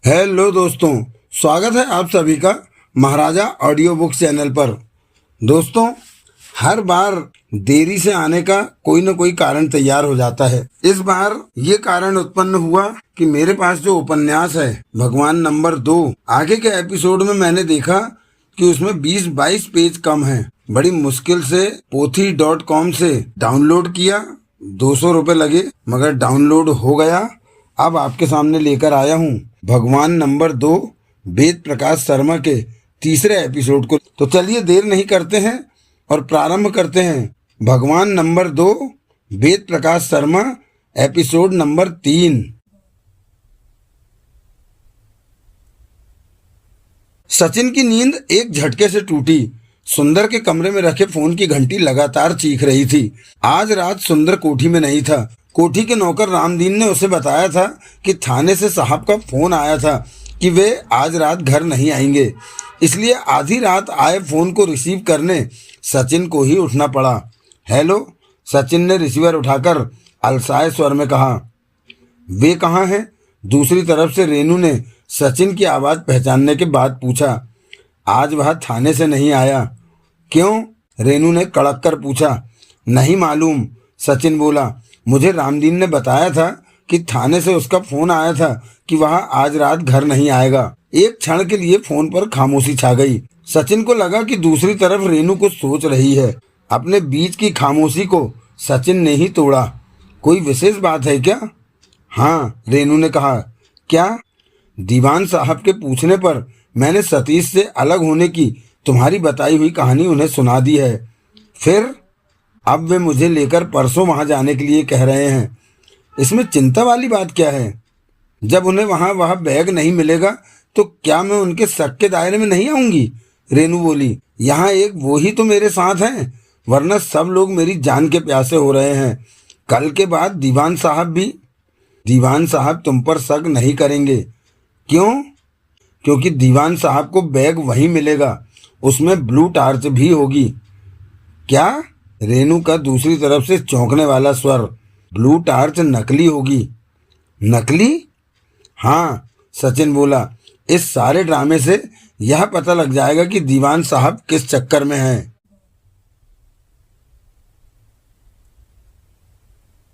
Hello दोस्तों, स्वागत है आप सभी का महाराजा ऑडियो बुक चैनल पर। दोस्तों, हर बार देरी से आने का कोई न कोई कारण तैयार हो जाता है। इस बार ये कारण उत्पन्न हुआ कि मेरे पास जो उपन्यास है भगवान नंबर 2, आगे के एपिसोड में मैंने देखा कि उसमें 20-22 पेज कम है। बड़ी मुश्किल से pothi.com से डाउनलोड किया, 200 रुपए लगे, मगर डाउनलोड हो गया। अब आपके सामने लेकर आया हूँ भगवान नंबर 2 वेद प्रकाश शर्मा के तीसरे एपिसोड को। तो चलिए देर नहीं करते हैं और प्रारंभ करते हैं भगवान number 2 Ved Prakash Sharma episode number 3। Sachin की नींद एक झटके से टूटी। सुंदर के कमरे में रखे फोन की घंटी लगातार चीख रही थी। आज रात सुंदर कोठी में नहीं था। कोठी के नौकर रामदीन ने उसे बताया था कि थाने से साहब का फोन आया था कि वे आज रात घर नहीं आएंगे। इसलिए आधी रात आए फोन को रिसीव करने सचिन को ही उठना पड़ा। हेलो, सचिन ने रिसीवर उठाकर अलसाए स्वर में कहा। वे कहाँ हैं? दूसरी तरफ से रेनू ने सचिन की आवाज़ पहचानने के बाद पूछा। आज वह थाने से नहीं आया। क्यों? रेनू ने कड़क कर पूछा। नहीं मालूम, सचिन बोला। मुझे रामदीन ने बताया था कि थाने से उसका फोन आया था कि वह आज रात घर नहीं आएगा। एक क्षण के लिए फोन पर खामोशी छा गई। सचिन को लगा कि दूसरी तरफ रेनू कुछ सोच रही है। अपने बीच की खामोशी को सचिन ने ही तोड़ा। कोई विशेष बात है क्या? हाँ, रेनू ने कहा। क्या? दीवान साहब के पूछने पर मैंने सतीश से अलग होने की तुम्हारी बताई हुई कहानी उन्हें सुना दी है। फिर अब वे मुझे लेकर परसों वहां जाने के लिए कह रहे हैं। इसमें चिंता वाली बात क्या है? जब उन्हें वह बैग नहीं मिलेगा तो क्या मैं उनके शक के दायरे में नहीं आऊंगी? रेनू बोली। यहाँ एक वो ही तो मेरे साथ हैं, वरना सब लोग मेरी जान के प्यासे हो रहे हैं। कल के बाद दीवान साहब भी। दीवान साहब तुम पर शक नहीं करेंगे। क्यों? क्योंकि दीवान साहब को बैग वहीं मिलेगा, उसमें ब्लू टार्च भी होगी। क्या? रेनू का दूसरी तरफ से चौंकने वाला स्वर। ब्लू टार्च नकली होगी। नकली? हाँ, सचिन बोला। इस सारे ड्रामे से यह पता लग जाएगा कि दीवान साहब किस चक्कर में हैं।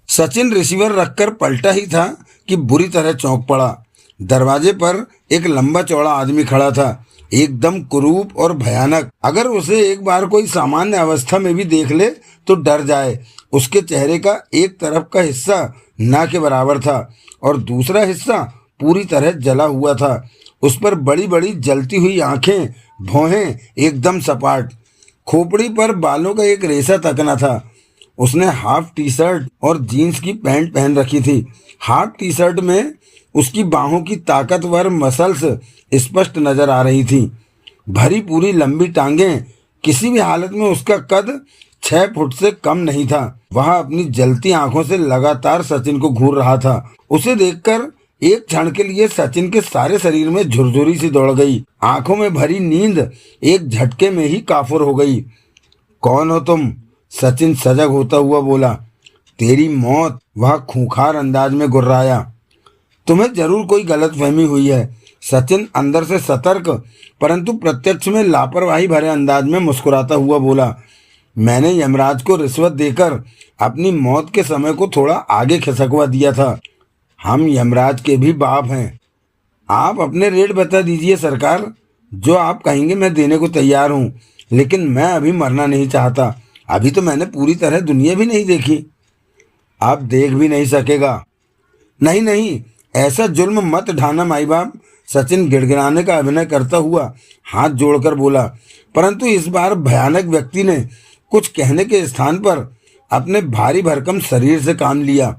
सचिन रिसीवर रखकर पलटा ही था कि बुरी तरह चौंक पड़ा। दरवाजे पर एक लंबा चौड़ा आदमी खड़ा था, एकदम कुरूप और भयानक। अगर उसे एक बार कोई सामान्य अवस्था में भी देख ले तो डर जाए। उसके चेहरे का एक तरफ का हिस्सा ना के बराबर था और दूसरा हिस्सा पूरी तरह जला हुआ था। उस पर बड़ी बड़ी जलती हुई आंखें, भौहें एकदम सपाट। खोपड़ी पर बालों का एक रेशा तकना था। उसने हाफ टी शर्ट और जीन्स की पैंट पहन रखी थी। हाफ टी शर्ट में उसकी बाहों की ताकतवर मसल्स स्पष्ट नजर आ रही थी। भरी पूरी लंबी टांगें। किसी भी हालत में उसका कद 6 फुट से कम नहीं था। वह अपनी जलती आंखों से लगातार सचिन को घूर रहा था। उसे देखकर एक क्षण के लिए सचिन के सारे शरीर में झुरझुरी सी दौड़ गई। आंखों में भरी नींद एक झटके में ही काफुर हो गई। कौन हो तुम? सचिन सजग होता हुआ बोला। तेरी मौत, वह खूंखार अंदाज में गुर्राया। तुम्हें जरूर कोई गलतफहमी हुई है। सचिन अंदर से सतर्क परंतु प्रत्यक्ष में लापरवाही भरे अंदाज में मुस्कुराता हुआ बोला। मैंने यमराज को रिश्वत देकर अपनी मौत के समय को थोड़ा आगे खिसकवा दिया था। हम यमराज के भी बाप हैं। आप अपने रेट बता दीजिए सरकार। जो आप कहेंगे मैं देने को तैयार हूँ, लेकिन मैं अभी मरना नहीं चाहता। अभी तो मैंने पूरी तरह दुनिया भी नहीं देखी। आप देख भी नहीं सकेगा। नहीं नहीं, ऐसा जुल्म मत ढाना माई बाप। सचिन गिड़गिड़ाने का अभिनय करता हुआ हाथ जोड़कर बोला। परंतु इस बार भयानक व्यक्ति ने कुछ कहने के स्थान पर अपने भारी भरकम शरीर से काम लिया।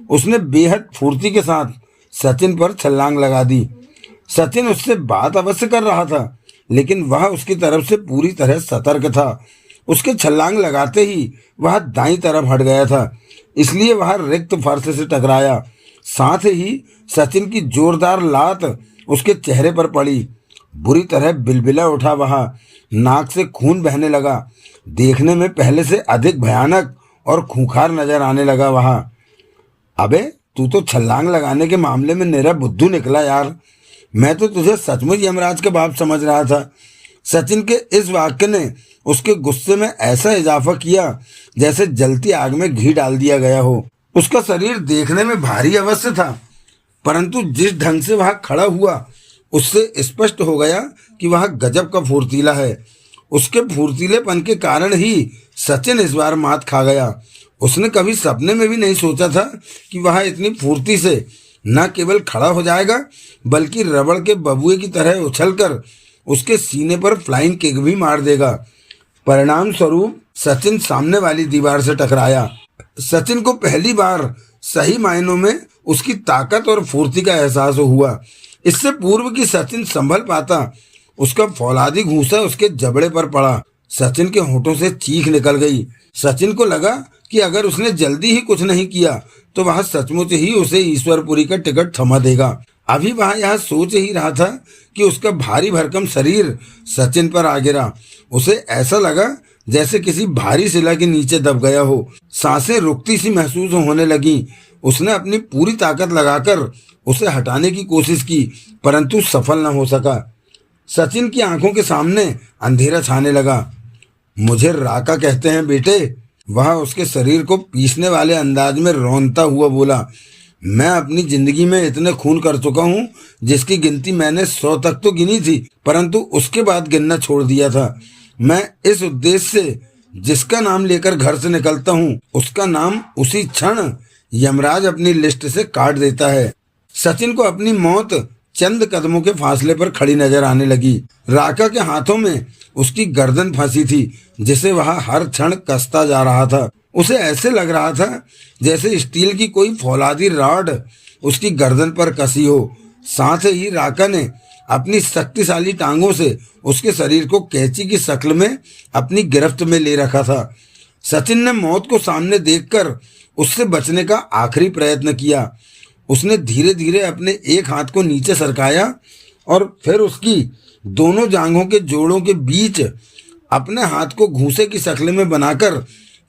उसने बेहद फुर्ती के साथ सचिन पर छलांग लगा दी। सचिन उससे बात अवश्य कर रहा था, लेकिन वह उसकी तरफ से पूरी तरह सतर्क था। उसके छलांग लगाते ही वह दाईं तरफ हट गया था, इसलिए वह रिक्त फर्श से टकराया। साथ ही सचिन की जोरदार लात उसके चेहरे पर पड़ी। बुरी तरह बिलबिला उठा। वह नाक से खून बहने लगा। देखने में पहले से अधिक भयानक और खूंखार नजर आने लगा वह। अबे तू तो छलांग लगाने के मामले में मेरा बुद्धू निकला यार। मैं तो तुझे सचमुच यमराज का बाप समझ रहा था। सचिन के इस वाक्य ने उसके गुस्से में ऐसा इजाफा किया जैसे जलती आग में घी डाल दिया गया हो। उसका शरीर देखने में भारी अवश्य था, परंतु जिस ढंग से वह खड़ा हुआ उससे स्पष्ट हो गया कि वह गजब का फुर्तीला है। उसके फुर्तीलेपन के कारण ही सचिन इस बार मात खा गया। उसने कभी सपने में भी नहीं सोचा था कि वह इतनी फुर्ती से न केवल खड़ा हो जाएगा बल्कि रबड़ के बबुए की तरह उछलकर उसके सीने पर फ्लाइंग किक भी मार देगा। परिणाम स्वरूप सचिन सामने वाली दीवार से टकराया। सचिन को पहली बार सही मायनों में उसकी ताकत और फुर्ती का एहसास हुआ। इससे पूर्व कि सचिन संभल पाता, उसका फौलादी घूंसा उसके जबड़े पर पड़ा। सचिन के होठों से चीख निकल गई। सचिन को लगा कि अगर उसने जल्दी ही कुछ नहीं किया तो वह सचमुच ही उसे ईश्वरपुरी का टिकट थमा देगा। अभी वह यह सोच ही रहा था कि उसका भारी भरकम शरीर सचिन पर आ गिरा। उसे ऐसा लगा जैसे किसी भारी शिला के नीचे दब गया हो। सांसें रुकती सी महसूस होने लगी। उसने अपनी पूरी ताकत लगाकर उसे हटाने की कोशिश की, परंतु सफल न हो सका। सचिन की आंखों के सामने अंधेरा छाने लगा। मुझे राका कहते हैं बेटे, वह उसके शरीर को पीसने वाले अंदाज में रोनता हुआ बोला। मैं अपनी जिंदगी में इतने खून कर चुका हूँ जिसकी गिनती मैंने 100 तक तो गिनी थी, परंतु उसके बाद गिनना छोड़ दिया था। मैं इस उद्देश्य से जिसका नाम लेकर घर से निकलता हूँ उसका नाम उसी क्षण यमराज अपनी लिस्ट से काट देता है। सचिन को अपनी मौत चंद कदमों के फासले पर खड़ी नजर आने लगी। राका के हाथों में उसकी गर्दन फंसी थी जिसे वह हर क्षण कसता जा रहा था। उसे ऐसे लग रहा था जैसे स्टील की कोई फौलादी रॉड उसकी गर्दन पर कसी हो। साथ ही राका ने अपनी शक्तिशाली टांगों से उसके शरीर को कैंची की शक्ल में अपनी गिरफ्त में ले रखा था। सचिन ने मौत को सामने देखकर उससे बचने का आखिरी प्रयत्न किया। उसने धीरे धीरे अपने एक हाथ को नीचे सरकाया और फिर उसकी दोनों जांघों के जोड़ों के बीच अपने हाथ को घूंसे की शक्ल में बनाकर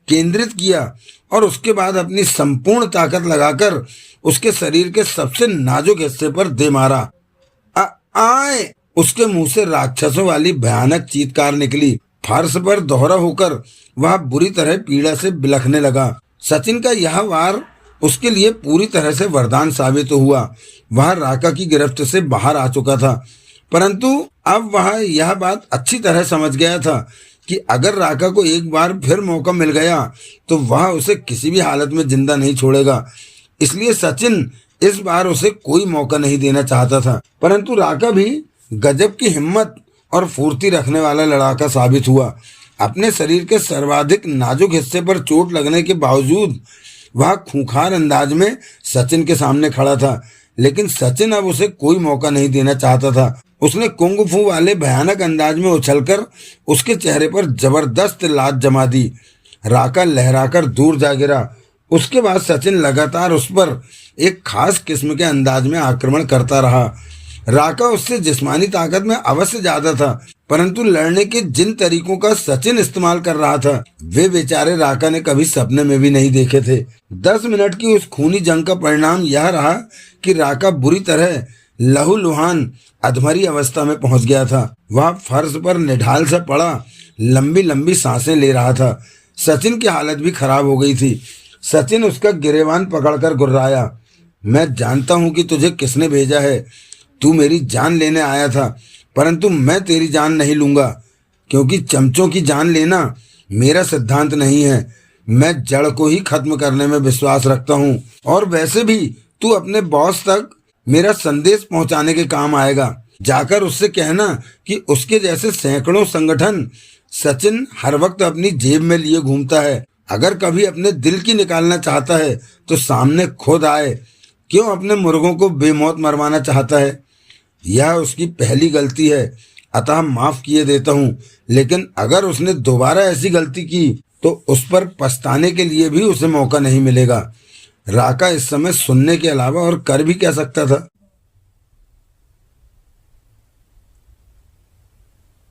केंद्रित किया और उसके बाद अपनी संपूर्ण ताकत लगाकर उसके शरीर के सबसे नाजुक हिस्से पर दे मारा। आए! उसके मुंह से राक्षसों वाली भयानक चीत्कार निकली। फर्श पर दोहरा होकर वह बुरी तरह पीड़ा से बिलखने लगा। सचिन का यह वार उसके लिए पूरी तरह से वरदान साबित हुआ। वह राका की गिरफ्त से बाहर आ चुका था, परंतु अब वह यह बात अच्छी तरह समझ गया था कि अगर राका को एक बार फिर मौका मिल गया तो वह उसे किसी भी हालत में जिंदा नहीं छोड़ेगा। इसलिए सचिन इस बार उसे कोई मौका नहीं देना चाहता था। परंतु राका भी गजब की हिम्मत और फुर्ती रखने वाला लड़ाका साबित हुआ। अपने शरीर के सर्वाधिक नाजुक हिस्से पर चोट लगने के बावजूद वह खूंखार अंदाज में सचिन के सामने खड़ा था, लेकिन सचिन अब उसे कोई मौका नहीं देना चाहता था। उसने कुंग फू वाले भयानक अंदाज में उछलकर उसके चेहरे पर जबरदस्त लात जमा दी। राका लहराकर दूर जा गिरा। उसके बाद सचिन लगातार उस पर एक खास किस्म के अंदाज में आक्रमण करता रहा। राका उससे जिस्मानी ताकत में अवश्य ज्यादा था, परंतु लड़ने के जिन तरीकों का सचिन इस्तेमाल कर रहा था वे बेचारे राका ने कभी सपने में भी नहीं देखे थे। 10 मिनट की उस खूनी जंग का परिणाम यह रहा कि राका बुरी तरह लहूलुहान अधमरी अवस्था में पहुंच गया था। वह फर्श पर निढाल से पड़ा लंबी लंबी सांसें ले रहा था। सचिन की हालत भी खराब हो गई थी। सचिन उसका गिरेबान पकड़कर गुर्राया। मैं जानता हूं कि तुझे किसने भेजा है। तू मेरी जान लेने आया था, परंतु मैं तेरी जान नहीं लूंगा, क्योंकि चमचों की जान लेना मेरा सिद्धांत नहीं है। मैं जड़ को ही खत्म करने में विश्वास रखता हूं, और वैसे भी तू अपने बॉस तक मेरा संदेश पहुंचाने के काम आएगा। जाकर उससे कहना कि उसके जैसे सैकड़ों संगठन सचिन हर वक्त अपनी जेब में लिए घूमता है। अगर कभी अपने दिल की निकालना चाहता है तो सामने खुद आए। क्यों अपने मुर्गों को बेमौत मरवाना चाहता है? यह उसकी पहली गलती है, अतः माफ किए देता हूँ, लेकिन अगर उसने दोबारा ऐसी गलती की तो उस पर पछताने के लिए भी उसे मौका नहीं मिलेगा। राका इस समय सुनने के अलावा और कर भी क्या सकता था।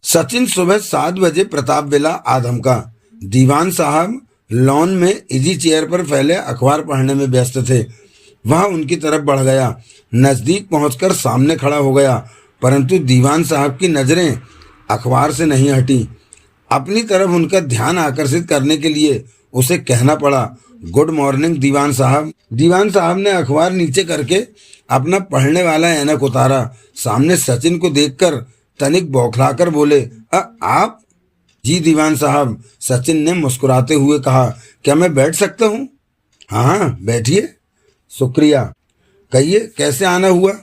सचिन सुबह 7 बजे प्रताप विला आधम का। दीवान साहब लॉन में इजी चेयर पर फैले अखबार पढ़ने में व्यस्त थे। वह उनकी तरफ बढ़ गया। नजदीक पहुंचकर सामने खड़ा हो गया, परंतु दीवान साहब की नजरें अखबार से नहीं हटी। अपनी तरफ उनका ध्यान आकर्षित करने के लिए उसे कहना पड़ा, गुड मॉर्निंग दीवान साहब। दीवान साहब ने अखबार नीचे करके अपना पढ़ने वाला ऐनक उतारा। सामने सचिन को देखकर तनिक बौखलाकर बोले, आप? जी दीवान साहब, सचिन ने मुस्कुराते हुए कहा। क्या मैं बैठ सकता हूँ? हाँ बैठिए। शुक्रिया। कहिए कैसे आना हुआ?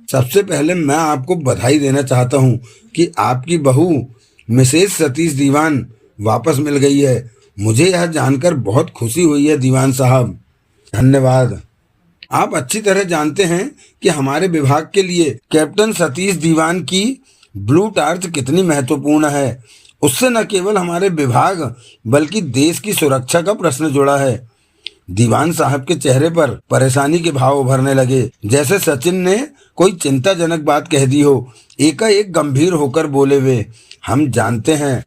सबसे पहले मैं आपको बधाई देना चाहता हूँ कि आपकी बहू मिसेस सतीश दीवान वापस मिल गई है। मुझे यह जानकर बहुत खुशी हुई है दीवान साहब। धन्यवाद। आप अच्छी तरह जानते हैं कि हमारे विभाग के लिए कैप्टन सतीश दीवान की ब्लू टार्च कितनी महत्वपूर्ण है। उससे न केवल हमारे विभाग बल्कि देश की सुरक्षा का प्रश्न जुड़ा है। दीवान साहब के चेहरे पर परेशानी के भाव उभरने लगे, जैसे सचिन ने कोई चिंताजनक बात कह दी हो। एकाएक गंभीर होकर बोले वे, हम जानते हैं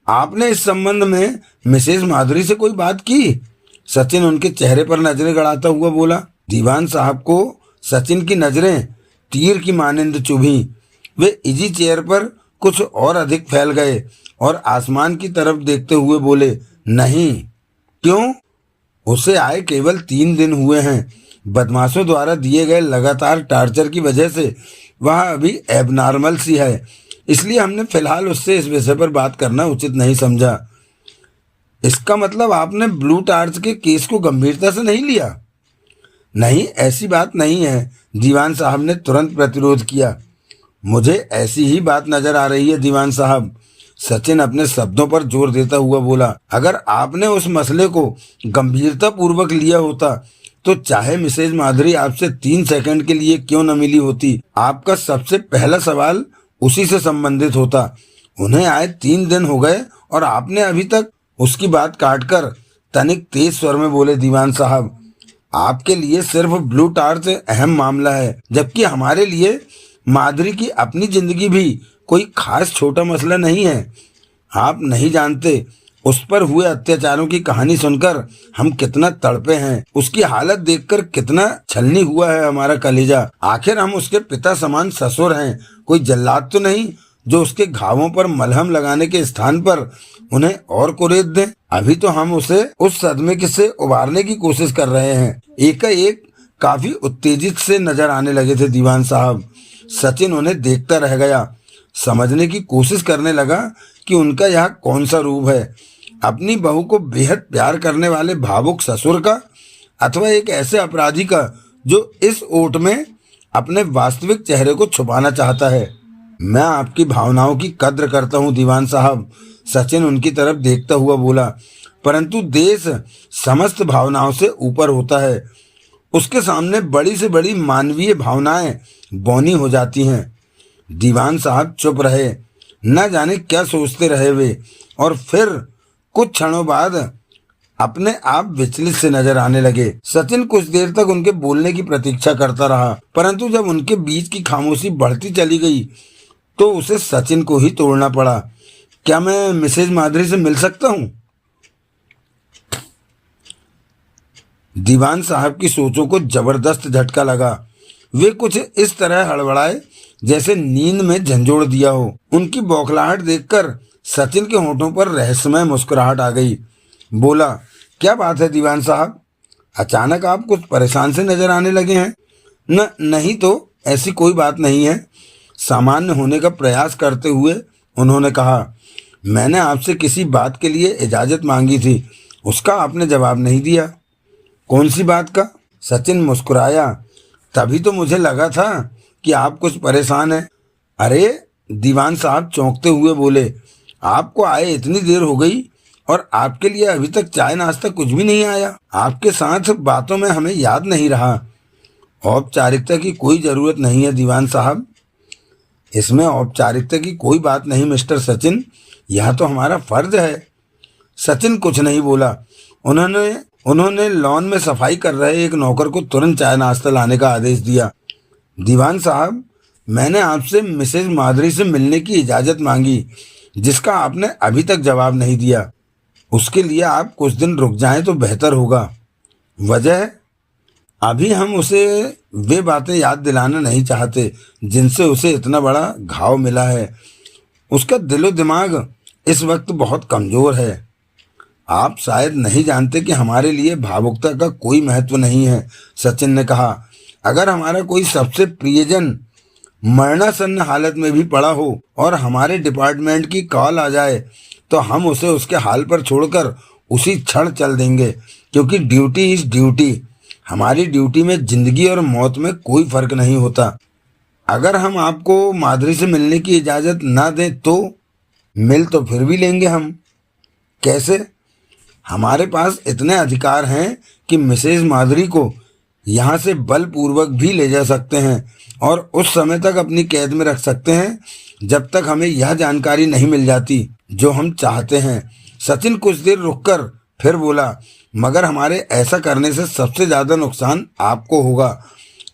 आपने इस संबंध में मिसेज माधुरी से कोई बात की? सचिन उनके चेहरे पर नजरें गड़ाता हुआ बोला। दीवान साहब को सचिन की नजरें तीर की मानिंद चुभी। वे इजी चेयर पर कुछ और अधिक फैल गए और आसमान की तरफ देखते हुए बोले, नहीं। क्यों? उसे आए केवल 3 दिन हुए हैं। बदमाशों द्वारा दिए गए लगातार टार्चर की वजह से वह अभी एबनॉर्मल सी है, इसलिए हमने फिलहाल उससे इस विषय पर बात करना उचित नहीं समझा। इसका मतलब आपने ब्लू टार्च के केस को गंभीरता से नहीं लिया? नहीं, ऐसी बात नहीं है। दीवान साहब ने तुरंत प्रतिरोध किया। मुझे ऐसी ही बात नजर आ रही है दीवान साहब। सचिन अपने शब्दों पर जोर देता हुआ बोला, अगर आपने उस मसले को गंभीरता पूर्वक लिया होता तो चाहे मिसेज माधुरी आपसे 3 सेकंड के लिए क्यों न मिली होती, आपका सबसे पहला सवाल उसी से संबंधित होता। उन्हें आए 3 दिन हो गए और आपने अभी तक। उसकी बात काटकर तनिक तेज स्वर में बोले दीवान साहब, आपके लिए सिर्फ ब्लू टार्च अहम मामला है, जबकि हमारे लिए माधुरी की अपनी जिंदगी भी कोई खास छोटा मसला नहीं है। आप नहीं जानते उस पर हुए अत्याचारों की कहानी सुनकर हम कितना तड़पे हैं। उसकी हालत देखकर कितना छलनी हुआ है हमारा कलेजा। आखिर हम उसके पिता समान ससुर हैं, कोई जल्लाद तो नहीं जो उसके घावों पर मलहम लगाने के स्थान पर उन्हें और कुरेद दें। अभी तो हम उसे उस सदमे से उबारने की कोशिश कर रहे हैं। एकाएक काफी उत्तेजित से नजर आने लगे थे दीवान साहब। सचिन उन्हें देखता रह गया, समझने की कोशिश करने लगा कि उनका यह कौन सा रूप है, अपनी बहू को बेहद प्यार करने वाले भावुक ससुर का अथवा एक ऐसे अपराधी का जो इस ओट में अपने वास्तविक चेहरे को छुपाना चाहता है। मैं आपकी भावनाओं की कद्र करता हूँ दीवान साहब, सचिन उनकी तरफ देखता हुआ बोला, परंतु देश समस्त भावनाओं से ऊपर होता है। उसके सामने बड़ी से बड़ी मानवीय भावनाएं बौनी हो जाती हैं। दीवान साहब चुप रहे, न जाने क्या सोचते रहे वे, और फिर कुछ क्षणों बाद अपने आप विचलित से नजर आने लगे। सचिन कुछ देर तक उनके बोलने की प्रतीक्षा करता रहा, परंतु जब उनके बीच की खामोशी बढ़ती चली गई तो उसे सचिन को ही तोड़ना पड़ा। क्या मैं मिसेज माधुरी से मिल सकता हूँ? दीवान साहब की सोचों को जबरदस्त झटका लगा। वे कुछ इस तरह हड़बड़ाए जैसे नींद में झंझोड़ दिया हो। उनकी बौखलाहट देखकर सचिन के होठों पर रहस्यमय मुस्कुराहट आ गई। बोला, क्या बात है दीवान साहब, अचानक आप कुछ परेशान से नजर आने लगे हैं? नहीं तो ऐसी कोई बात नहीं है। सामान्य होने का प्रयास करते हुए उन्होंने कहा, मैंने आपसे किसी बात के लिए इजाजत मांगी थी, उसका आपने जवाब नहीं दिया। कौन सी बात का? सचिन मुस्कुराया। तभी तो मुझे लगा था कि आप कुछ परेशान हैं। अरे, दीवान साहब चौंकते हुए बोले, आपको आए इतनी देर हो गई और आपके लिए अभी तक चाय नाश्ता कुछ भी नहीं आया। आपके साथ बातों में हमें याद नहीं रहा। औपचारिकता की कोई जरूरत नहीं है दीवान साहब। इसमें औपचारिकता की कोई बात नहीं मिस्टर सचिन, यह तो हमारा फर्ज है। सचिन कुछ नहीं बोला। उन्होंने लॉन में सफाई कर रहे एक नौकर को तुरंत चाय नाश्ता लाने का आदेश दिया। दीवान साहब, मैंने आपसे मिसेज माधुरी से मिलने की इजाज़त मांगी, जिसका आपने अभी तक जवाब नहीं दिया। उसके लिए आप कुछ दिन रुक जाएं तो बेहतर होगा। वजह? अभी हम उसे वे बातें याद दिलाना नहीं चाहते जिनसे उसे इतना बड़ा घाव मिला है। उसका दिलो दिमाग इस वक्त बहुत कमजोर है। आप शायद नहीं जानते कि हमारे लिए भावुकता का कोई महत्व नहीं है, सचिन ने कहा। अगर हमारा कोई सबसे प्रियजन मरणासन्न हालत में भी पड़ा हो और हमारे डिपार्टमेंट की कॉल आ जाए तो हम उसे उसके हाल पर छोड़कर उसी क्षण चल देंगे, क्योंकि ड्यूटी इज ड्यूटी। हमारी ड्यूटी में जिंदगी और मौत में कोई फर्क नहीं होता। अगर हम आपको माधुरी से मिलने की इजाज़त ना दें तो मिल तो फिर भी लेंगे हम। कैसे? हमारे पास इतने अधिकार हैं कि मिसेज माधुरी को यहाँ से बलपूर्वक भी ले जा सकते हैं और उस समय तक अपनी कैद में रख सकते हैं जब तक हमें यह जानकारी नहीं मिल जाती जो हम चाहते हैं। सचिन कुछ देर रुककर फिर बोला, मगर हमारे ऐसा करने से सबसे ज़्यादा नुकसान आपको होगा।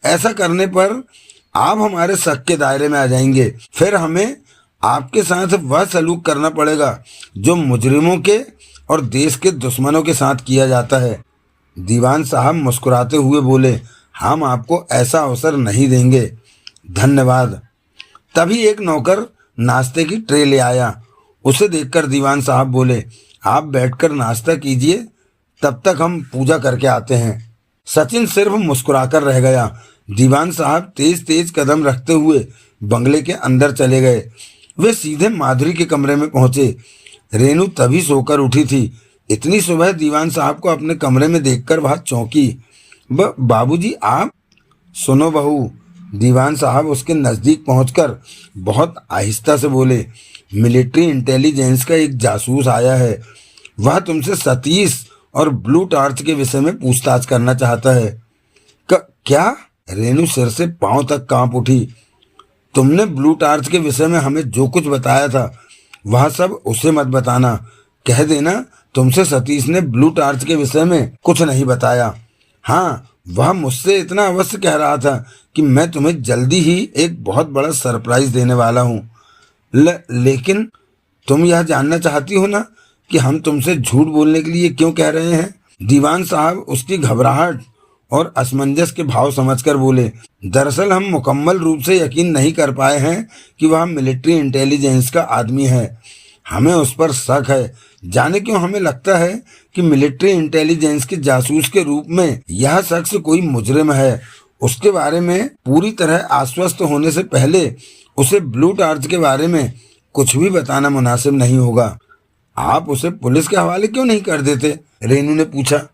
ऐसा करने पर आप हमारे शक के दायरे में आ जाएंगे। फिर हमें आपके साथ वह सलूक करना पड़ेगा जो मुजरिमों के और देश के दुश्मनों के साथ किया जाता है। दीवान साहब मुस्कुराते हुए बोले, हम आपको ऐसा अवसर नहीं देंगे, धन्यवाद। तभी एक नौकर नाश्ते की ट्रे ले आया। उसे देखकर दीवान साहब बोले, आप बैठकर नाश्ता कीजिए, तब तक हम पूजा करके आते हैं। सचिन सिर्फ मुस्कुराकर रह गया। दीवान साहब तेज तेज कदम रखते हुए बंगले के अंदर चले गए। वे सीधे माधुरी के कमरे में पहुंचे। रेनू तभी सोकर उठी थी। इतनी सुबह दीवान साहब को अपने कमरे में देखकर वह चौंकी। बाबूजी आप? सुनो बहू, दीवान साहब उसके नज़दीक पहुंचकर बहुत आहिस्ता से बोले, मिलिट्री इंटेलिजेंस का एक जासूस आया है। वह तुमसे सतीश और ब्लू टार्च के विषय में पूछताछ करना चाहता है। क्या? रेनू सिर से पांव तक कांप उठी। तुमने ब्लू टार्च के विषय में हमें जो कुछ बताया था वह सब उसे मत बताना। कह देना तुमसे सतीश ने ब्लू टार्च के विषय में कुछ नहीं बताया। हाँ, वह मुझसे इतना अवश्य कह रहा था कि मैं तुम्हें जल्दी ही एक बहुत बड़ा सरप्राइज देने वाला हूँ। लेकिन तुम यह जानना चाहती हो ना कि हम तुमसे झूठ बोलने के लिए क्यों कह रहे हैं? दीवान साहब उसकी घबराहट और असमंजस के भाव समझकर बोले, दरअसल हम मुकम्मल रूप से यकीन नहीं कर पाए हैं कि वह मिलिट्री इंटेलिजेंस का आदमी है। हमें उस पर शक है। जाने क्यों हमें लगता है कि मिलिट्री इंटेलिजेंस के जासूस के रूप में यह शख्स कोई मुजरिम है। उसके बारे में पूरी तरह आश्वस्त होने से पहले उसे ब्लू टार्च के बारे में कुछ भी बताना मुनासिब नहीं होगा। आप उसे पुलिस के हवाले क्यों नहीं कर देते? रेनू ने पूछा।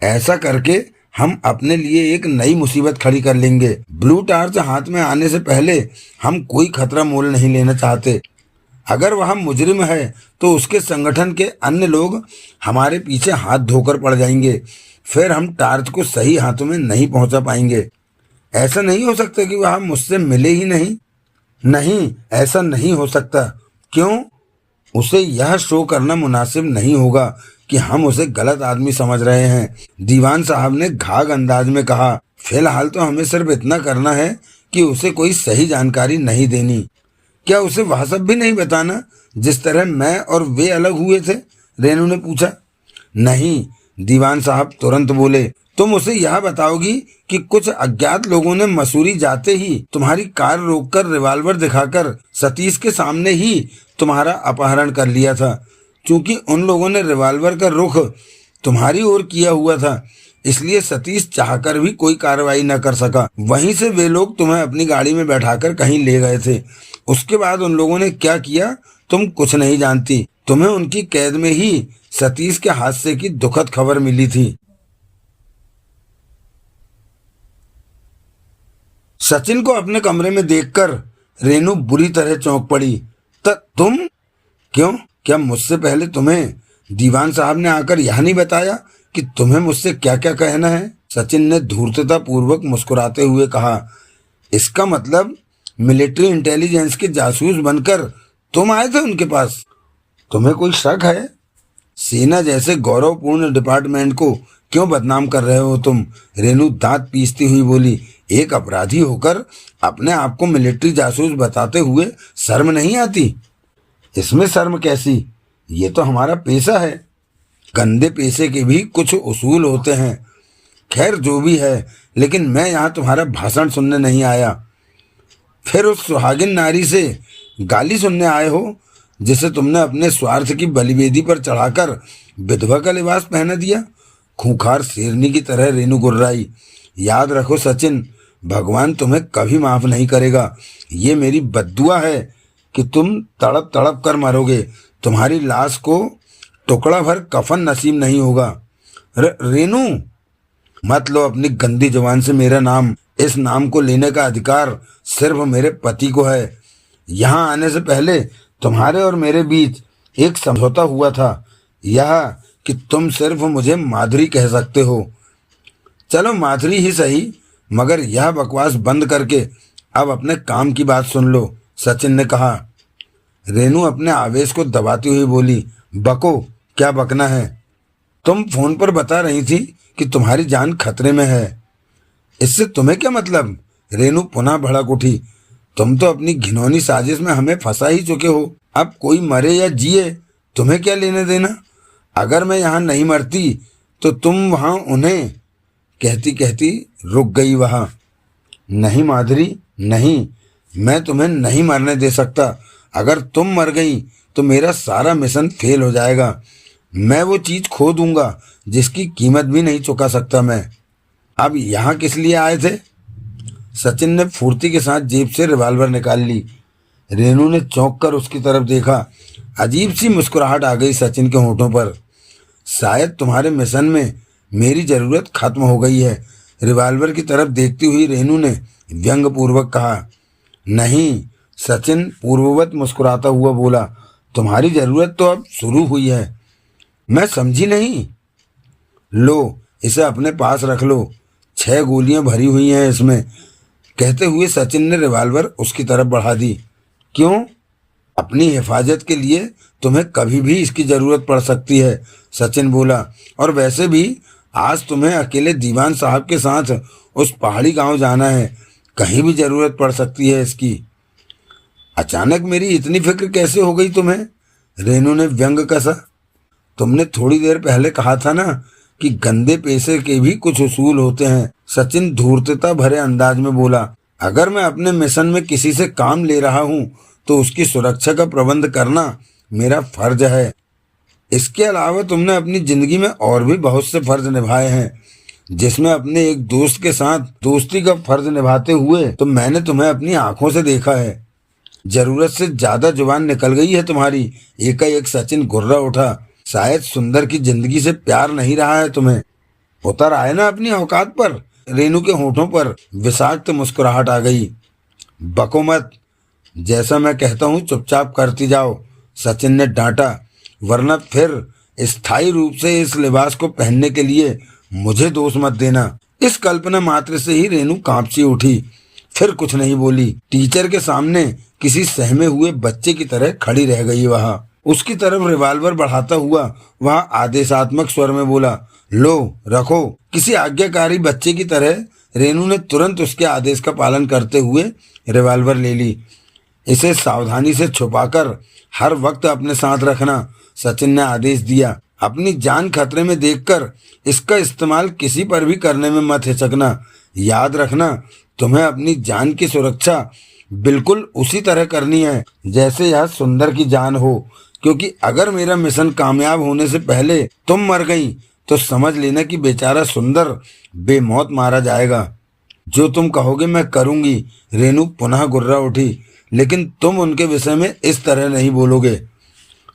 ऐसा करके हम अपने लिए एक नई मुसीबत खड़ी कर लेंगे। ब्लू टार्च हाथ में आने से पहले हम कोई खतरा मोल नहीं लेना चाहते। अगर वह मुजरिम है तो उसके संगठन के अन्य लोग हमारे पीछे हाथ धोकर पड़ जाएंगे। फिर हम टार्च को सही हाथों में नहीं पहुंचा पाएंगे। ऐसा नहीं हो सकता कि वह मुझसे मिले ही नहीं। नहीं, ऐसा नहीं हो सकता। क्यों? उसे यह शो करना मुनासिब नहीं होगा कि हम उसे गलत आदमी समझ रहे हैं, दीवान साहब ने घाघ अंदाज में कहा। फिलहाल तो हमें सिर्फ इतना करना है कि उसे कोई सही जानकारी नहीं देनी। क्या उसे वह सब भी नहीं बताना जिस तरह मैं और वे अलग हुए थे? रेनू ने पूछा। नहीं, दीवान साहब तुरंत बोले, तुम उसे यह बताओगी कि कुछ अज्ञात लोगों ने मसूरी जाते ही तुम्हारी कार रोककर रिवॉल्वर दिखाकर सतीश के सामने ही तुम्हारा अपहरण कर लिया था। क्योंकि उन लोगों ने रिवॉल्वर का रुख तुम्हारी ओर किया हुआ था, इसलिए सतीश चाहकर भी कोई कार्रवाई न कर सका। वहीं से वे लोग तुम्हें अपनी गाड़ी में बैठाकर कहीं ले गए थे। उसके बाद उन लोगों ने क्या किया तुम कुछ नहीं जानती। तुम्हें उनकी कैद में ही सतीश के हादसे की दुखद खबर मिली थी। सचिन को अपने कमरे में देखकर रेनू बुरी तरह चौंक पड़ी। तुम? क्यों? क्या मुझसे पहले तुम्हें दीवान साहब ने आकर यह नहीं बताया कि तुम्हें मुझसे क्या क्या कहना है? सचिन ने धूर्तता पूर्वक मुस्कुराते हुए कहा। इसका मतलब मिलिट्री इंटेलिजेंस के जासूस बनकर तुम आए थे उनके पास? तुम्हें कोई शक है? सेना जैसे गौरवपूर्ण डिपार्टमेंट को क्यों बदनाम कर रहे हो तुम? रेनू दांत पीसती हुई बोली। एक अपराधी होकर अपने आप को मिलिट्री जासूस बताते हुए शर्म नहीं आती? इसमें शर्म कैसी? ये तो हमारा पेशा है। गंदे पेशे के भी कुछ उसूल होते हैं। खैर जो भी है, लेकिन मैं यहाँ तुम्हारा भाषण सुनने नहीं आया। फिर उस सुहागिन नारी से गाली सुनने आए हो जिसे तुमने अपने स्वार्थ की बलिवेदी पर चढ़ाकर विधवा का लिबास पहना दिया। खूंखार शेरनी की तरह रेनू गुर्राई। याद रखो सचिन, भगवान तुम्हें कभी माफ नहीं करेगा। ये मेरी बद्दुआ है कि तुम तड़प तड़प कर मरोगे। तुम्हारी लाश को टुकड़ा भर कफन नसीब नहीं होगा। रेनू, मत लो अपनी गंदी जुबान से मेरा नाम। इस नाम को लेने का अधिकार सिर्फ मेरे पति को है। यहाँ आने से पहले तुम्हारे और मेरे बीच एक समझौता हुआ था, यह कि तुम सिर्फ मुझे माधुरी कह सकते हो। चलो माधुरी ही सही, मगर यह बकवास बंद करके अब अपने काम की बात सुन लो, सचिन ने कहा। रेनू अपने आवेश को दबाती हुई बोली, बको, क्या बकना है? तुम फोन पर बता रही थी कि तुम्हारी जान खतरे में है। इससे तुम्हें क्या मतलब? रेनू पुनः भड़क उठी। तुम तो अपनी घिनौनी साजिश में हमें फंसा ही चुके हो। अब कोई मरे या जिए तुम्हें क्या लेने देना? अगर मैं यहाँ नहीं मरती तो तुम वहाँ उन्हें। कहती कहती रुक गई वहाँ। नहीं माधुरी, नहीं, मैं तुम्हें नहीं मरने दे सकता। अगर तुम मर गई तो मेरा सारा मिशन फेल हो जाएगा। मैं वो चीज़ खो दूंगा जिसकी कीमत भी नहीं चुका सकता मैं। अब यहाँ किस लिए आए थे? सचिन ने फुर्ती के साथ जेब से रिवॉल्वर निकाल ली। रेनू ने चौंक कर उसकी तरफ देखा। अजीब सी मुस्कुराहट आ गई सचिन के होठों पर। शायद तुम्हारे मिशन में मेरी ज़रूरत खत्म हो गई है। रिवॉल्वर की तरफ देखती हुई रेनू ने व्यंग्यपूर्वक कहा। नहीं, सचिन पूर्ववत मुस्कुराता हुआ बोला, तुम्हारी ज़रूरत तो अब शुरू हुई है। मैं समझी नहीं। लो, इसे अपने पास रख लो, 6 गोलियां भरी हुई हैं इसमें। कहते हुए सचिन ने रिवॉल्वर उसकी तरफ बढ़ा दी। क्यों? अपनी हिफाजत के लिए तुम्हें कभी भी इसकी ज़रूरत पड़ सकती है, सचिन बोला। और वैसे भी आज तुम्हें अकेले दीवान साहब के साथ उस पहाड़ी गांव जाना है। कहीं भी ज़रूरत पड़ सकती है इसकी। अचानक मेरी इतनी फिक्र कैसे हो गई तुम्हें? रेनू ने व्यंग कसा। तुमने थोड़ी देर पहले कहा था ना कि गंदे पैसे के भी कुछ उसूल होते हैं, सचिन धूर्तता भरे अंदाज में बोला। अगर मैं अपने मिशन में किसी से काम ले रहा हूं तो उसकी सुरक्षा का प्रबंध करना मेरा फर्ज है। इसके अलावा तुमने अपनी जिंदगी में और भी बहुत से फर्ज निभाए हैं, जिसमें अपने एक दोस्त के साथ दोस्ती का फर्ज निभाते हुए तो मैंने तुम्हें अपनी आंखों से देखा है। जरूरत से ज्यादा जुबान निकल गई है तुम्हारी। एकाएक सचिन गुर्रा उठा। शायद सुंदर की जिंदगी से प्यार नहीं रहा है तुम्हें। उतर आए ना अपनी औकात पर। रेनू के होठों पर विषाक्त मुस्कुराहट आ गई। बको मत, जैसा मैं कहता हूँ चुपचाप करती जाओ, सचिन ने डांटा। वरना फिर स्थायी रूप से इस लिबास को पहनने के लिए मुझे दोष मत देना। इस कल्पना मात्र से ही रेनू कांप सी उठी। फिर कुछ नहीं बोली। टीचर के सामने किसी सहमे हुए बच्चे की तरह खड़ी रह गई वहां। उसकी तरफ रिवॉल्वर बढ़ाता हुआ वह आदेशात्मक स्वर में बोला, लो रखो। किसी आज्ञाकारी बच्चे की तरह रेनू ने तुरंत उसके आदेश का पालन करते हुए रिवॉल्वर ले ली। इसे सावधानी से छुपाकर हर वक्त अपने साथ रखना, सचिन ने आदेश दिया। अपनी जान खतरे में देखकर इसका इस्तेमाल किसी पर भी करने में मत हिचकना। याद रखना, तुम्हें अपनी जान की सुरक्षा बिल्कुल उसी तरह करनी है जैसे यह सुंदर की जान हो, क्योंकि अगर मेरा मिशन कामयाब होने से पहले तुम मर गई तो समझ लेना कि बेचारा सुंदर बेमौत मारा जाएगा। जो तुम कहोगे मैं करूंगी। रेनू पुनः गुर्रा उठी। लेकिन तुम उनके विषय में इस तरह नहीं बोलोगे।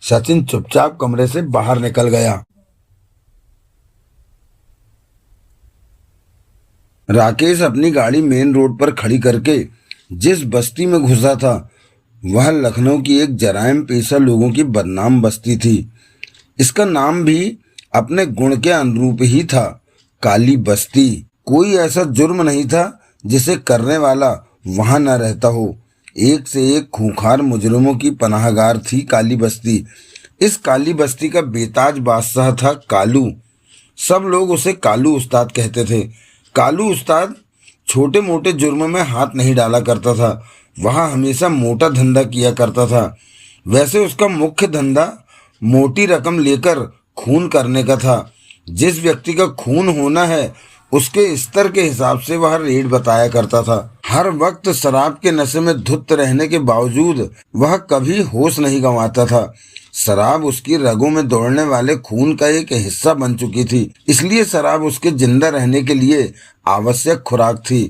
सचिन चुपचाप कमरे से बाहर निकल गया। राकेश अपनी गाड़ी मेन रोड पर खड़ी करके जिस बस्ती में घुसा था वह लखनऊ की एक जराइम पेशा लोगों की बदनाम बस्ती थी। इसका नाम भी अपने गुण के अनुरूप ही था, काली बस्ती। कोई ऐसा जुर्म नहीं था जिसे करने वाला वहां न रहता हो। एक से एक खूंखार मुजरिमों की पनाहगार थी काली बस्ती। इस काली बस्ती का बेताज बादशाह था कालू। सब लोग उसे कालू उस्ताद कहते थे। कालू उस्ताद छोटे मोटे जुर्म में हाथ नहीं डाला करता था। वह हमेशा मोटा धंधा किया करता था। वैसे उसका मुख्य धंधा मोटी रकम लेकर खून करने का था। जिस व्यक्ति का खून होना है उसके स्तर के हिसाब से वह रेट बताया करता था। हर वक्त शराब के नशे में धुत रहने के बावजूद वह कभी होश नहीं गंवाता था। शराब उसकी रगों में दौड़ने वाले खून का एक हिस्सा बन चुकी थी, इसलिए शराब उसके जिंदा रहने के लिए आवश्यक खुराक थी।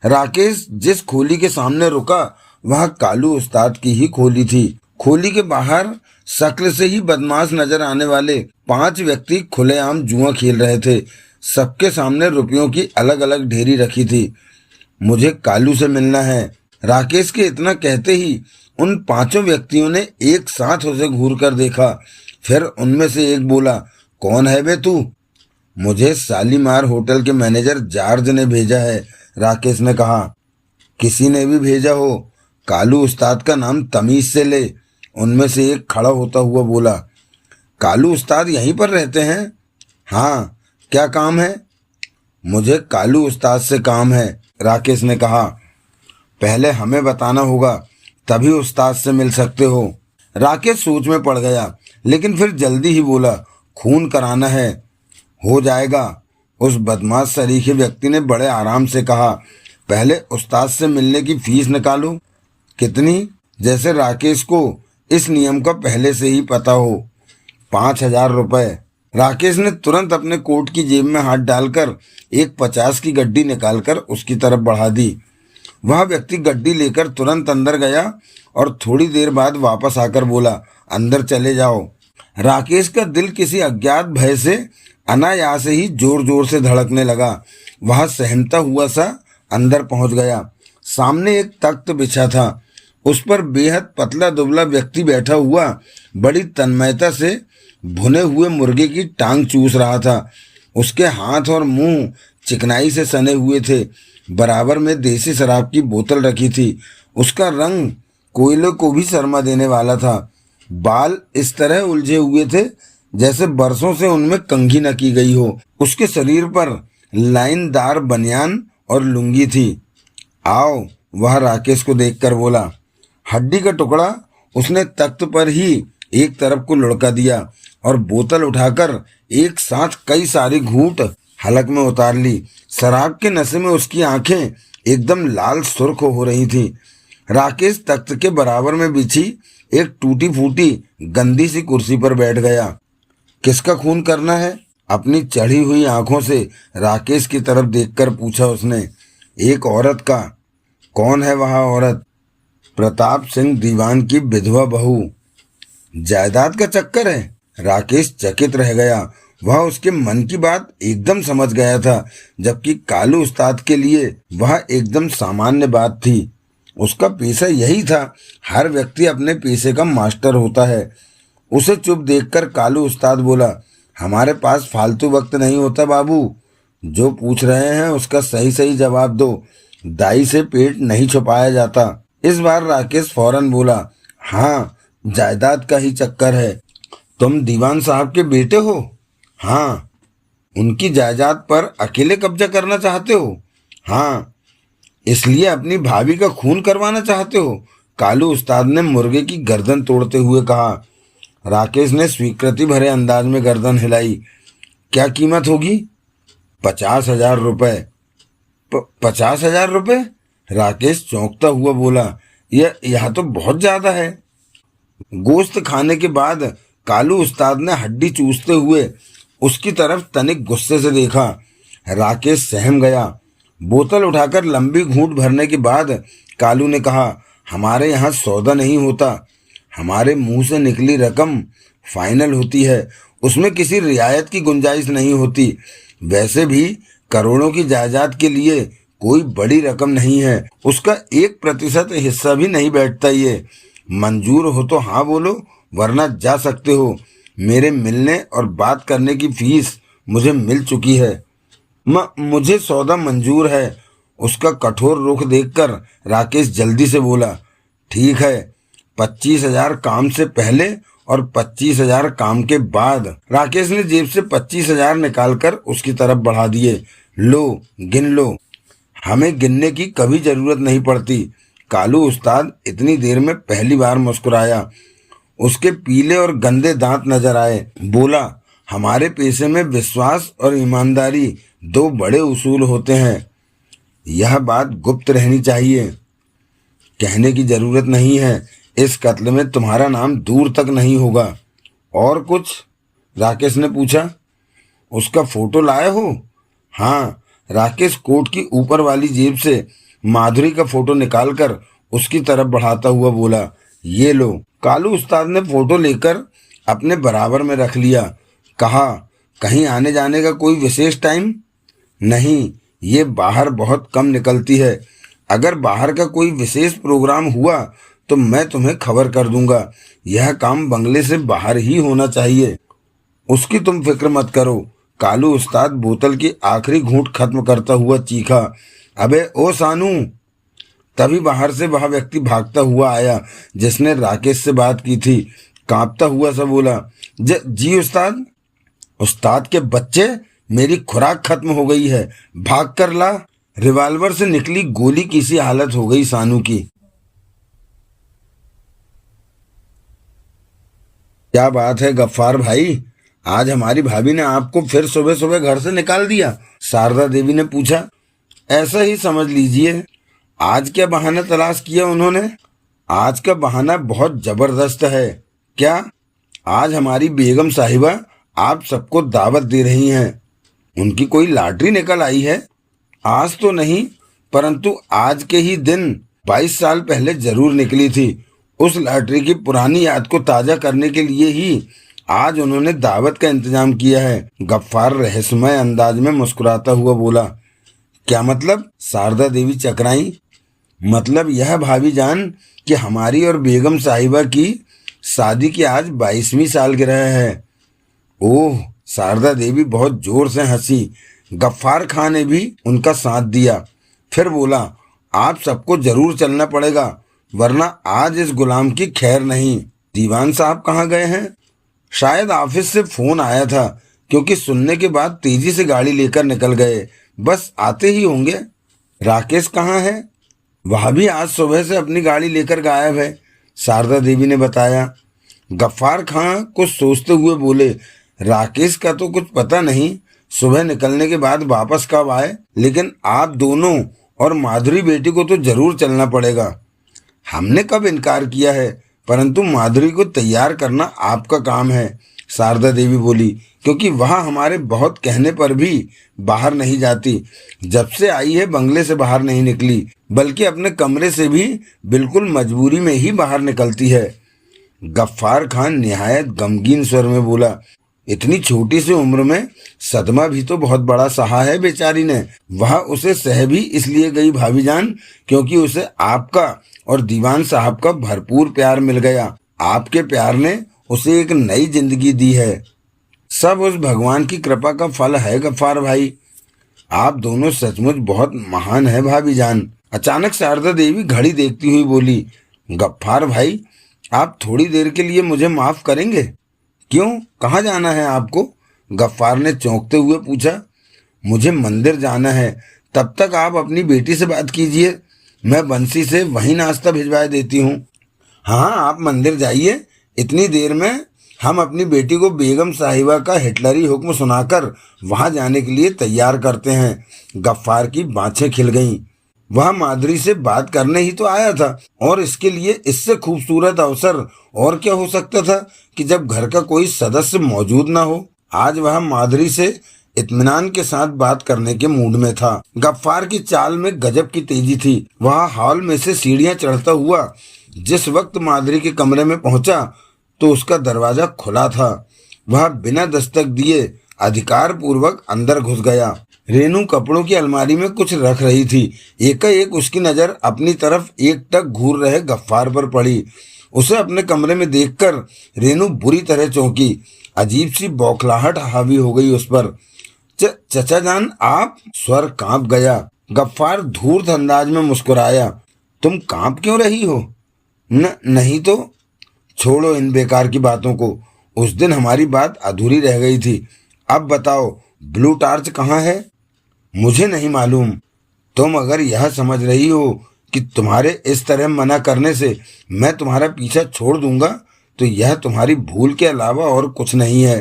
राकेश जिस खोली के सामने रुका वह कालू उस्ताद की ही खोली थी। खोली के बाहर शक्ल से ही बदमाश नजर आने वाले 5 व्यक्ति खुलेआम जुआ खेल रहे थे। सबके सामने रुपयों की अलग अलग ढेरी रखी थी। मुझे कालू से मिलना है। राकेश के इतना कहते ही उन 5 व्यक्तियों ने एक साथ उसे घूर कर देखा। फिर उनमें से एक बोला, कौन है बे तू? मुझे शालीमार होटल के मैनेजर जॉर्ज ने भेजा है, राकेश ने कहा। किसी ने भी भेजा हो, कालू उस्ताद का नाम तमीज से ले, उनमें से एक खड़ा होता हुआ बोला। कालू उस्ताद यहीं पर रहते हैं? हाँ, क्या काम है? मुझे कालू उस्ताद से काम है, राकेश ने कहा। पहले हमें बताना होगा, तभी उस्ताद से मिल सकते हो। राकेश सोच में पड़ गया, लेकिन फिर जल्दी ही बोला, खून कराना है। हो जाएगा, उस बदमाश सरीखे व्यक्ति ने बड़े आराम से कहा। पहले उस्ताद से मिलने की फीस निकालो। कितनी? जैसे राकेश को इस नियम का पहले से ही पता हो। 5,000 रुपए। राकेश ने तुरंत अपने कोट की जेब में हाथ डालकर एक 50 की गड्डी निकालकर उसकी तरफ बढ़ा दी। वह व्यक्ति गड्डी लेकर तुरंत अंदर गया और थोड़ी देर बाद वापस आकर बोला, अंदर चले जाओ। राकेश का दिल किसी अज्ञात भय से अनायास ही जोर जोर से धड़कने लगा। वह सहमता हुआ सा अंदर पहुंच गया। सामने एक तख्त बिछा था, उस पर बेहद पतला दुबला व्यक्ति बैठा हुआ बड़ी तन्मयता से भुने हुए मुर्गे की टांग चूस रहा था। उसके हाथ और मुंह चिकनाई से सने हुए थे। बराबर में देसी शराब की बोतल रखी थी। उसका रंग कोयले को भी शर्मा देने वाला था। बाल इस तरह उलझे हुए थे जैसे बरसों से उनमें कंघी न की गई हो। उसके शरीर पर लाइनदार बनियान और लुंगी थी। आओ, वह राकेश को देखकर बोला। हड्डी का टुकड़ा उसने तख्त पर ही एक तरफ को लुढ़का दिया और बोतल उठाकर एक साथ कई सारी घूंट हलक में उतार ली। शराब के नशे में उसकी आंखें एकदम लाल सुर्ख हो रही थीं। राकेश तख्त के बराबर में बिछी एक टूटी फूटी गंदी सी कुर्सी पर बैठ गया। किसका खून करना है? अपनी चढ़ी हुई आंखों से राकेश की तरफ देखकर पूछा उसने। एक औरत का। कौन है वह औरत? प्रताप सिंह दीवान की विधवा बहू। जायदाद का चक्कर है? राकेश चकित रह गया। वह उसके मन की बात एकदम समझ गया था, जबकि कालू उस्ताद के लिए वह एकदम सामान्य बात थी। उसका पेशा यही था। हर व्यक्ति अपने पेशे का मास्टर होता है। उसे चुप देखकर कालू उस्ताद बोला, हमारे पास फालतू वक्त नहीं होता बाबू। जो पूछ रहे हैं उसका सही सही जवाब दो। दाई से पेट नहीं छुपाया जाता। इस बार राकेश फौरन बोला, हाँ, जायदाद का ही चक्कर है। तुम दीवान साहब के बेटे हो? हाँ। उनकी जायदाद पर अकेले कब्जा करना चाहते हो? हाँ। इसलिए अपनी भाभी का खून करवाना चाहते हो? कालू उस्ताद ने मुर्गे की गर्दन तोड़ते हुए कहा। राकेश ने स्वीकृति भरे अंदाज में गर्दन हिलाई। क्या कीमत होगी? 50,000 रुपए। 50,000 रुपए? राकेश चौंकता हुआ बोला, यह तो बहुत ज्यादा है। गोश्त खाने के बाद कालू उस्ताद ने हड्डी चूसते हुए उसकी तरफ तनिक गुस्से से देखा। राकेश सहम गया। बोतल उठाकर लंबी घूंट भरने के बाद कालू ने कहा, हमारे यहाँ सौदा नहीं होता। हमारे मुंह से निकली रकम फाइनल होती है, उसमें किसी रियायत की गुंजाइश नहीं होती। वैसे भी करोड़ों की जायदाद के लिए कोई बड़ी रकम नहीं है। उसका 1% हिस्सा भी नहीं बैठता। ये मंजूर हो तो हाँ बोलो, वरना जा सकते हो। मेरे मिलने और बात करने की फीस मुझे मिल चुकी है। मुझे सौदा मंजूर है। उसका कठोर रुख देखकर राकेश जल्दी से बोला, ठीक है, 25,000 काम से पहले और 25,000 काम के बाद। राकेश ने जेब से 25,000 निकालकर उसकी तरफ बढ़ा दिए। लो, गिन लो। हमें गिनने की कभी जरूरत नहीं पड़ती। कालू उस्ताद इतनी देर में पहली बार मुस्कुराया। उसके पीले और गंदे दांत नजर आए। बोला, हमारे पेशे में विश्वास और ईमानदारी दो बड़े उसूल होते हैं। यह बात गुप्त रहनी चाहिए, कहने की जरूरत नहीं है। इस कत्ल में तुम्हारा नाम दूर तक नहीं होगा। और कुछ? राकेश ने पूछा। उसका फोटो लाए हो? हाँ। राकेश कोट की ऊपर वाली जेब से माधुरी का फोटो निकालकर उसकी तरफ बढ़ाता हुआ बोला, ये लो। कालू उस्ताद ने फोटो लेकर अपने बराबर में रख लिया। कहा, कहीं आने जाने का कोई विशेष टाइम? नहीं, ये बाहर बहुत कम निकलती है। अगर बाहर का कोई विशेष प्रोग्राम हुआ तो मैं तुम्हें खबर कर दूंगा। यह काम बंगले से बाहर ही होना चाहिए। उसकी तुम फिक्र मत करो। कालू उस्ताद बोतल की आखिरी घूंट खत्म करता हुआ चीखा, अबे ओ सानू। तभी बाहर से वह व्यक्ति भागता हुआ आया जिसने राकेश से बात की थी। कांपता हुआ सा बोला, जी उस्ताद। उस्ताद के बच्चे, मेरी खुराक खत्म हो गई है, भाग कर ला। रिवाल्वर से निकली गोली की सी हालत हो गई सानू की। क्या बात है गफ्फार भाई, आज हमारी भाभी ने आपको फिर सुबह सुबह घर से निकाल दिया? शारदा देवी ने पूछा। ऐसा ही समझ लीजिए। आज क्या बहाना तलाश किया उन्होंने? आज का बहाना बहुत जबरदस्त है। क्या? आज हमारी बेगम साहिबा आप सबको दावत दे रही हैं। उनकी कोई लॉटरी निकल आई है? आज तो नहीं, परंतु आज के ही दिन 22 साल पहले जरूर निकली थी। उस लॉटरी की पुरानी याद को ताजा करने के लिए ही आज उन्होंने दावत का इंतजाम किया है। गफ्फार रहस्यमय अंदाज में मुस्कुराता हुआ बोला। क्या मतलब? शारदा देवी चकराई। मतलब यह भाभी जान कि हमारी और बेगम साहिबा की शादी की आज 22वीं सालगिरह है। ओह! शारदा देवी बहुत जोर से हंसी। गफ्फार खां ने भी उनका साथ दिया। फिर बोला, आप सबको जरूर चलना पड़ेगा, वरना आज इस गुलाम की खैर नहीं। दीवान साहब कहाँ गए हैं? शायद ऑफिस से फोन आया था, क्योंकि सुनने के बाद तेजी से गाड़ी लेकर निकल गए। बस आते ही होंगे। राकेश कहाँ है? वह भी आज सुबह से अपनी गाड़ी लेकर गायब है, शारदा देवी ने बताया। गफ्फार खां कुछ सोचते हुए बोले, राकेश का तो कुछ पता नहीं, सुबह निकलने के बाद वापस कब आए, लेकिन आप दोनों और माधुरी बेटी को तो जरूर चलना पड़ेगा। हमने कब इनकार किया है, परंतु माधुरी को तैयार करना आपका काम है, शारदा देवी बोली, क्योंकि वह हमारे बहुत कहने पर भी बाहर नहीं जाती। जब से आई है बंगले से बाहर नहीं निकली, बल्कि अपने कमरे से भी बिल्कुल मजबूरी में ही बाहर निकलती है। गफ्फार खान निहायत गमगीन स्वर में बोला, इतनी छोटी सी उम्र में सदमा भी तो बहुत बड़ा सहा है बेचारी ने। वह उसे सह भी इसलिए गई भाभी जान, क्योंकि उसे आपका और दीवान साहब का भरपूर प्यार मिल गया। आपके प्यार ने उसे एक नई जिंदगी दी है। सब उस भगवान की कृपा का फल है गफ्फार भाई। आप दोनों सचमुच बहुत महान है भाभी जान। अचानक शारदा देवी घड़ी देखती हुई बोली, गफ्फार भाई, आप थोड़ी देर के लिए मुझे माफ करेंगे? क्यों, कहाँ जाना है आपको? गफ्फार ने चौंकते हुए पूछा। मुझे मंदिर जाना है। तब तक आप अपनी बेटी से बात कीजिए, मैं बंसी से वहीं नाश्ता भिजवा देती हूँ। हाँ, आप मंदिर जाइए। इतनी देर में हम अपनी बेटी को बेगम साहिबा का हिटलरी हुक्म सुनाकर वहां जाने के लिए तैयार करते हैं। गफ्फार की बाँछें खिल गईं। वह माधुरी से बात करने ही तो आया था, और इसके लिए इससे खूबसूरत अवसर और क्या हो सकता था कि जब घर का कोई सदस्य मौजूद ना हो। आज वह माधुरी से इत्मीनान के साथ बात करने के मूड में था। गफ्फार की चाल में गजब की तेजी थी। वह हॉल में से सीढ़ियां चढ़ता हुआ जिस वक्त माधुरी के कमरे में पहुंचा तो उसका दरवाजा खुला था। वह बिना दस्तक दिए अधिकार पूर्वक अंदर घुस गया। रेनू कपड़ों की अलमारी में कुछ रख रही थी। एकाएक उसकी नजर अपनी तरफ एकटक घूर रहे गफ्फार पर पड़ी। उसे अपने कमरे में देखकर रेनू बुरी तरह चौंकी। अजीब सी बौखलाहट हावी हो गई उस पर। चचा जान आप? स्वर कांप गया। गफ्फार धूर्त अंदाज में मुस्कुराया। तुम कांप क्यों रही हो? नहीं तो। छोड़ो इन बेकार की बातों को। उस दिन हमारी बात अधूरी रह गई थी। अब बताओ, ब्लू टार्च कहाँ है? मुझे नहीं मालूम। तुम अगर यह समझ रही हो कि तुम्हारे इस तरह मना करने से मैं तुम्हारा पीछा छोड़ दूंगा तो यह तुम्हारी भूल के अलावा और कुछ नहीं है।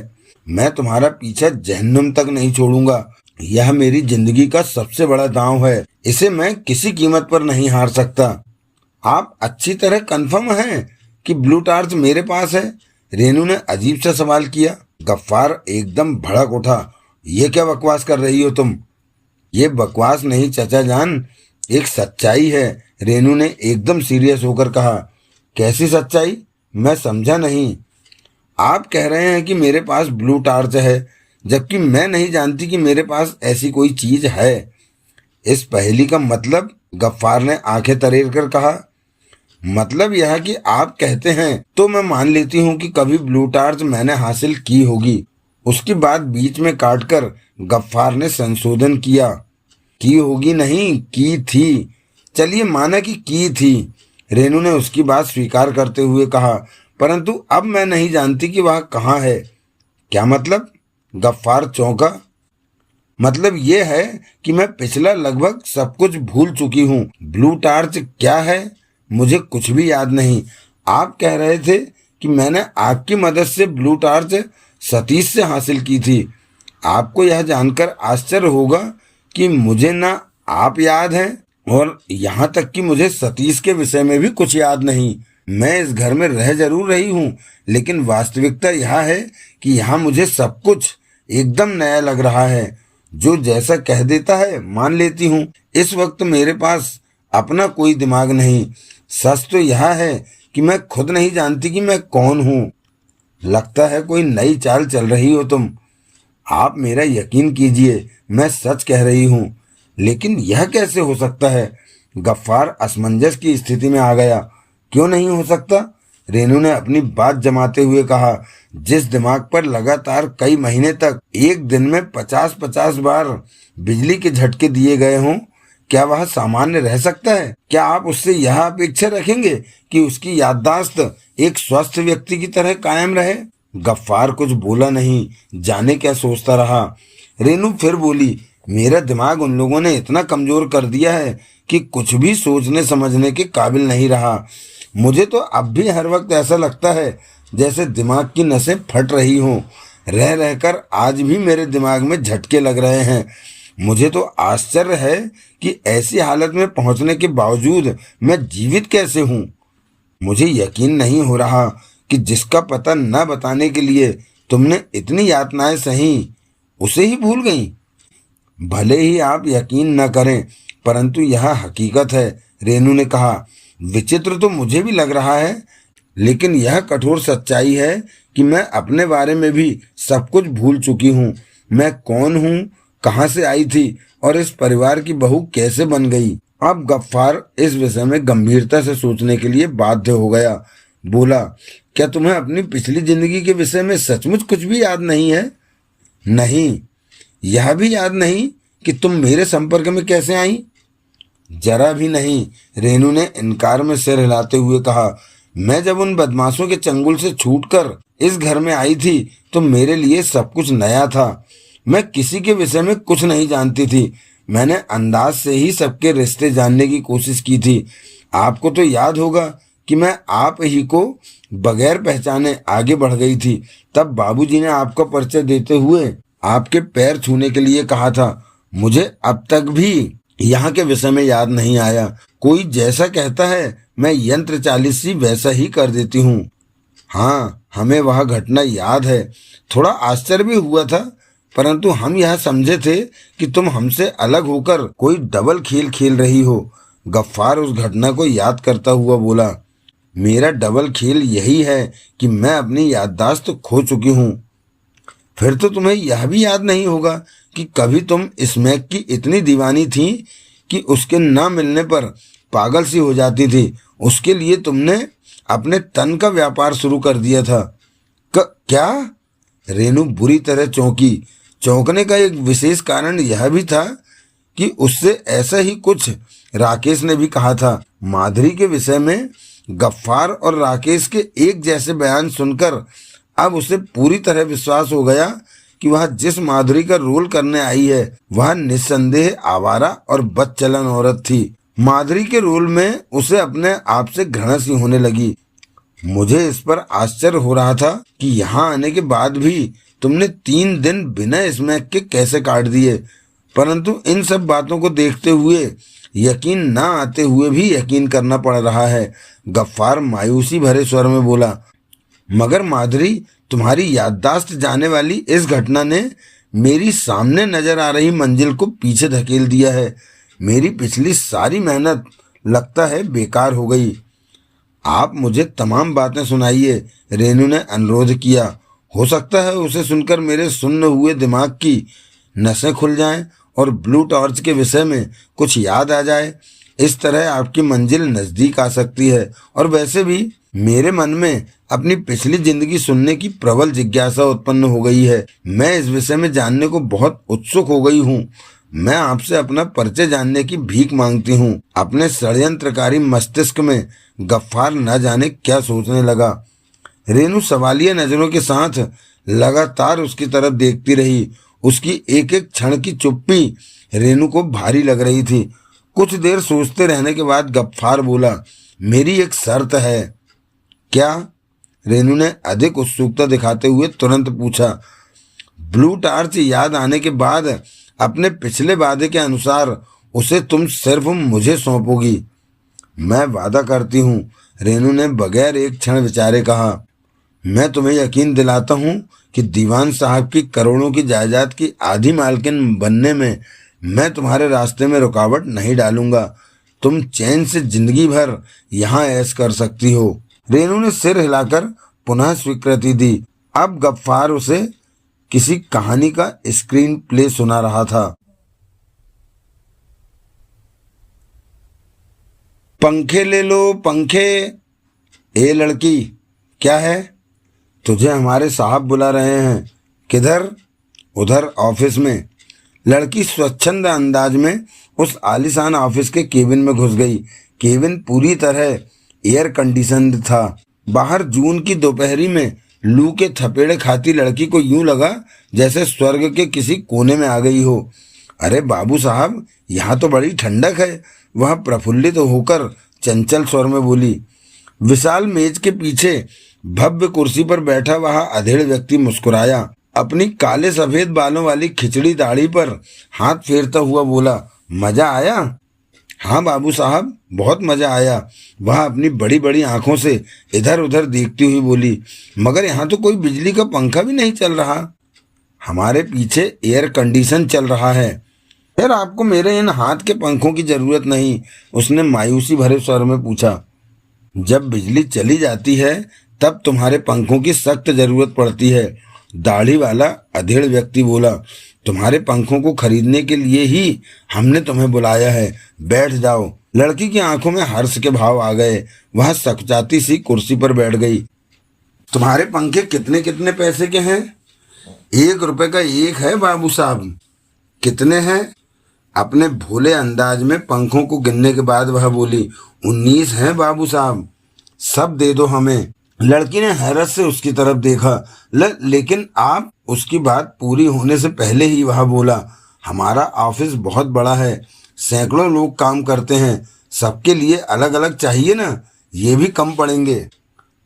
मैं तुम्हारा पीछा जहन्नुम तक नहीं छोड़ूंगा। यह मेरी जिंदगी का सबसे बड़ा दांव है, इसे मैं किसी कीमत पर नहीं हार सकता। आप अच्छी तरह कंफर्म हैं कि ब्लू टार्च मेरे पास है? रेनू ने अजीब सा सवाल किया। गफ्फार एकदम भड़क उठा। ये क्या बकवास कर रही हो तुम? ये बकवास नहीं चाचा जान, एक सच्चाई है। रेनू ने एकदम सीरियस होकर कहा। कैसी सच्चाई? मैं समझा नहीं। आप कह रहे हैं कि मेरे पास ब्लू टार्च है, जबकि मैं नहीं जानती कि मेरे पास ऐसी कोई चीज है। इस पहेली का मतलब? गफ्फार ने आंखें तरेर कर कहा। मतलब यह कि आप कहते हैं तो मैं मान लेती हूँ कि कभी ब्लू टार्च मैंने हासिल की होगी। उसकी बात बीच में काटकर गफ्फार ने संशोधन किया। की होगी नहीं, की थी। चलिए माना कि की थी। रेनू ने उसकी बात स्वीकार करते हुए कहा, परंतु अब मैं नहीं जानती कि वह कहाँ है। क्या मतलब? गफ्फार चौंका। मतलब ये है कि मैं पिछला लगभग सब कुछ भूल चुकी हूँ। ब्लू टार्च क्या है मुझे कुछ भी याद नहीं। आप कह रहे थे कि मैंने आपकी मदद से ब्लू टार्च सतीश से हासिल की थी। आपको यह जानकर आश्चर्य होगा कि मुझे ना आप याद हैं और यहाँ तक कि मुझे सतीश के विषय में भी कुछ याद नहीं। मैं इस घर में रह जरूर रही हूँ, लेकिन वास्तविकता यह है कि यहाँ मुझे सब कुछ एकदम नया लग रहा है। जो जैसा कह देता है मान लेती हूँ। इस वक्त मेरे पास अपना कोई दिमाग नहीं। सच तो यह है कि मैं खुद नहीं जानती कि मैं कौन हूँ। लगता है कोई नई चाल चल रही हो तुम। आप मेरा यकीन कीजिए, मैं सच कह रही हूँ। लेकिन यह कैसे हो सकता है? गफ्फार असमंजस की स्थिति में आ गया। क्यों नहीं हो सकता? रेनू ने अपनी बात जमाते हुए कहा। जिस दिमाग पर लगातार कई महीने तक एक दिन में 50-50 बार बिजली के झटके दिए गए हों, क्या वह सामान्य रह सकता है? क्या आप उससे यह अपेक्षा रखेंगे कि उसकी याददाश्त एक स्वस्थ व्यक्ति की तरह कायम रहे? गफ्फार कुछ बोला नहीं, जाने क्या सोचता रहा। रेनू फिर बोली, मेरा दिमाग उन लोगों ने इतना कमजोर कर दिया है कि कुछ भी सोचने समझने के काबिल नहीं रहा। मुझे तो अब भी हर वक्त ऐसा लगता है जैसे दिमाग की नसें फट रही हों। रह रहकर आज भी मेरे दिमाग में झटके लग रहे हैं। मुझे तो आश्चर्य है कि ऐसी हालत में पहुंचने के बावजूद मैं जीवित कैसे हूँ। मुझे यकीन नहीं हो रहा कि जिसका पता न बताने के लिए तुमने इतनी यातनाएं सही, उसे ही भूल गई। भले ही आप यकीन न करें, परंतु यह हकीकत है, रेनू ने कहा। विचित्र तो मुझे भी लग रहा है, लेकिन यह कठोर सच्चाई है कि मैं अपने बारे में भी सब कुछ भूल चुकी हूँ। मैं कौन हूँ, कहाँ से आई थी और इस परिवार की बहू कैसे बन गई। अब गफ्फार इस विषय में गंभीरता से सोचने के लिए बाध्य हो गया। बोला, क्या तुम्हें अपनी पिछली जिंदगी के विषय में सचमुच कुछ भी याद नहीं है? नहीं। यह भी याद नहीं कि तुम मेरे संपर्क में कैसे आई? जरा भी नहीं। रेनू ने इनकार में सिर हिलाते हुए कहा। मैं जब उन बदमाशों के चंगुल से छूटकर इस घर में आई थी तो मेरे लिए सब कुछ नया था। मैं किसी के विषय में कुछ नहीं जानती थी। मैंने अंदाज से ही सबके रिश्ते जानने की कोशिश की थी। आपको तो याद होगा कि मैं आप ही को बगैर पहचाने आगे बढ़ गई थी। तब बाबूजी ने आपका परिचय देते हुए आपके पैर छूने के लिए कहा था। मुझे अब तक भी यहाँ के विषय में याद नहीं आया। कोई जैसा कहता है मैं यंत्र चालित सी वैसा ही कर देती हूँ। हाँ, हमें वह घटना याद है। थोड़ा आश्चर्य भी हुआ था, परंतु हम यह समझे थे कि तुम हमसे अलग होकर कोई डबल खेल खेल रही हो। गफ्फार उस घटना को याद करता हुआ बोला, मेरा डबल खेल यही है कि मैं अपनी याददाश्त खो चुकी हूँ। फिर तो तुम्हें यह भी याद नहीं होगा कि कभी तुम स्मैक की इतनी दीवानी थी कि उसके ना मिलने पर पागल सी हो जाती थी। उसके लिए तुमने अपने तन का व्यापार शुरू कर दिया था। क्या? रेनू बुरी तरह चौंकी। चौंकने का एक विशेष कारण यह भी था कि उससे ऐसा ही कुछ राकेश ने भी कहा था। माधुरी के विषय में गफ्फार और राकेश के एक जैसे बयान सुनकर अब उसे पूरी तरह विश्वास हो गया कि वह जिस माधुरी का रोल करने आई है वह निस्संदेह आवारा और बदचलन औरत थी। माधुरी के रोल में उसे अपने आप से घृणा सी होने लगी। मुझे इस पर आश्चर्य हो रहा था कि यहाँ आने के बाद भी तुमने 3 दिन बिना स्मैक के कैसे काट दिए? परंतु इन सब बातों को देखते हुए, यकीन ना आते हुए भी यकीन करना पड़ रहा है। गफ्फार मायूसी भरे स्वर में बोला, मगर माधुरी, तुम्हारी याददाश्त जाने वाली इस घटना ने मेरी सामने नजर आ रही मंजिल को पीछे धकेल दिया है। मेरी पिछली सारी मेहनत लगता है बेकार हो गई। आप मुझे तमाम बातें सुनाइए, रेनू ने अनुरोध किया। हो सकता है उसे सुनकर मेरे सुन्न हुए दिमाग की नसें खुल जाएं और ब्लू टॉर्च के विषय में कुछ याद आ जाए। इस तरह आपकी मंजिल नज़दीक आ सकती है। और वैसे भी मेरे मन में अपनी पिछली जिंदगी सुनने की प्रबल जिज्ञासा उत्पन्न हो गई है। मैं इस विषय में जानने को बहुत उत्सुक हो गई हूँ। मैं आपसे अपना परिचय जानने की भीख मांगती हूँ। अपने षड्यंत्रकारी मस्तिष्क में गफ्फार न जाने क्या सोचने लगा। रेनू सवालिया नजरों के साथ लगातार उसकी तरफ देखती रही। उसकी एक एक क्षण की चुप्पी रेनू को भारी लग रही थी। कुछ देर सोचते रहने के बाद गफ्फार बोला, मेरी एक शर्त है। क्या? रेनू ने अधिक उत्सुकता दिखाते हुए तुरंत पूछा। ब्लू टार्च याद आने के बाद अपने पिछले वादे के अनुसार उसे तुम सिर्फ मुझे सौंपोगी। मैं वादा करती हूँ, रेनू ने बगैर एक क्षण विचारे कहा। मैं तुम्हें यकीन दिलाता हूँ कि दीवान साहब की करोड़ों की जायदाद की आधी मालकिन बनने में मैं तुम्हारे रास्ते में रुकावट नहीं डालूंगा। तुम चैन से जिंदगी भर यहाँ ऐश कर सकती हो। रेनू ने सिर हिलाकर पुनः स्वीकृति दी। अब गफ्फार उसे किसी कहानी का स्क्रीन प्ले सुना रहा था। पंखे ले लो, पंखे। ए लड़की, क्या है? तुझे हमारे साहब बुला रहे हैं। किधर? उधर ऑफिस में। लड़की स्वच्छंद अंदाज में उस आलीशान ऑफिस के केबिन में घुस गई। केबिन पूरी तरह एयर कंडीशनड था। बाहर जून की दोपहरी में लू के थपेड़े खाती लड़की को यूं लगा जैसे स्वर्ग के किसी कोने में आ गई हो। अरे बाबू साहब, यहाँ तो बड़ी ठंडक है, वह प्रफुल्लित होकर चंचल स्वर में बोली। विशाल मेज के पीछे भव्य कुर्सी पर बैठा वह अधेड़ व्यक्ति मुस्कुराया। अपनी काले सफेद बालों वाली खिचड़ी दाढ़ी पर हाथ फेरता हुआ बोला, मजा आया? हाँ बाबू साहब, बहुत मजा आया। वह अपनी बड़ी बड़ी आंखों से इधर उधर देखती हुई बोली, मगर यहाँ तो कोई बिजली का पंखा भी नहीं चल रहा। हमारे पीछे एयर कंडीशन चल रहा है। फिर आपको मेरे इन हाथ के पंखों की जरूरत नहीं, उसने मायूसी भरे स्वर में पूछा। जब बिजली चली जाती है तब तुम्हारे पंखों की सख्त जरूरत पड़ती है, दाढ़ी वाला अधेड़ व्यक्ति बोला। तुम्हारे पंखों को खरीदने के लिए ही हमने तुम्हें बुलाया है। बैठ जाओ। लड़की की आंखों में हर्ष के भाव आ गए। वह सकचाती सी कुर्सी पर बैठ गई। तुम्हारे पंखे कितने कितने पैसे के हैं? 1 रुपए का एक है बाबू साहब। कितने हैं? अपने भोले अंदाज में पंखों को गिनने के बाद वह बोली, 19 हैं बाबू साहब। सब दे दो हमें। लड़की ने हैरत से उसकी तरफ देखा। लेकिन आप? उसकी बात पूरी होने से पहले ही वह बोला, हमारा ऑफिस बहुत बड़ा है, सैकड़ों लोग काम करते हैं, सबके लिए अलग अलग चाहिए ना, ये भी कम पड़ेंगे।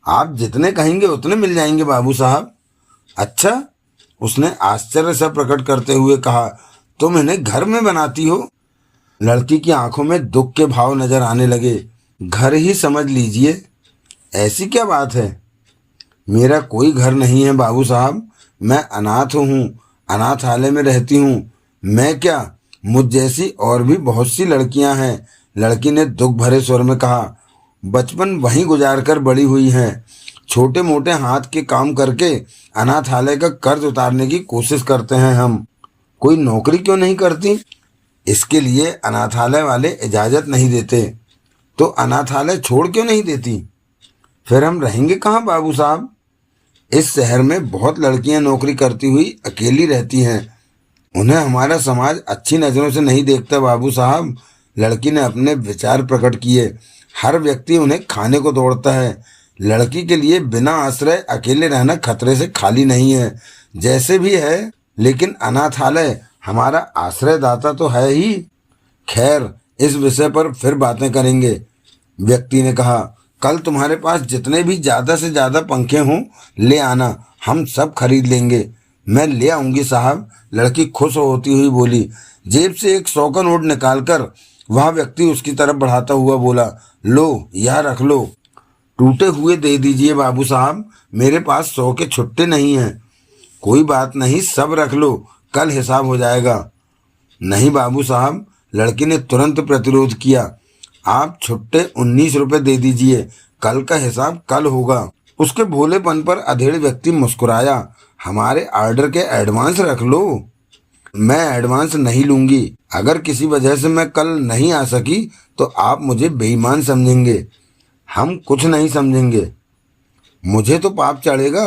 आप जितने कहेंगे उतने मिल जाएंगे बाबू साहब। अच्छा, उसने आश्चर्य से प्रकट करते हुए कहा, तुम इन्हें घर में बनाती हो? लड़की की आंखों में दुख के भाव नजर आने लगे। घर ही समझ लीजिए। ऐसी क्या बात है? मेरा कोई घर नहीं है बाबू साहब, मैं अनाथ हूँ, अनाथालय में रहती हूँ। मैं क्या, मुझ जैसी और भी बहुत सी लड़कियाँ हैं, लड़की ने दुख भरे स्वर में कहा। बचपन वहीं गुजार कर बड़ी हुई हैं, छोटे मोटे हाथ के काम करके अनाथालय का कर्ज उतारने की कोशिश करते हैं हम। कोई नौकरी क्यों नहीं करती? इसके लिए अनाथालय वाले इजाज़त नहीं देते। तो अनाथालय छोड़ क्यों नहीं देती? फिर हम रहेंगे कहाँ बाबू साहब? इस शहर में बहुत लड़कियां नौकरी करती हुई अकेली रहती हैं, उन्हें हमारा समाज अच्छी नज़रों से नहीं देखता बाबू साहब। लड़की ने अपने विचार प्रकट किए। हर व्यक्ति उन्हें खाने को दौड़ता है। लड़की के लिए बिना आश्रय अकेले रहना खतरे से खाली नहीं है। जैसे भी है, लेकिन अनाथालय हमारा आश्रयदाता तो है ही। खैर, इस विषय पर फिर बातें करेंगे, व्यक्ति ने कहा। कल तुम्हारे पास जितने भी ज़्यादा से ज़्यादा पंखे हों ले आना, हम सब खरीद लेंगे। मैं ले आऊंगी साहब, लड़की खुश होती हुई बोली। जेब से एक 100 का नोट निकालकर वह व्यक्ति उसकी तरफ बढ़ाता हुआ बोला, लो यह रख लो। टूटे हुए दे दीजिए बाबू साहब, मेरे पास 100 के छुट्टे नहीं हैं। कोई बात नहीं, सब रख लो, कल हिसाब हो जाएगा। नहीं बाबू साहब, लड़की ने तुरंत प्रतिरोध किया, आप छुट्टे 19 रुपये दे दीजिए, कल का हिसाब कल होगा। उसके भोलेपन पर अधेड़ व्यक्ति मुस्कुराया, हमारे ऑर्डर के एडवांस रख लो। मैं एडवांस नहीं लूंगी। अगर किसी वजह से मैं कल नहीं आ सकी तो आप मुझे बेईमान समझेंगे। हम कुछ नहीं समझेंगे। मुझे तो पाप चढ़ेगा।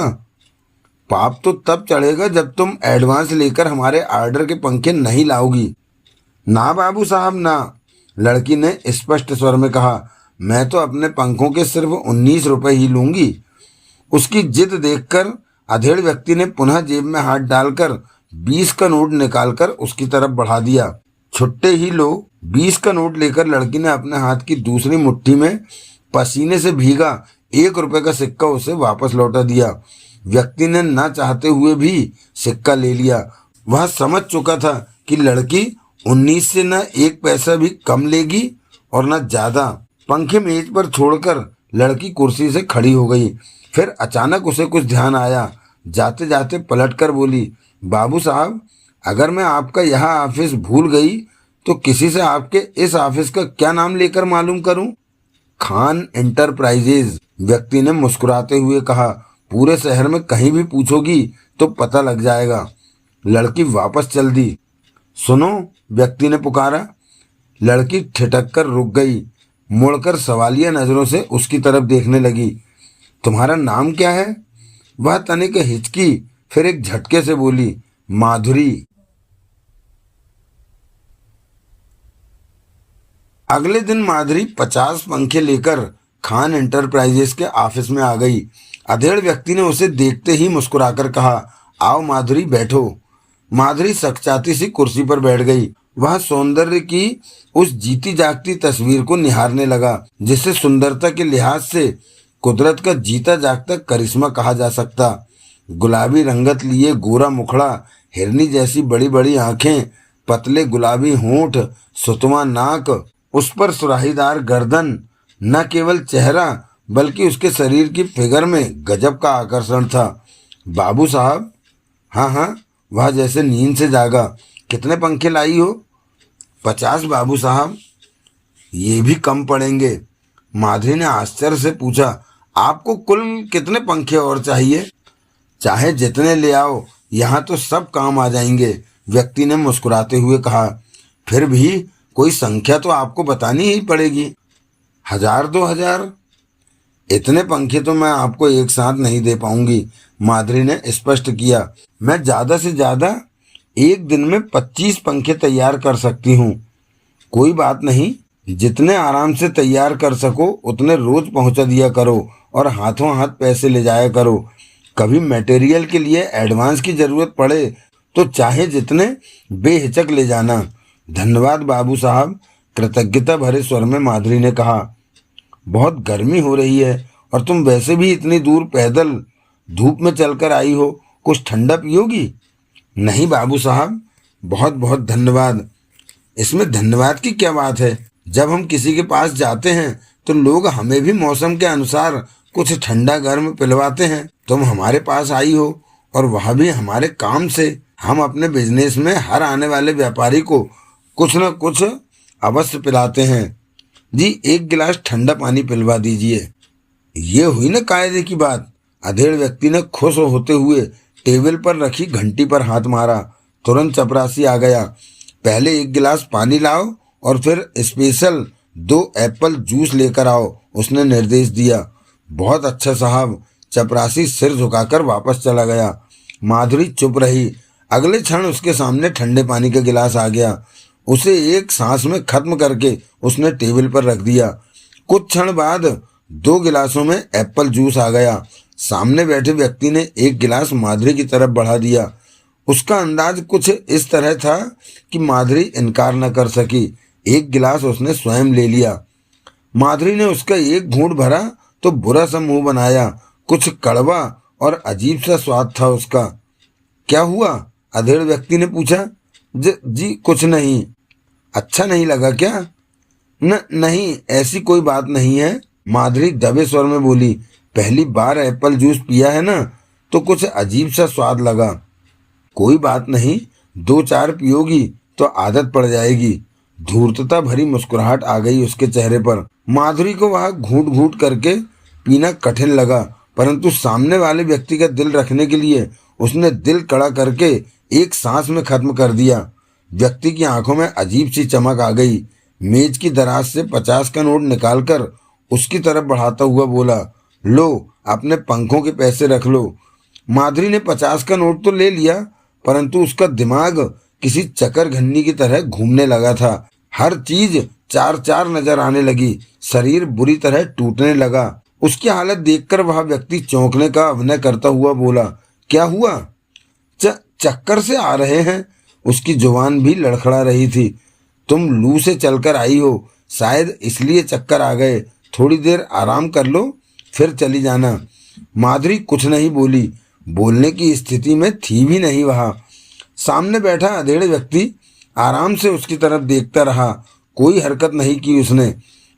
पाप तो तब चढ़ेगा जब तुम एडवांस लेकर हमारे ऑर्डर के पंखे नहीं लाओगी। ना बाबू साहब ना, लड़की ने स्पष्ट स्वर में कहा, मैं तो अपने पंखों के सिर्फ 19 रुपये ही लूंगी। उसकी जिद देखकर अधेड़ व्यक्ति ने पुनः जेब में हाथ डालकर 20 का नोट निकालकर उसकी तरफ बढ़ा दिया। छुट्टे ही लो। 20 का नोट लेकर लड़की ने अपने हाथ की दूसरी मुट्ठी में पसीने से भीगा 1 रुपये का सिक्का उसे वापस लौटा दिया। व्यक्ति ने ना चाहते हुए भी सिक्का ले लिया। वह समझ चुका था कि लड़की 19 से न 1 पैसा भी कम लेगी और न ज्यादा। पंखे मेज पर छोड़कर लड़की कुर्सी से खड़ी हो गई। फिर अचानक उसे कुछ ध्यान आया। जाते जाते पलटकर बोली, बाबू साहब, अगर मैं आपका यह ऑफिस भूल गई तो किसी से आपके इस ऑफिस का क्या नाम लेकर मालूम करूं? खान एंटरप्राइजेज, व्यक्ति ने मुस्कुराते हुए कहा। पूरे शहर में कहीं भी पूछोगी तो पता लग जाएगा। लड़की वापस चल दी। सुनो, व्यक्ति ने पुकारा। लड़की ठिठक कर रुक गई, मुड़कर सवालिया नजरों से उसकी तरफ देखने लगी। तुम्हारा नाम क्या है? वह तनिक हिचकी, फिर एक झटके से बोली, माधुरी। अगले दिन माधुरी 50 पंखे लेकर खान एंटरप्राइजेस के ऑफिस में आ गई। अधेड़ व्यक्ति ने उसे देखते ही मुस्कुराकर कहा, आओ माधुरी, बैठो। माधुरी सकचाती सी कुर्सी पर बैठ गई। वह सौंदर्य की उस जीती जागती तस्वीर को निहारने लगा, जिसे सुंदरता के लिहाज से कुदरत का जीता जागता करिश्मा कहा जा सकता। गुलाबी रंगत लिए गोरा मुखड़ा, हिरनी जैसी बड़ी बड़ी आंखें, पतले गुलाबी होंठ, सुतवा नाक, उस पर सुराहीदार गर्दन। न केवल चेहरा बल्कि उसके शरीर की फिगर में गजब का आकर्षण था। बाबू साहब, हाँ हाँ, वह जैसे नींद से जागा। कितने पंखे लाई हो? 50 बाबू साहब। ये भी कम पड़ेंगे। माधुरी ने आश्चर्य से पूछा, आपको कुल कितने पंखे और चाहिए? चाहे जितने ले आओ, यहाँ तो सब काम आ जाएंगे, व्यक्ति ने मुस्कुराते हुए कहा। फिर भी कोई संख्या तो आपको बतानी ही पड़ेगी। 1000, 2000? इतने पंखे तो मैं आपको एक साथ नहीं दे पाऊंगी, माधुरी ने स्पष्ट किया। मैं ज्यादा से ज्यादा एक दिन में 25 पंखे तैयार कर सकती हूँ। कोई बात नहीं, जितने आराम से तैयार कर सको उतने रोज पहुंचा दिया करो और हाथों हाथ पैसे ले जाया करो। कभी मटेरियल के लिए एडवांस की जरूरत पड़े तो चाहे जितने बेहिचक ले जाना। धन्यवाद बाबू साहब, कृतज्ञता भरे स्वर में माधुरी ने कहा। बहुत गर्मी हो रही है और तुम वैसे भी इतनी दूर पैदल धूप में चलकर आई हो, कुछ ठंडा पियोगी? नहीं बाबू साहब, बहुत बहुत धन्यवाद। इसमें धन्यवाद की क्या बात है? जब हम किसी के पास जाते हैं तो लोग हमें भी मौसम के अनुसार कुछ ठंडा गर्म पिलवाते हैं। तुम हमारे पास आई हो और वह भी हमारे काम से। हम अपने बिजनेस में हर आने वाले व्यापारी को कुछ न कुछ अवश्य पिलाते हैं। जी, 1 गिलास ठंडा पानी पिलवा दीजिए। ये हुई ना कायदे की बात। अधेड़ व्यक्ति ने खुश होते हुए टेबल पर रखी घंटी पर हाथ मारा। तुरंत चपरासी आ गया। पहले 1 गिलास पानी लाओ और फिर स्पेशल 2 एप्पल जूस लेकर आओ, उसने निर्देश दिया। बहुत अच्छा साहब, चपरासी सिर झुकाकर वापस चला गया। माधुरी चुप रही। अगले क्षण उसके सामने ठंडे पानी का गिलास आ गया। उसे एक सांस में खत्म करके उसने टेबल पर रख दिया। कुछ क्षण बाद 2 गिलासों में एप्पल जूस आ गया। सामने बैठे व्यक्ति ने 1 गिलास माधुरी की तरफ बढ़ा दिया। उसका अंदाज कुछ इस तरह था कि माधुरी इनकार न कर सकी। 1 गिलास उसने स्वयं ले लिया। माधुरी ने उसका एक घूंट भरा तो बुरा सा मुंह बनाया। कुछ कड़वा और अजीब सा स्वाद था उसका। क्या हुआ? अधेड़ व्यक्ति ने पूछा। जी कुछ नहीं। अच्छा नहीं लगा क्या? नहीं, ऐसी कोई बात नहीं है, माधुरी दबे स्वर में बोली। पहली बार एप्पल जूस पिया है ना, तो कुछ अजीब सा स्वाद लगा। कोई बात नहीं, 2-4 पियोगी तो आदत पड़ जाएगी। धूर्तता भरी मुस्कुराहट आ गई उसके चेहरे पर। माधुरी को वह घूंट घूंट करके पीना कठिन लगा, परंतु सामने वाले व्यक्ति का दिल रखने के लिए उसने दिल कड़ा करके एक सांस में खत्म कर दिया। व्यक्ति की आंखों में अजीब सी चमक आ गई। मेज की दराज से 50 का नोट निकालकर उसकी तरफ बढ़ाता हुआ बोला, लो, अपने पंखों के पैसे रख लो। माधुरी ने 50 का नोट तो ले लिया, परंतु उसका दिमाग किसी चक्कर की तरह घूमने लगा था। हर चीज चार चार नजर आने लगी। शरीर बुरी तरह टूटने लगा। उसकी हालत देखकर वह व्यक्ति चौंकने का अभिनय करता हुआ बोला, क्या हुआ? चक्कर से आ रहे हैं। उसकी जुबान भी लड़खड़ा रही थी। तुम लू से चलकर आई हो, शायद इसलिए चक्कर आ गए। थोड़ी देर आराम कर लो, फिर चली जाना। माधुरी कुछ नहीं बोली, बोलने की स्थिति में थी भी नहीं। वह सामने बैठा अधेड़ व्यक्ति आराम से उसकी तरफ देखता रहा। कोई हरकत नहीं की उसने।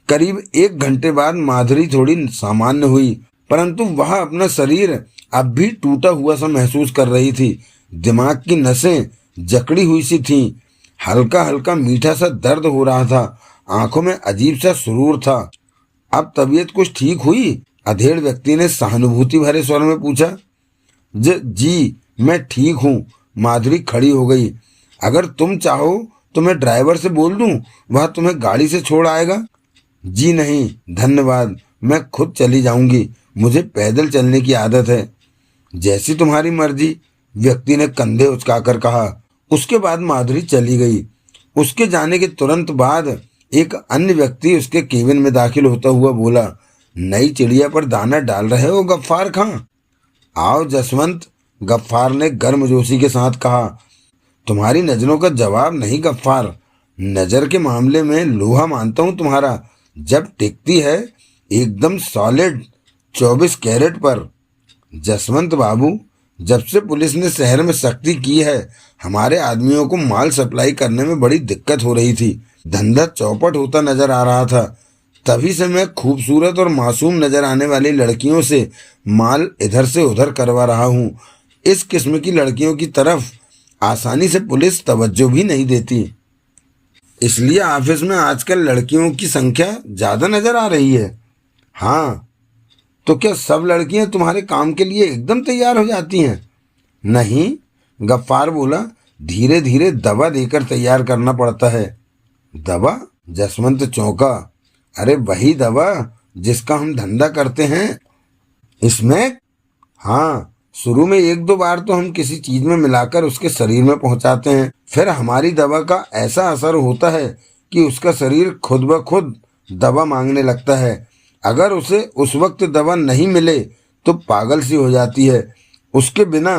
करीब 1 घंटे बाद माधुरी थोड़ी सामान्य हुई, परंतु वह अपना शरीर अब भी टूटा हुआ सा महसूस कर रही थी। दिमाग की नसें जकड़ी हुई सी थीं। हल्का हल्का मीठा सा दर्द हो रहा था। आंखों में अजीब सा सुरूर था। अब तबीयत कुछ ठीक हुई? अधेड़ व्यक्ति ने सहानुभूति भरे स्वर में पूछा। जी मैं ठीक हूँ। माधुरी खड़ी हो गई। अगर तुम चाहो तो मैं ड्राइवर से बोल दूं, वह तुम्हें गाड़ी से छोड़ आएगा। जी नहीं धन्यवाद, मैं खुद चली जाऊंगी, मुझे पैदल चलने की आदत है। जैसी तुम्हारी मर्जी, व्यक्ति ने कंधे उचकाकर कहा। उसके बाद माधुरी चली गई। उसके जाने के तुरंत बाद एक अन्य व्यक्ति उसके केबिन में दाखिल होता हुआ बोला, नई चिड़िया पर दाना डाल रहे हो गफ्फार खां? आओ जसवंत, गफ्फार ने गर्मजोशी के साथ कहा। तुम्हारी नजरों का जवाब नहीं गफ्फार। नजर के मामले में लोहा मानता हूं तुम्हारा, जब टिकती है एकदम सॉलिड 24 कैरेट पर। जसवंत बाबू, जब से पुलिस ने शहर में सख्ती की है, हमारे आदमियों को माल सप्लाई करने में बड़ी दिक्कत हो रही थी। धंधा चौपट होता नजर आ रहा था। तभी से मैं खूबसूरत और मासूम नजर आने वाली लड़कियों से माल इधर से उधर करवा रहा हूँ। इस किस्म की लड़कियों की तरफ आसानी से पुलिस तवज्जो भी नहीं देती। इसलिए ऑफिस में आजकल लड़कियों की संख्या ज्यादा नजर आ रही है। हाँ, तो क्या सब लड़कियां तुम्हारे काम के लिए एकदम तैयार हो जाती हैं? नहीं, गफ्फार बोला, धीरे धीरे दवा देकर तैयार करना पड़ता है। दवा? जसवंत चौंका। अरे वही दवा जिसका हम धंधा करते हैं। इसमें? हाँ, शुरू में 1-2 बार तो हम किसी चीज में मिलाकर उसके शरीर में पहुंचाते हैं। फिर हमारी दवा का ऐसा असर होता है कि उसका शरीर खुद ब खुद दवा मांगने लगता है। अगर उसे उस वक्त दवा नहीं मिले तो पागल सी हो जाती है। उसके बिना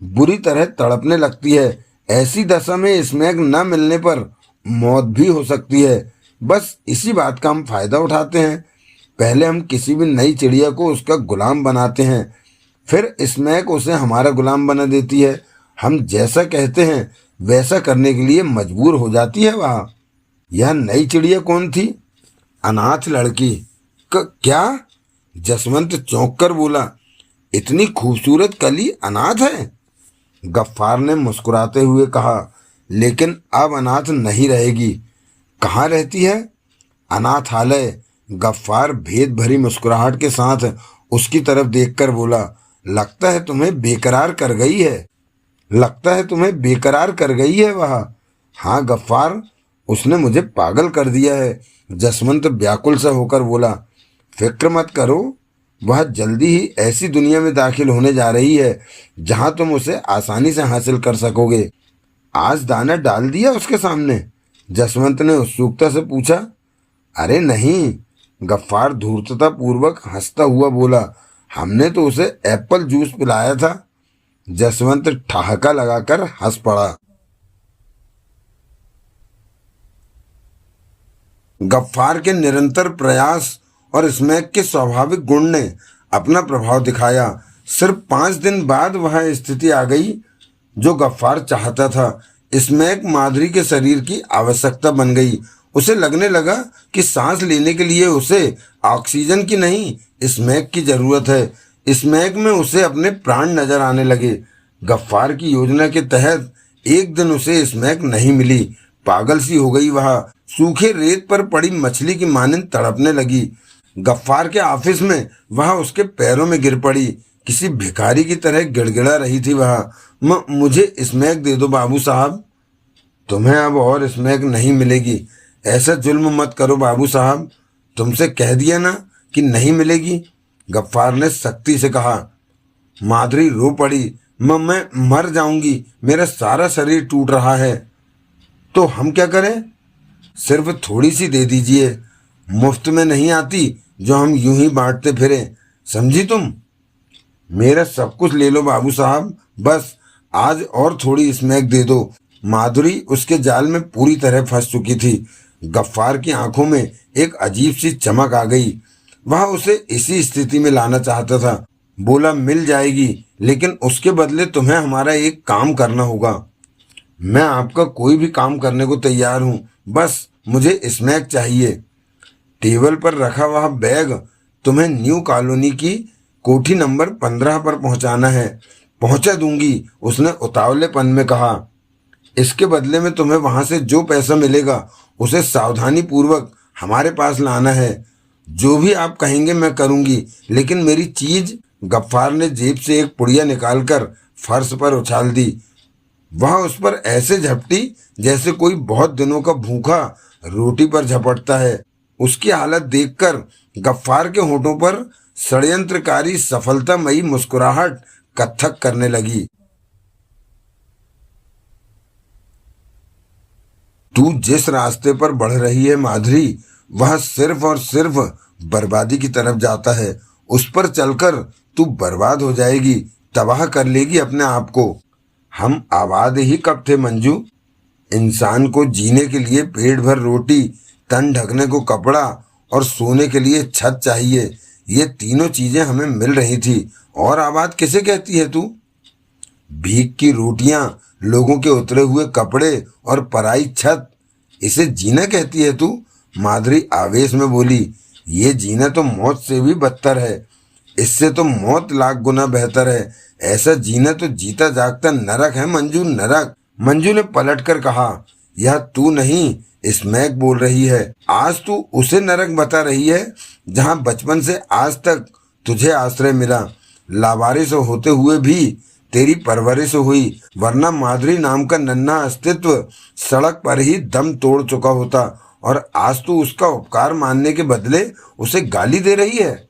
बुरी तरह तड़पने लगती है। ऐसी दशा में स्मैक न मिलने पर मौत भी हो सकती है। बस इसी बात का हम फायदा उठाते हैं। पहले हम किसी भी नई चिड़िया को उसका गुलाम बनाते हैं, फिर स्मैक उसे हमारा गुलाम बना देती है। हम जैसा कहते हैं वैसा करने के लिए मजबूर हो जाती है। वह यह नई चिड़िया कौन थी? अनाथ लड़की। क्या? जसवंत चौंक कर बोला, इतनी खूबसूरत कली अनाथ है? गफ्फार ने मुस्कुराते हुए कहा, लेकिन अब अनाथ नहीं रहेगी। कहाँ रहती है? अनाथालय। गफ्फार भेद भरी मुस्कुराहट के साथ उसकी तरफ देखकर बोला, लगता है तुम्हें बेकरार कर गई है। लगता है तुम्हें बेकरार कर गई है वह। हाँ गफ्फार, उसने मुझे पागल कर दिया है। जसवंत व्याकुल सा होकर बोला, फिक्र मत करो, वह जल्दी ही ऐसी दुनिया में दाखिल होने जा रही है जहां तुम उसे आसानी से हासिल कर सकोगे। आज दाना डाल दिया उसके सामने? जसवंत ने उत्सुकता से पूछा। अरे नहीं, गफ्फार धूर्तता पूर्वक हंसता हुआ बोला, हमने तो उसे एप्पल जूस पिलाया था। जसवंत ठहाका लगाकर हंस पड़ा। गफ्फार के निरंतर प्रयास और स्मैक के स्वाभाविक गुण ने अपना प्रभाव दिखाया। सिर्फ 5 दिन बाद वह स्थिति आ गई जो गफ्फार चाहता था। स्मैक माधुरी के शरीर की आवश्यकता बन गई। उसे लगने लगा कि सांस लेने के लिए उसे ऑक्सीजन की नहीं, स्मैक की जरूरत है। स्मैक में उसे अपने प्राण नजर आने लगे। गफ्फार की योजना के तहत एक दिन उसे स्मैक नहीं मिली। पागल सी हो गई वह, सूखे रेत पर पड़ी मछली की मानिंद तड़पने लगी। गफ्फार के ऑफिस में वह उसके पैरों में गिर पड़ी। किसी भिखारी की तरह गिड़गिड़ा रही थी वह। मुझे स्मैक दे दो बाबू साहब। तुम्हें अब और स्मैक नहीं मिलेगी। ऐसा जुल्म मत करो बाबू साहब, तुमसे कह दिया ना कि नहीं मिलेगी, गफ्फार ने सख्ती से कहा। माधुरी रो पड़ी। मैं मर जाऊंगी, मेरा सारा शरीर टूट रहा है। तो हम क्या करें? सिर्फ थोड़ी सी दे दीजिए, मुफ्त में नहीं आती जो हम यूं ही बांटते फिरें, समझी तुम? मेरा सब कुछ ले लो बाबू साहब, बस आज और थोड़ी स्मैक दे दो। माधुरी उसके जाल में पूरी तरह फंस चुकी थी। गफ्फार की आंखों में एक अजीब सी चमक आ गई। वह उसे इसी स्थिति में लाना चाहता था। बोला, मिल जाएगी, लेकिन उसके बदले तुम्हें हमारा एक काम करना होगा। मैं आपका कोई भी काम करने को तैयार हूँ, बस मुझे स्मैक चाहिए। टेबल पर रखा वह बैग तुम्हें न्यू कॉलोनी की कोठी नंबर 15 पर पहुंचाना है। पहुंचा दूंगी, उसने उतावलेपन में कहा। इसके बदले में तुम्हें वहां से जो पैसा मिलेगा उसे सावधानी पूर्वक हमारे पास लाना है। जो भी आप कहेंगे मैं करूंगी, लेकिन मेरी चीज। गफ्फार ने जेब से एक पुड़िया निकालकर फर्श पर उछाल दी। वह उस पर ऐसे झपटी जैसे कोई बहुत दिनों का भूखा रोटी पर झपटता है। उसकी हालत देखकर गफ्फार के होठों पर षड्यंत्रकारी सफलतामयी मुस्कुराहट कत्थक करने लगी। तू जिस रास्ते पर बढ़ रही है माधुरी, वह सिर्फ और सिर्फ बर्बादी की तरफ जाता है। उस पर चलकर तू बर्बाद हो जाएगी, तबाह कर लेगी अपने आप को। हम आबाद ही कब थे मंजू? इंसान को जीने के लिए पेट भर रोटी, तन ढकने को कपड़ा और सोने के लिए छत चाहिए। ये तीनों चीजें हमें मिल रही थी, और आबाद किसे कहती है तू? भीख की रोटियां, लोगों के उतरे हुए कपड़े और पराई छत, इसे जीना कहती है तू? माधुरी आवेश में बोली। ये जीना तो मौत से भी बदतर है, इससे तो मौत लाख गुना बेहतर है। ऐसा जीना तो जीता जागता नरक है मंजू, नरक। मंजू ने पलटकर कहा, यह तू नहीं, स्मैक बोल रही है। आज तू उसे नरक बता रही है जहां बचपन से आज तक तुझे आश्रय मिला। लावारिस होते हुए भी तेरी परवरिश हुई, वरना माधुरी नाम का नन्हा अस्तित्व सड़क पर ही दम तोड़ चुका होता। और आज तू उसका उपकार मानने के बदले उसे गाली दे रही है।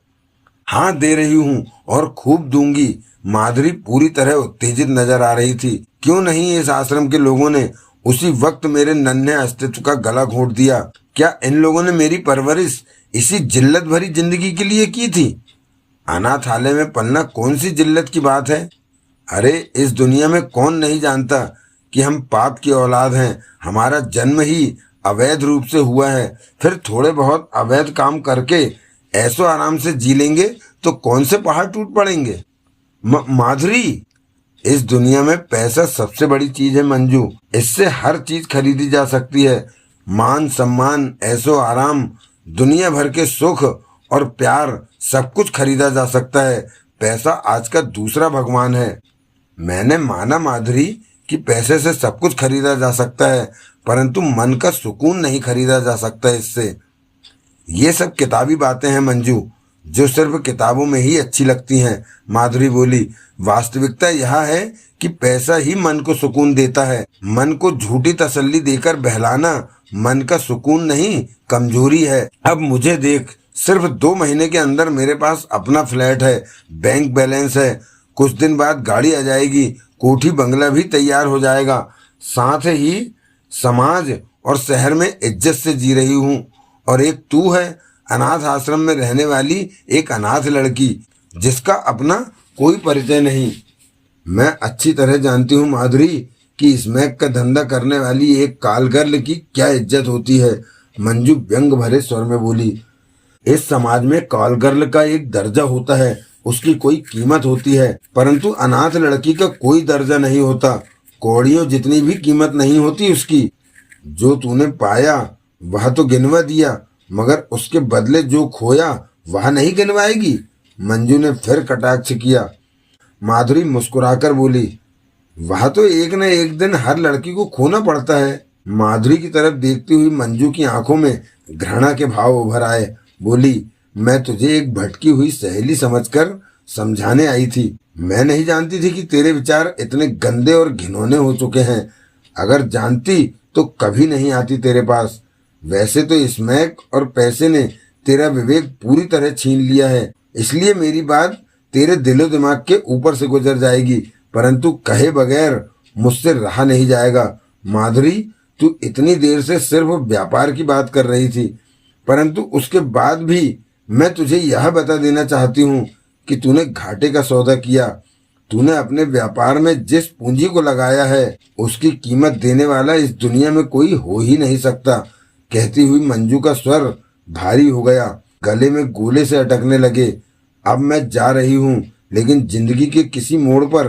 हाँ, दे रही हूँ, और खूब दूंगी। माधुरी पूरी तरह उत्तेजित नजर आ रही थी। क्यों नहीं इस आश्रम के लोगों ने उसी वक्त मेरे नन्हे अस्तित्व का गला घोंट दिया? क्या इन लोगों ने मेरी परवरिश इसी जिल्लत भरी जिंदगी के लिए की थी? अनाथालय में पलना कौन सी जिल्लत की बात है? अरे, इस दुनिया में कौन नहीं जानता कि हम पाप की औलाद हैं। हमारा जन्म ही अवैध रूप से हुआ है, फिर थोड़े बहुत अवैध काम करके ऐसो आराम से जी लेंगे तो कौन से पहाड़ टूट पड़ेंगे? माधुरी, इस दुनिया में पैसा सबसे बड़ी चीज है मंजू। इससे हर चीज खरीदी जा सकती है। मान सम्मान, ऐसो आराम, दुनिया भर के सुख और प्यार, सब कुछ खरीदा जा सकता है। पैसा आज का दूसरा भगवान है। मैंने माना माधुरी कि पैसे से सब कुछ खरीदा जा सकता है, परंतु मन का सुकून नहीं खरीदा जा सकता इससे। ये सब किताबी बातें हैं मंजू, जो सिर्फ किताबों में ही अच्छी लगती हैं। माधुरी बोली। वास्तविकता यह है कि पैसा ही मन को सुकून देता है। मन को झूठी तसल्ली देकर बहलाना मन का सुकून नहीं, कमजोरी है। अब मुझे देख, सिर्फ 2 महीने के अंदर मेरे पास अपना फ्लैट है, बैंक बैलेंस है, कुछ दिन बाद गाड़ी आ जाएगी, कोठी बंगला भी तैयार हो जाएगा। साथ ही समाज और शहर में इज्जत से जी रही हूँ। और एक तू है, अनाथ आश्रम में रहने वाली एक अनाथ लड़की, जिसका अपना कोई परिचय नहीं। मैं अच्छी तरह जानती हूँ माधुरी कि स्मैक का धंधा करने वाली एक कालगर्ल की क्या इज्जत होती है। मंजू व्यंग भरे स्वर में बोली। इस समाज में कालगर्ल का एक दर्जा होता है, उसकी कोई कीमत होती है, परंतु अनाथ लड़की का कोई दर्जा नहीं होता, कौड़ियों जितनी भी कीमत नहीं होती उसकी। जो तूने पाया वह तो गिनवा दिया, मगर उसके बदले जो खोया वह नहीं गिनवाएगी। मंजू ने फिर कटाक्ष किया। माधुरी मुस्कुराकर बोली, वह तो एक न एक दिन हर लड़की को खोना पड़ता है। माधुरी की तरफ देखती हुई मंजू की आंखों में घृणा के भाव उभर आए। बोली, मैं तुझे एक भटकी हुई सहेली समझकर समझाने आई थी। मैं नहीं जानती थी कि तेरे विचार इतने गंदे और घिनौने हो चुके हैं। अगर जानती तो कभी नहीं आती तेरे पास। वैसे तो स्मैक और पैसे ने तेरा विवेक पूरी तरह छीन लिया है, इसलिए मेरी बात तेरे दिलो दिमाग के ऊपर से गुजर जाएगी, परंतु कहे बगैर मुझसे रहा नहीं जाएगा। माधुरी, तू इतनी देर से सिर्फ व्यापार की बात कर रही थी, परंतु उसके बाद भी मैं तुझे यह बता देना चाहती हूँ कि तूने घाटे का सौदा किया। तूने अपने व्यापार में जिस पूंजी को लगाया है उसकी कीमत देने वाला इस दुनिया में कोई हो ही नहीं सकता। कहती हुई मंजू का स्वर भारी हो गया, गले में गोले से अटकने लगे। अब मैं जा रही हूँ, लेकिन जिंदगी के किसी मोड़ पर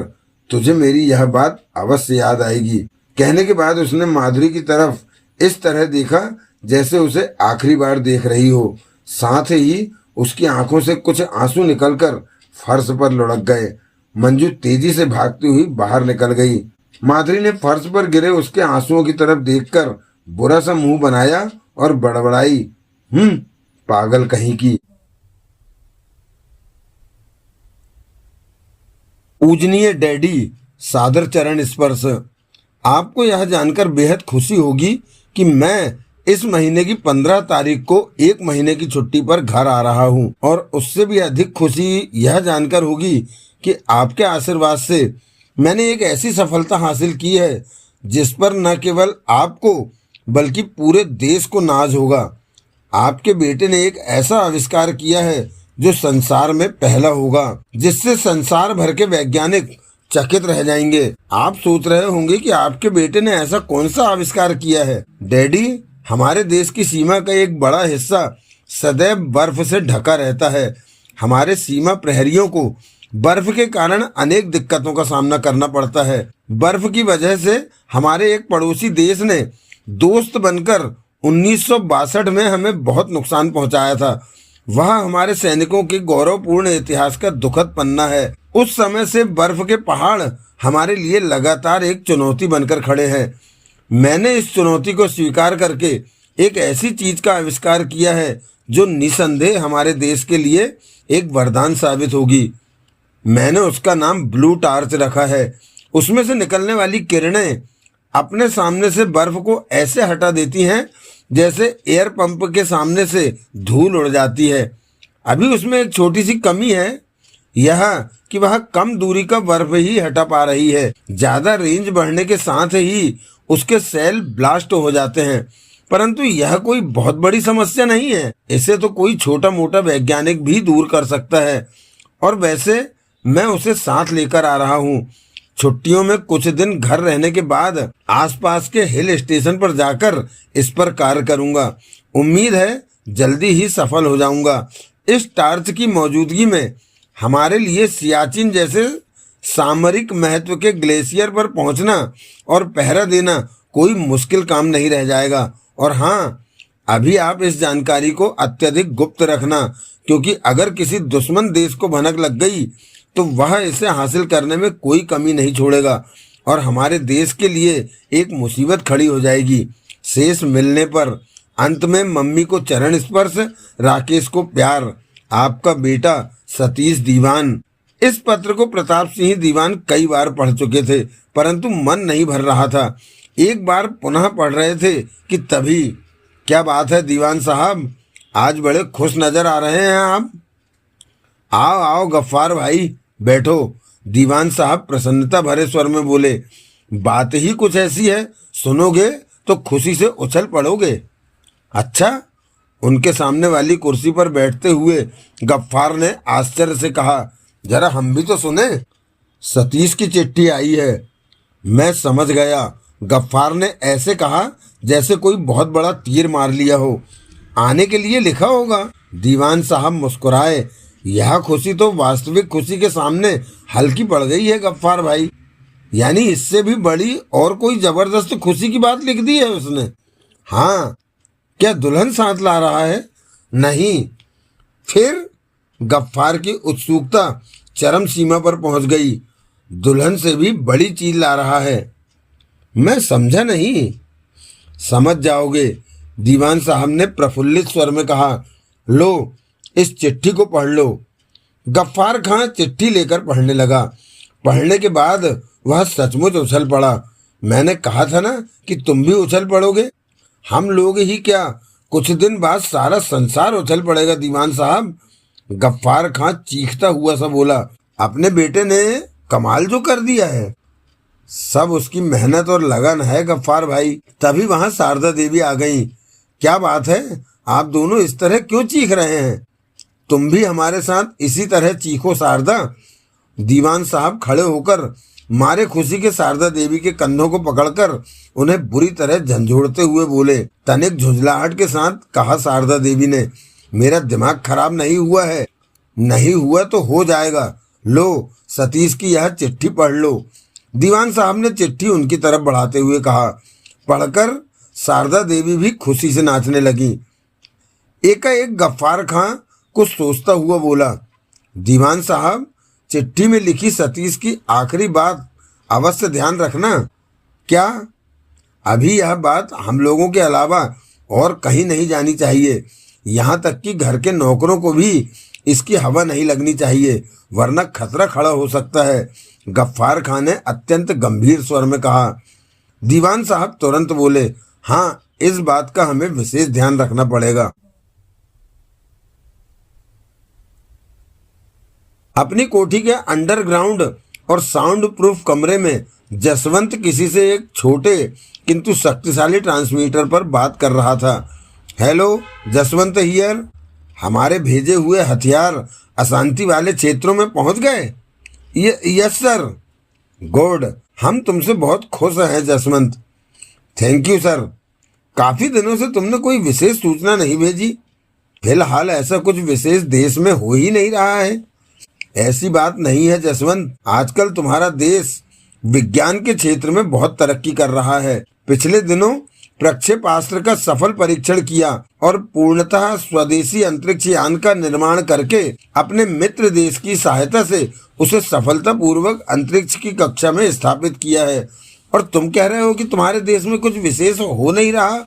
तुझे मेरी यह बात अवश्य याद आएगी। कहने के बाद उसने माधुरी की तरफ इस तरह देखा जैसे उसे आखिरी बार देख रही हो। साथ ही उसकी आंखों से कुछ आंसू निकलकर फर्श पर लुढ़क गए। मंजू तेजी से भागती हुई बाहर निकल गई। माधुरी ने फर्श पर गिरे उसके आंसुओं की तरफ देखकर बुरा सा मुंह बनाया और बड़बड़ाई, पागल कहीं की। पूजनीय डैडी, सादर चरण स्पर्श। आपको यह जानकर बेहद खुशी होगी कि मैं इस महीने की 15 तारीख को 1 महीने की छुट्टी पर घर आ रहा हूं, और उससे भी अधिक खुशी यह जानकर होगी कि आपके आशीर्वाद से मैंने एक ऐसी सफलता हासिल की है जिस पर न केवल आपको बल्कि पूरे देश को नाज होगा। आपके बेटे ने एक ऐसा आविष्कार किया है जो संसार में पहला होगा, जिससे संसार भर के वैज्ञानिक चकित रह जाएंगे। आप सोच रहे होंगे कि आपके बेटे ने ऐसा कौन सा आविष्कार किया है। डैडी, हमारे देश की सीमा का एक बड़ा हिस्सा सदैव बर्फ से ढका रहता है। हमारे सीमा प्रहरियों को बर्फ के कारण अनेक दिक्कतों का सामना करना पड़ता है। बर्फ की वजह से हमारे एक पड़ोसी देश ने दोस्त बनकर 1962 में हमें बहुत नुकसान पहुंचाया था। वह हमारे सैनिकों के गौरवपूर्ण इतिहास का दुखद पन्ना है। उस समय से बर्फ के पहाड़ हमारे लिए लगातार एक चुनौती बनकर खड़े हैं। मैंने इस चुनौती को स्वीकार करके एक ऐसी चीज का आविष्कार किया है जो निसंदेह हमारे देश के लिए एक वरदान साबित होगी। मैंने उसका नाम ब्लू टार्च रखा है। उसमें से निकलने वाली किरणें अपने सामने से बर्फ को ऐसे हटा देती हैं जैसे एयर पंप के सामने से धूल उड़ जाती है। अभी उसमें एक छोटी सी कमी है, यह कि वह कम दूरी का बर्फ ही हटा पा रही है। ज्यादा रेंज बढ़ने के साथ ही उसके सेल ब्लास्ट हो जाते हैं, परंतु यह कोई बहुत बड़ी समस्या नहीं है। इसे तो कोई छोटा मोटा वैज्ञानिक भी दूर कर सकता है, और वैसे मैं उसे साथ लेकर आ रहा हूँ। छुट्टियों में कुछ दिन घर रहने के बाद आसपास के हिल स्टेशन पर जाकर इस पर कार्य करूंगा। उम्मीद है जल्दी ही सफल हो जाऊंगा। इस टार्च की मौजूदगी में हमारे लिए सियाचिन जैसे सामरिक महत्व के ग्लेशियर पर पहुंचना और पहरा देना कोई मुश्किल काम नहीं रह जाएगा। और हाँ, अभी आप इस जानकारी को अत्यधिक गुप्त रखना, क्योंकि अगर किसी दुश्मन देश को भनक लग गई तो वह इसे हासिल करने में कोई कमी नहीं छोड़ेगा और हमारे देश के लिए एक मुसीबत खड़ी हो जाएगी। शेष मिलने पर। अंत में मम्मी को चरण स्पर्श, राकेश को प्यार, आपका बेटा सतीश दीवान। इस पत्र को प्रताप सिंह दीवान कई बार पढ़ चुके थे, परंतु मन नहीं भर रहा था। एक बार पुनः पढ़ रहे थे कि तभी, क्या बात है दीवान साहब, आज बड़े खुश नजर आ रहे हैं आप। आओ आओ गफ्फार भाई, बैठो। दीवान साहब प्रसन्नता भरे स्वर में बोले, बात ही कुछ ऐसी है, सुनोगे तो खुशी से उछल पड़ोगे। अच्छा। उनके सामने वाली कुर्सी पर बैठते हुए गफ्फार ने आश्चर्य से कहा, जरा हम भी तो सुने। सतीश की चिट्ठी आई है। मैं समझ गया। गफ्फार ने ऐसे कहा जैसे कोई बहुत बड़ा तीर मार लिया हो। आने के लिए लिखा होगा। दीवान साहब मुस्कुराए। यह खुशी तो वास्तविक खुशी के सामने हल्की पड़ गई है गफ्फार भाई। यानी इससे भी बड़ी और कोई जबरदस्त खुशी की बात लिख दी है उसने। हाँ, क्या दुल्हन साथ ला रहा है? नहीं। फिर गफ्फार की उत्सुकता चरम सीमा पर पहुंच गई। दुल्हन से भी बड़ी चीज ला रहा है। मैं समझा नहीं। समझ जाओगे, दीवान साहब ने प्रफुल्लित स्वर में कहा। लो, इस चिट्ठी को पढ़ लो। गफ्फार खां चिट्ठी लेकर पढ़ने लगा। पढ़ने के बाद वह सचमुच उछल पड़ा। मैंने कहा था ना कि तुम भी उछल पड़ोगे। हम लोग ही क्या, कुछ दिन बाद सारा संसार उछल पड़ेगा दीवान साहब। गफ्फार खां चीखता हुआ सा बोला। अपने बेटे ने कमाल जो कर दिया है। सब उसकी मेहनत और लगन है गफ्फार भाई। तभी वहां शारदा देवी आ गई। क्या बात है, आप दोनों इस तरह क्यों चीख रहे हैं? तुम भी हमारे साथ इसी तरह चीखो शारदा। दीवान साहब खड़े होकर मारे खुशी के शारदा देवी के कंधों को पकड़कर उन्हें बुरी तरह झंझोड़ते हुए बोले। तनिक झुंझलाहट के साथ कहा शारदा देवी ने, मेरा दिमाग खराब नहीं हुआ है। नहीं हुआ तो हो जाएगा। लो, सतीश की यह चिट्ठी पढ़ लो। दीवान साहब ने चिट्ठी उनकी तरफ बढ़ाते हुए कहा। पढ़कर शारदा देवी भी खुशी से नाचने लगी। एकाएक गफ्फार खां कुछ सोचता हुआ बोला। दीवान साहब, चिट्ठी में लिखी सतीश की आखिरी बात अवश्य ध्यान रखना। क्या? अभी यह बात हम लोगों के अलावा और कहीं नहीं जानी चाहिए। यहाँ तक कि घर के नौकरों को भी इसकी हवा नहीं लगनी चाहिए, वरना खतरा खड़ा हो सकता है। गफ्फार खां ने अत्यंत गंभीर स्वर में कहा। दीवान साहब तुरंत बोले। हाँ, इस बात का हमें विशेष ध्यान रखना पड़ेगा। अपनी कोठी के अंडरग्राउंड और साउंड प्रूफ कमरे में जसवंत किसी से एक छोटे किंतु शक्तिशाली ट्रांसमीटर पर बात कर रहा था। Hello, Jaswant here. हमारे भेजे हुए हथियार अशांति वाले क्षेत्रों में पहुंच गए? Yes sir. गुड, हम तुमसे बहुत खुश हैं जसवंत। Thank you sir. काफी दिनों से तुमने कोई विशेष सूचना नहीं भेजी। फिलहाल ऐसा कुछ विशेष देश में हो ही नहीं रहा है। ऐसी बात नहीं है जसवंत, आजकल तुम्हारा देश विज्ञान के क्षेत्र में बहुत तरक्की कर रहा है। पिछले दिनों प्रक्षेपास्त्र का सफल परीक्षण किया और पूर्णतः स्वदेशी अंतरिक्ष यान का निर्माण करके अपने मित्र देश की सहायता से उसे सफलतापूर्वक अंतरिक्ष की कक्षा में स्थापित किया है। और तुम कह रहे हो कि तुम्हारे देश में कुछ विशेष हो नहीं रहा?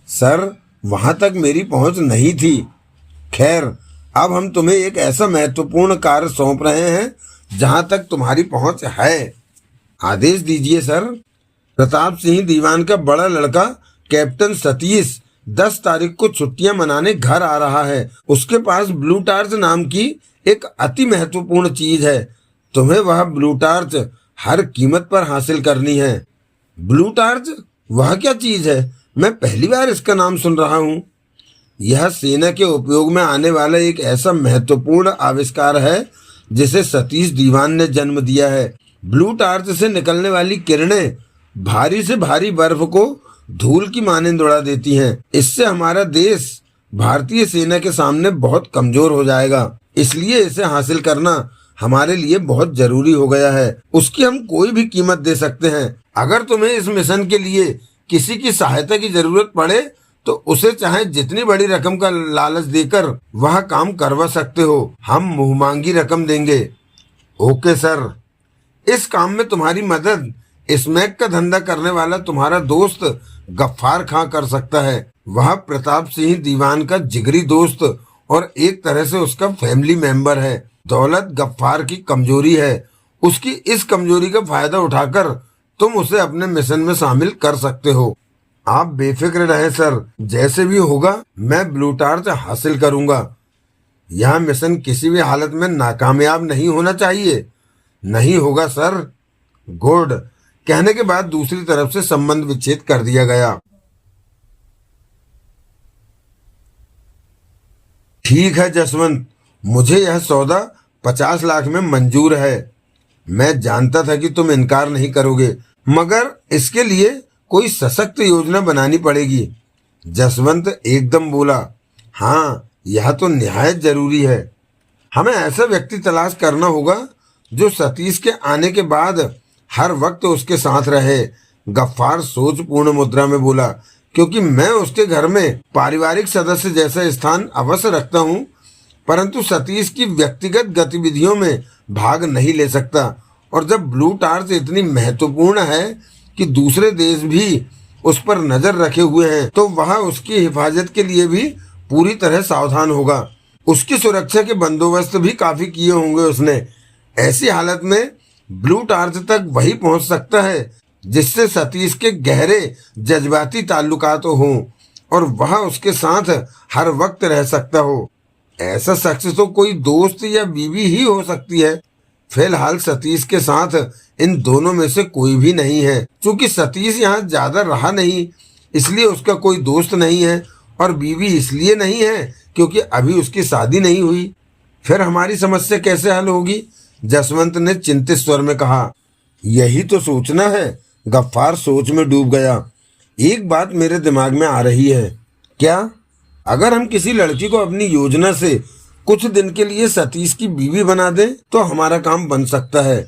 सर, वहां तक मेरी पहुंच नहीं थी। खैर, अब हम तुम्हें एक ऐसा महत्वपूर्ण कार्य सौंप रहे हैं जहां तक तुम्हारी पहुंच है। आदेश दीजिए सर। प्रताप सिंह दीवान का बड़ा लड़का कैप्टन सतीश 10 तारीख को छुट्टियां मनाने घर आ रहा है। उसके पास ब्लू टार्च नाम की एक अति महत्वपूर्ण चीज है। तुम्हें वह ब्लू टार्च हर कीमत पर हासिल करनी है। Blue torch? वह क्या चीज है? मैं पहली बार इसका नाम सुन रहा हूँ। यह सेना के उपयोग में आने वाला एक ऐसा महत्वपूर्ण आविष्कार है जिसे सतीश दीवान ने जन्म दिया है। ब्लू टार्च से निकलने वाली किरणें भारी से भारी बर्फ को धूल की मानंद उड़ा देती हैं। इससे हमारा देश भारतीय सेना के सामने बहुत कमजोर हो जाएगा। इसलिए इसे हासिल करना हमारे लिए बहुत जरूरी हो गया है। उसकी हम कोई भी कीमत दे सकते हैं। अगर तुम्हें इस मिशन के लिए किसी की सहायता की जरूरत पड़े तो उसे चाहे जितनी बड़ी रकम का लालच देकर वह काम करवा सकते हो। हम मुंहमांगी रकम देंगे। Okay sir. इस काम में तुम्हारी मदद स्मैक का धंधा करने वाला तुम्हारा दोस्त गफ्फार खां कर सकता है। वह प्रताप सिंह दीवान का जिगरी दोस्त और एक तरह से उसका फैमिली मेंबर है। दौलत गफ्फार की कमजोरी है। उसकी इस कमजोरी का फायदा उठाकर तुम उसे अपने मिशन में शामिल कर सकते हो। आप बेफिक्र रहें सर, जैसे भी होगा मैं ब्लू टार्च हासिल करूंगा। यह मिशन किसी भी हालत में नाकामयाब नहीं होना चाहिए। नहीं होगा सर। गुड। कहने के बाद दूसरी तरफ से संबंध विच्छेद कर दिया गया। ठीक है जसवंत, मुझे यह सौदा 50 लाख में मंजूर है। मैं जानता था कि तुम इनकार नहीं करोगे, मगर इसके लिए कोई सशक्त योजना बनानी पड़ेगी। जसवंत एकदम बोला। हाँ, यह तो निहायत जरूरी है। हमें ऐसा व्यक्ति तलाश करना होगा जो सतीश के आने के बाद हर वक्त उसके साथ रहे। गफ्फार सोचपूर्ण मुद्रा में बोला, क्योंकि मैं उसके घर में पारिवारिक सदस्य जैसा स्थान अवश्य रखता हूँ, परंतु सतीश की व्यक्तिगत गतिविधियों में भाग नहीं ले सकता। और जब ब्लू टार्च इतनी महत्वपूर्ण है कि दूसरे देश भी उस पर नजर रखे हुए हैं, तो वह उसकी हिफाजत के लिए भी पूरी तरह सावधान होगा। उसकी सुरक्षा के बंदोबस्त भी काफी किए होंगे उसने। ऐसी हालत में ब्लू टार्च तक वही पहुंच सकता है जिससे सतीश के गहरे जज्बाती ताल्लुकात हों और वह उसके साथ हर वक्त रह सकता हो। ऐसा शख्स तो कोई दोस्त या बीवी ही हो सकती है। फिलहाल सतीश के साथ इन दोनों में से कोई भी नहीं है। चूंकि सतीश यहाँ ज्यादा रहा नहीं, इसलिए उसका कोई दोस्त नहीं है, और बीवी इसलिए नहीं है क्योंकि अभी उसकी शादी नहीं हुई। फिर हमारी समस्या कैसे हल होगी? जसवंत ने चिंतित स्वर में कहा। यही तो सोचना है। गफ्फार सोच में डूब गया। एक बात मेरे दिमाग में आ रही है। क्या? अगर हम किसी लड़की को अपनी योजना से कुछ दिन के लिए सतीश की बीवी बना दें तो हमारा काम बन सकता है।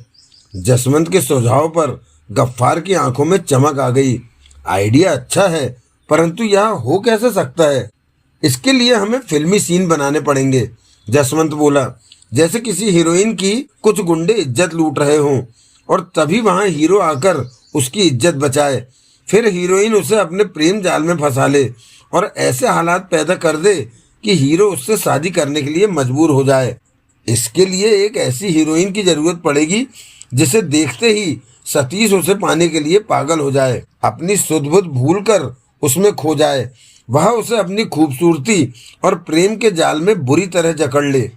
जसवंत के सुझाव पर गफ्फार की आंखों में चमक आ गई। आइडिया अच्छा है, परंतु यह हो कैसे सकता है? इसके लिए हमें फिल्मी सीन बनाने पड़ेंगे। जसवंत बोला, जैसे किसी हीरोइन की कुछ गुंडे इज्जत लूट रहे हों और तभी वहां हीरो आकर उसकी इज्जत बचाए। फिर हीरोइन उसे अपने प्रेम जाल में फंसा ले और ऐसे हालात पैदा कर दे कि हीरो उससे शादी करने के लिए मजबूर हो जाए। इसके लिए एक ऐसी हीरोइन की जरूरत पड़ेगी जिसे देखते ही सतीश उसे पाने के लिए पागल हो जाए, अपनी सुध बुध भूल कर उसमें खो जाए। वह उसे अपनी खूबसूरती और प्रेम के जाल में बुरी तरह जकड़ ले।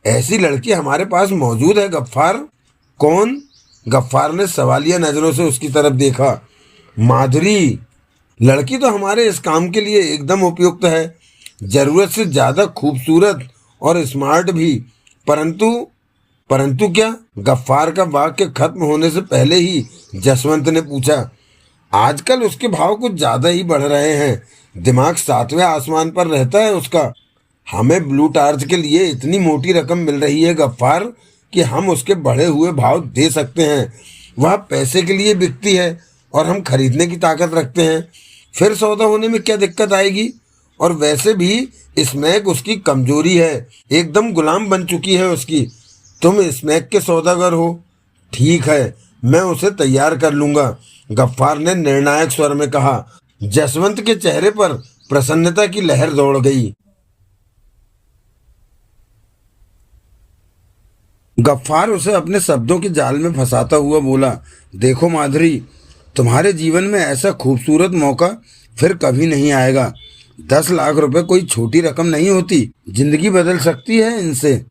ऐसी लड़की हमारे पास मौजूद है गफ्फार। कौन? गफ्फार ने सवालिया नजरों से उसकी तरफ देखा। माधुरी। लड़की तो हमारे इस काम के लिए एकदम उपयुक्त है, जरूरत से ज्यादा खूबसूरत और स्मार्ट भी। परंतु क्या? गफ्फार का वाक्य खत्म होने से पहले ही जसवंत ने पूछा। आजकल उसके भाव कुछ ज्यादा ही बढ़ रहे हैं। दिमाग सातवें आसमान पर रहता है उसका। हमें ब्लू टार्च के लिए इतनी मोटी रकम मिल रही है गफ्फार कि हम उसके बढ़े हुए भाव दे सकते हैं। वह पैसे के लिए बिकती है और हम खरीदने की ताकत रखते हैं। फिर सौदा होने में क्या दिक्कत आएगी? और वैसे भी स्मैक उसकी कमजोरी है, एकदम गुलाम बन चुकी है उसकी। तुम स्मैक के सौदागर हो। ठीक है, मैं उसे तैयार कर लूंगा, गफ्फार ने निर्णायक स्वर में कहा। जसवंत के चेहरे पर प्रसन्नता की लहर दौड़ गई। गफ्फार उसे अपने शब्दों के जाल में फंसाता हुआ बोला, देखो माधुरी, तुम्हारे जीवन में ऐसा खूबसूरत मौका फिर कभी नहीं आएगा। 10 लाख रुपए कोई छोटी रकम नहीं होती, जिंदगी बदल सकती है इनसे।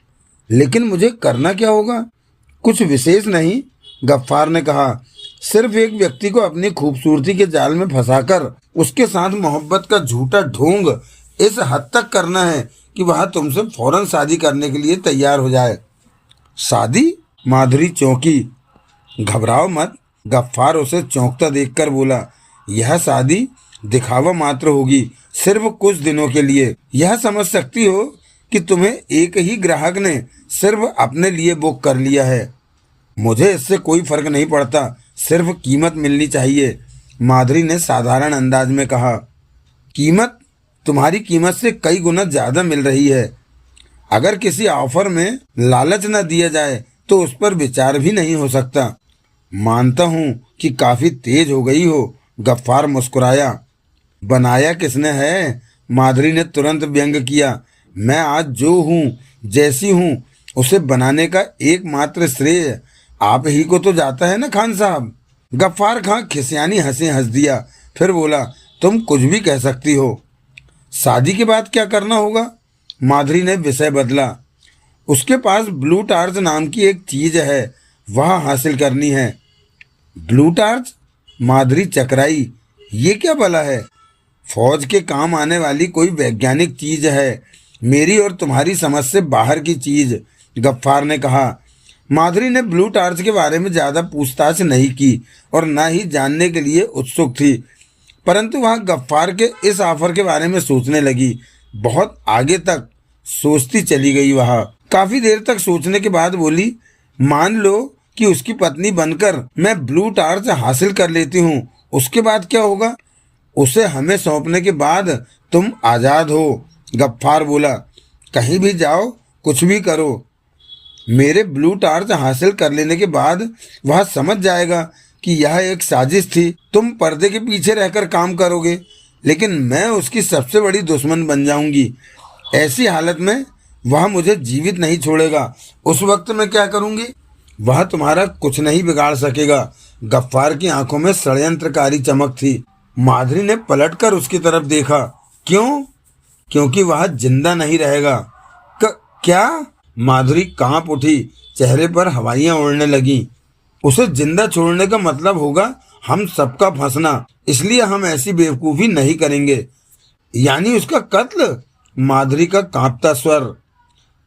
लेकिन मुझे करना क्या होगा? कुछ विशेष नहीं, गफ्फार ने कहा। सिर्फ एक व्यक्ति को अपनी खूबसूरती के जाल में फंसाकर उसके साथ मोहब्बत का झूठा ढोंग इस हद तक करना है कि वह तुमसे फौरन शादी करने के लिए तैयार हो जाए। शादी? माधुरी चौंकी। घबराओ मत, गफ्फार उसे चौंकता देखकर बोला। यह शादी दिखावा मात्र होगी, सिर्फ कुछ दिनों के लिए। यह समझ सकती हो कि तुम्हें एक ही ग्राहक ने सिर्फ अपने लिए बुक कर लिया है। मुझे इससे कोई फर्क नहीं पड़ता, सिर्फ कीमत मिलनी चाहिए, माधुरी ने साधारण अंदाज में कहा। कीमत? तुम्हारी कीमत से कई गुना ज्यादा मिल रही है। अगर किसी ऑफर में लालच न दिया जाए तो उस पर विचार भी नहीं हो सकता। मानता हूं कि काफी तेज हो गई हो, गफ्फार मुस्कुराया। बनाया किसने है? माधुरी ने तुरंत व्यंग किया। मैं आज जो हूँ, जैसी हूँ, उसे बनाने का एकमात्र श्रेय आप ही को तो जाता है ना खान साहब। गफ्फार खां खिसियानी हंस दिया, फिर बोला, तुम कुछ भी कह सकती हो। शादी के बाद क्या करना होगा? माधुरी ने विषय बदला। उसके पास ब्लू टार्च नाम की एक चीज है, वह हासिल करनी है। Blue torch? माधुरी चकराई। ये क्या भला है? फौज के काम आने वाली कोई वैज्ञानिक चीज है, मेरी और तुम्हारी समझ से बाहर की चीज, गफ्फार ने कहा। माधुरी ने ब्लू टार्च के बारे में ज्यादा पूछताछ नहीं की और न ही जानने के लिए उत्सुक थी, परंतु वह गफ्फार के इस ऑफर के बारे में सोचने लगी। बहुत आगे तक सोचती चली गई। वह काफी देर तक सोचने के बाद बोली, मान लो कि उसकी पत्नी बनकर मैं ब्लू टार्च हासिल कर लेती हूँ, उसके बाद क्या होगा? उसे हमें सौंपने के बाद तुम आजाद हो। गफ्फार बोला, कहीं भी जाओ, कुछ भी करो, मेरे ब्लू टार्च हासिल कर लेने के बाद वह समझ जाएगा कि यह एक साजिश थी। तुम पर्दे के पीछे रहकर काम करोगे, लेकिन मैं उसकी सबसे बड़ी दुश्मन बन जाऊंगी। ऐसी हालत में वह मुझे जीवित नहीं छोड़ेगा। उस वक्त मैं क्या करूंगी? वह तुम्हारा कुछ नहीं बिगाड़ सकेगा। गफ्फार की आंखों में षड्यंत्रकारी चमक थी। माधुरी ने पलटकर उसकी तरफ देखा। क्यों? क्योंकि वह जिंदा नहीं रहेगा। क्या? माधुरी कांप उठी, चेहरे पर हवाइयां उड़ने लगी। उसे जिंदा छोड़ने का मतलब होगा हम सबका फंसना, इसलिए हम ऐसी बेवकूफी नहीं करेंगे। यानी उसका कत्ल? माधुरी का कांपता स्वर।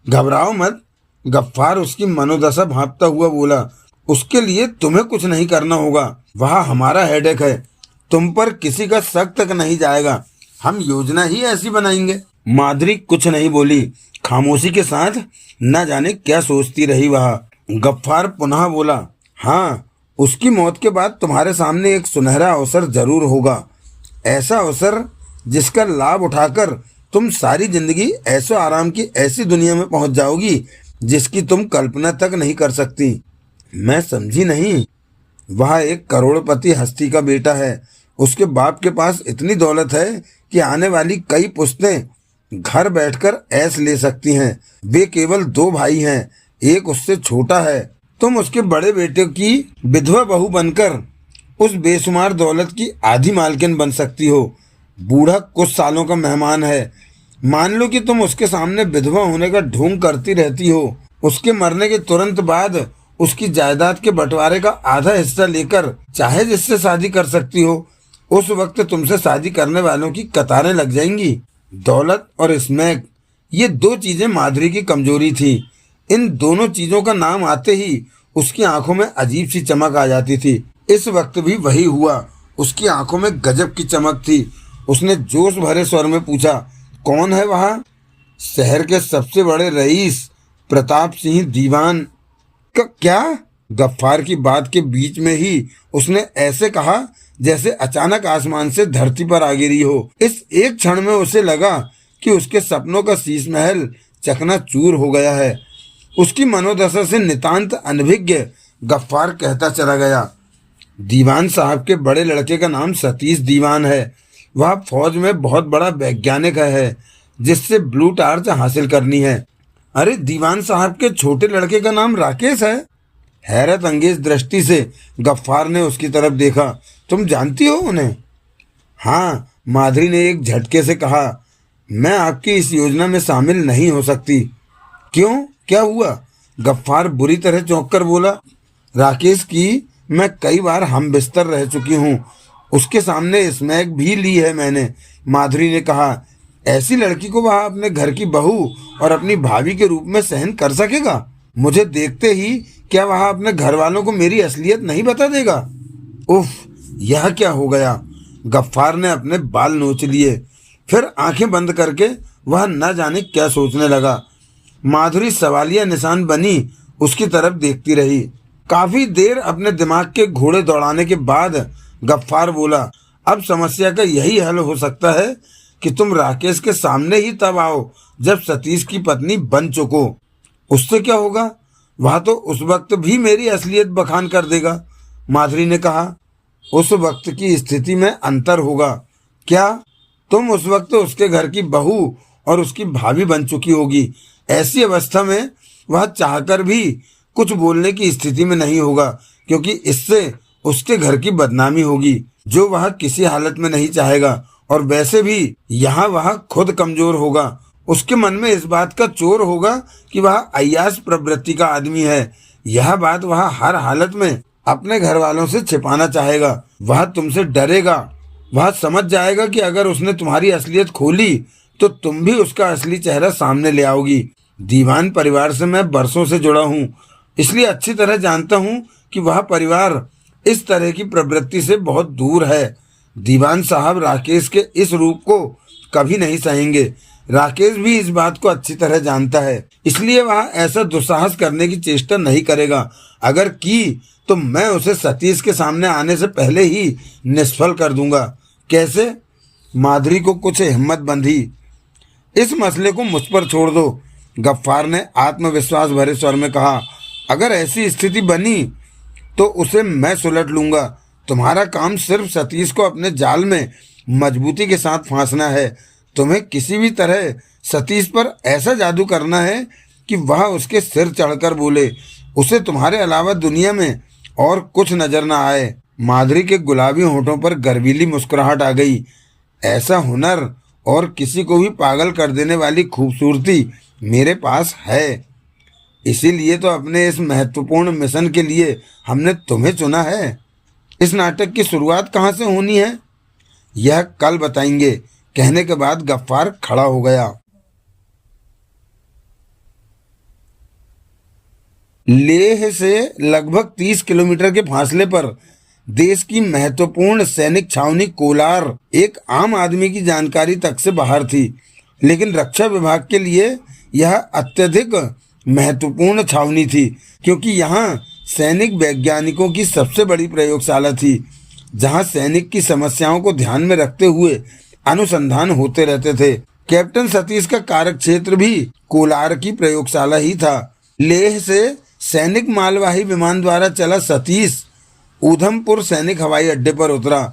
घबराओ मत, गफ्फार उसकी मनोदशा भांपता हुआ बोला। उसके लिए तुम्हें कुछ नहीं करना होगा। वह हमारा हेडेक है, तुम पर किसी का शक तक नहीं जाएगा। हम योजना ही ऐसी बनाएंगे। माधुरी कुछ नहीं बोली, खामोशी के साथ न जाने क्या सोचती रही वह। गफ्फार पुनः बोला, हाँ, उसकी मौत के बाद तुम्हारे सामने एक सुनहरा अवसर जरूर होगा। ऐसा अवसर जिसका लाभ उठाकर तुम सारी जिंदगी ऐसो आराम की ऐसी दुनिया में पहुंच जाओगी जिसकी तुम कल्पना तक नहीं कर सकती। मैं समझी नहीं। वह एक करोड़पति हस्ती का बेटा है। उसके बाप के पास इतनी दौलत है कि आने वाली कई पुश्तें घर बैठकर ऐश ले सकती हैं। वे केवल 2 भाई हैं, एक उससे छोटा है। तुम उसके बड़े बेटे की विधवा बहू बनकर उस बेशुमार दौलत की आधी मालकिन बन सकती हो। बूढ़ा कुछ सालों का मेहमान है। मान लो कि तुम उसके सामने विधवा होने का ढोंग करती रहती हो। उसके मरने के तुरंत बाद उसकी जायदाद के बंटवारे का आधा हिस्सा लेकर चाहे जिससे शादी कर सकती हो। उस वक्त तुमसे शादी करने वालों की कतारें लग जाएंगी। दौलत और स्मैक, ये 2 चीजें माधुरी की कमजोरी थी। इन दोनों चीजों का नाम आते ही उसकी आंखों में अजीब सी चमक आ जाती थी। इस वक्त भी वही हुआ। उसकी आंखों में गजब की चमक थी। उसने जोश भरे स्वर में पूछा, कौन है वह? शहर के सबसे बड़े रईस प्रताप सिंह दीवान। क्या? गफ्फार की बात के बीच में ही उसने ऐसे कहा जैसे अचानक आसमान से धरती पर आ गिरी हो। इस एक क्षण में उसे लगा कि उसके सपनों का शीश महल चकनाचूर हो गया है। उसकी मनोदशा से नितांत अनभिज्ञ गफ्फार कहता चला गया, दीवान साहब के बड़े लड़के का नाम सतीश दीवान है। वह फौज में बहुत बड़ा वैज्ञानिक है जिससे ब्लू टार्च हासिल करनी है। अरे, दीवान साहब के छोटे लड़के का नाम राकेश है। हैरत अंगेज दृष्टि से गफ्फार ने उसकी तरफ देखा। तुम जानती हो उन्हें? हाँ, माधुरी ने एक झटके से कहा। मैं आपकी इस योजना में शामिल नहीं हो सकती। क्यों? क्या हुआ? गफ्फार बुरी तरह चौंक कर बोला। राकेश की मैं कई बार हम बिस्तर रह चुकी हूँ। उसके सामने स्मैक भी ली है मैंने। माधुरी ने कहा, ऐसी लड़की को वह अपने घर की बहू और अपनी भाभी के रूप में सहन कर सकेगा? मुझे देखते ही क्या वह अपने घर वालों को मेरी असलियत नहीं बता देगा? उफ, यह क्या हो गया? गफ्फार ने अपने बाल नोच लिए। फिर आंखें बंद करके वह न जाने क्या सोचने लगा। माधुरी सवालिया निशान बनी उसकी तरफ देखती रही। काफी देर अपने दिमाग के घोड़े दौड़ाने के बाद गफ्फार बोला, अब समस्या का यही हल हो सकता है कि तुम राकेश के सामने ही तब आओ जब सतीश की पत्नी बन चुको। उससे क्या होगा? वह तो उस वक्त भी मेरी असलियत बखान कर देगा। माधुरी ने कहा, उस वक्त की स्थिति में अंतर होगा। क्या? तुम उस वक्त उसके घर की बहू और उसकी भाभी बन चुकी होगी। ऐसी अवस्था में वह चाहकर भी कुछ बोलने की स्थिति में नहीं होगा, क्योंकि इससे उसके घर की बदनामी होगी, जो वह किसी हालत में नहीं चाहेगा। और वैसे भी यहाँ वह खुद कमजोर होगा। उसके मन में इस बात का चोर होगा कि वह अय्याश प्रवृत्ति का आदमी है। यह बात वह हर हालत में अपने घर वालों से छिपाना चाहेगा। वह तुमसे डरेगा। वह समझ जाएगा कि अगर उसने तुम्हारी असलियत खोली तो तुम भी उसका असली चेहरा सामने ले आओगी। दीवान परिवार से मैं बरसों से जुड़ा हूँ, इसलिए अच्छी तरह जानता हूँ कि वह परिवार इस तरह की प्रवृत्ति से बहुत दूर है। दीवान साहब राकेश के इस रूप को कभी नहीं सहेंगे। राकेश भी इस बात को अच्छी तरह जानता है, इसलिए वह ऐसा दुस्साहस करने की चेष्टा नहीं करेगा। अगर की तो मैं उसे सतीश के सामने आने से पहले ही निष्फल कर दूंगा। कैसे? माधुरी को कुछ हिम्मत बंधी। इस मसले को मुझ पर छोड़ दो, गफ्फार ने आत्मविश्वास भरे स्वर में कहा। अगर ऐसी स्थिति बनी तो उसे मैं सुलट लूंगा। तुम्हारा काम सिर्फ सतीश को अपने जाल में मजबूती के साथ फांसना है। तुम्हें किसी भी तरह सतीश पर ऐसा जादू करना है कि वह उसके सिर चढ़कर बोले, उसे तुम्हारे अलावा दुनिया में और कुछ नजर न आए। माधुरी के गुलाबी होठों पर गर्वीली मुस्कुराहट आ गई। ऐसा हुनर और किसी को भी पागल कर देने वाली खूबसूरती मेरे पास है। इसीलिए तो अपने इस महत्वपूर्ण मिशन के लिए हमने तुम्हें चुना है। इस नाटक की शुरुआत कहाँ से होनी है यह कल बताएंगे। कहने के बाद गफ्फार खड़ा हो गया। लेह से लगभग 30 किलोमीटर के फासले पर देश की महत्वपूर्ण सैनिक छावनी कोलार एक आम आदमी की जानकारी तक से बाहर थी, लेकिन रक्षा विभाग के लिए यह अत्यधिक महत्वपूर्ण छावनी थी, क्योंकि यहाँ सैनिक वैज्ञानिकों की सबसे बड़ी प्रयोगशाला थी, जहाँ सैनिक की समस्याओं को ध्यान में रखते हुए अनुसंधान होते रहते थे। कैप्टन सतीश का कार्यक्षेत्र भी कोलार की प्रयोगशाला ही था। लेह से सैनिक मालवाही विमान द्वारा चला सतीश उधमपुर सैनिक हवाई अड्डे पर उतरा।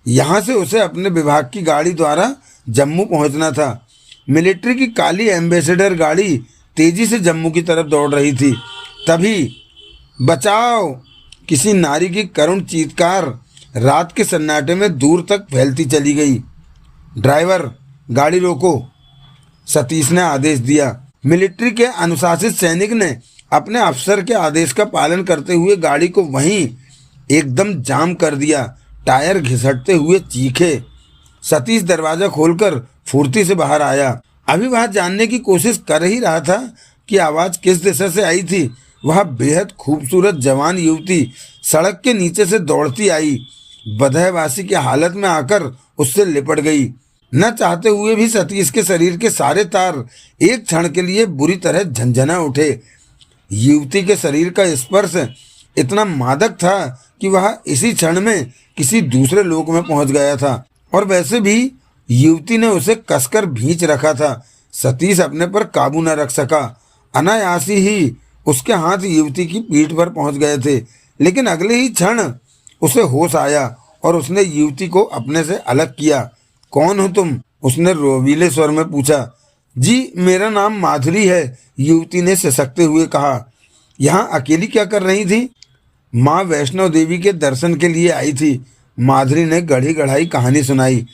यहाँ से उसे अपने विभाग की गाड़ी द्वारा जम्मू पहुँचना था। मिलिट्री की काली एम्बेसडर गाड़ी तेजी से जम्मू की तरफ दौड़ रही थी। तभी बचाओ! किसी नारी की करुण चीत्कार रात के सन्नाटे में दूर तक फैलती चली गई। ड्राइवर, गाड़ी रोको, सतीश ने आदेश दिया। मिलिट्री के अनुशासित सैनिक ने अपने अफसर के आदेश का पालन करते हुए गाड़ी को वहीं एकदम जाम कर दिया। टायर घिसटते हुए चीखे। सतीश दरवाजा खोलकर फुर्ती से बाहर आया। अभी वह जानने की कोशिश कर ही रहा था कि आवाज़ किस दिशा से आई थी। वह बेहद खूबसूरत जवान युवती सड़क के नीचे से दौड़ती आई, बदहवासी की हालत में आकर उससे लिपट गई। न चाहते हुए भी सतीश के शरीर के सारे तार एक क्षण के लिए बुरी तरह झंझना उठे। युवती के शरीर का स्पर्श इतना मादक था कि वह इसी क्षण में किसी दूसरे लोक में पहुंच गया था, और वैसे भी युवती ने उसे कसकर भींच रखा था। सतीश अपने पर काबू न रख सका। अनायासी ही उसके हाथ युवती की पीठ पर पहुंच गए थे, लेकिन अगले ही क्षण उसे होश आया और उसने युवती को अपने से अलग किया। कौन हो तुम? उसने रोवीले स्वर में पूछा। जी, मेरा नाम माधुरी है, युवती ने सिसकते हुए कहा। यहाँ अकेली क्या कर रही थी? माँ वैष्णो देवी के दर्शन के लिए आई थी, माधुरी ने गढ़ी गढ़ाई कहानी सुनाई।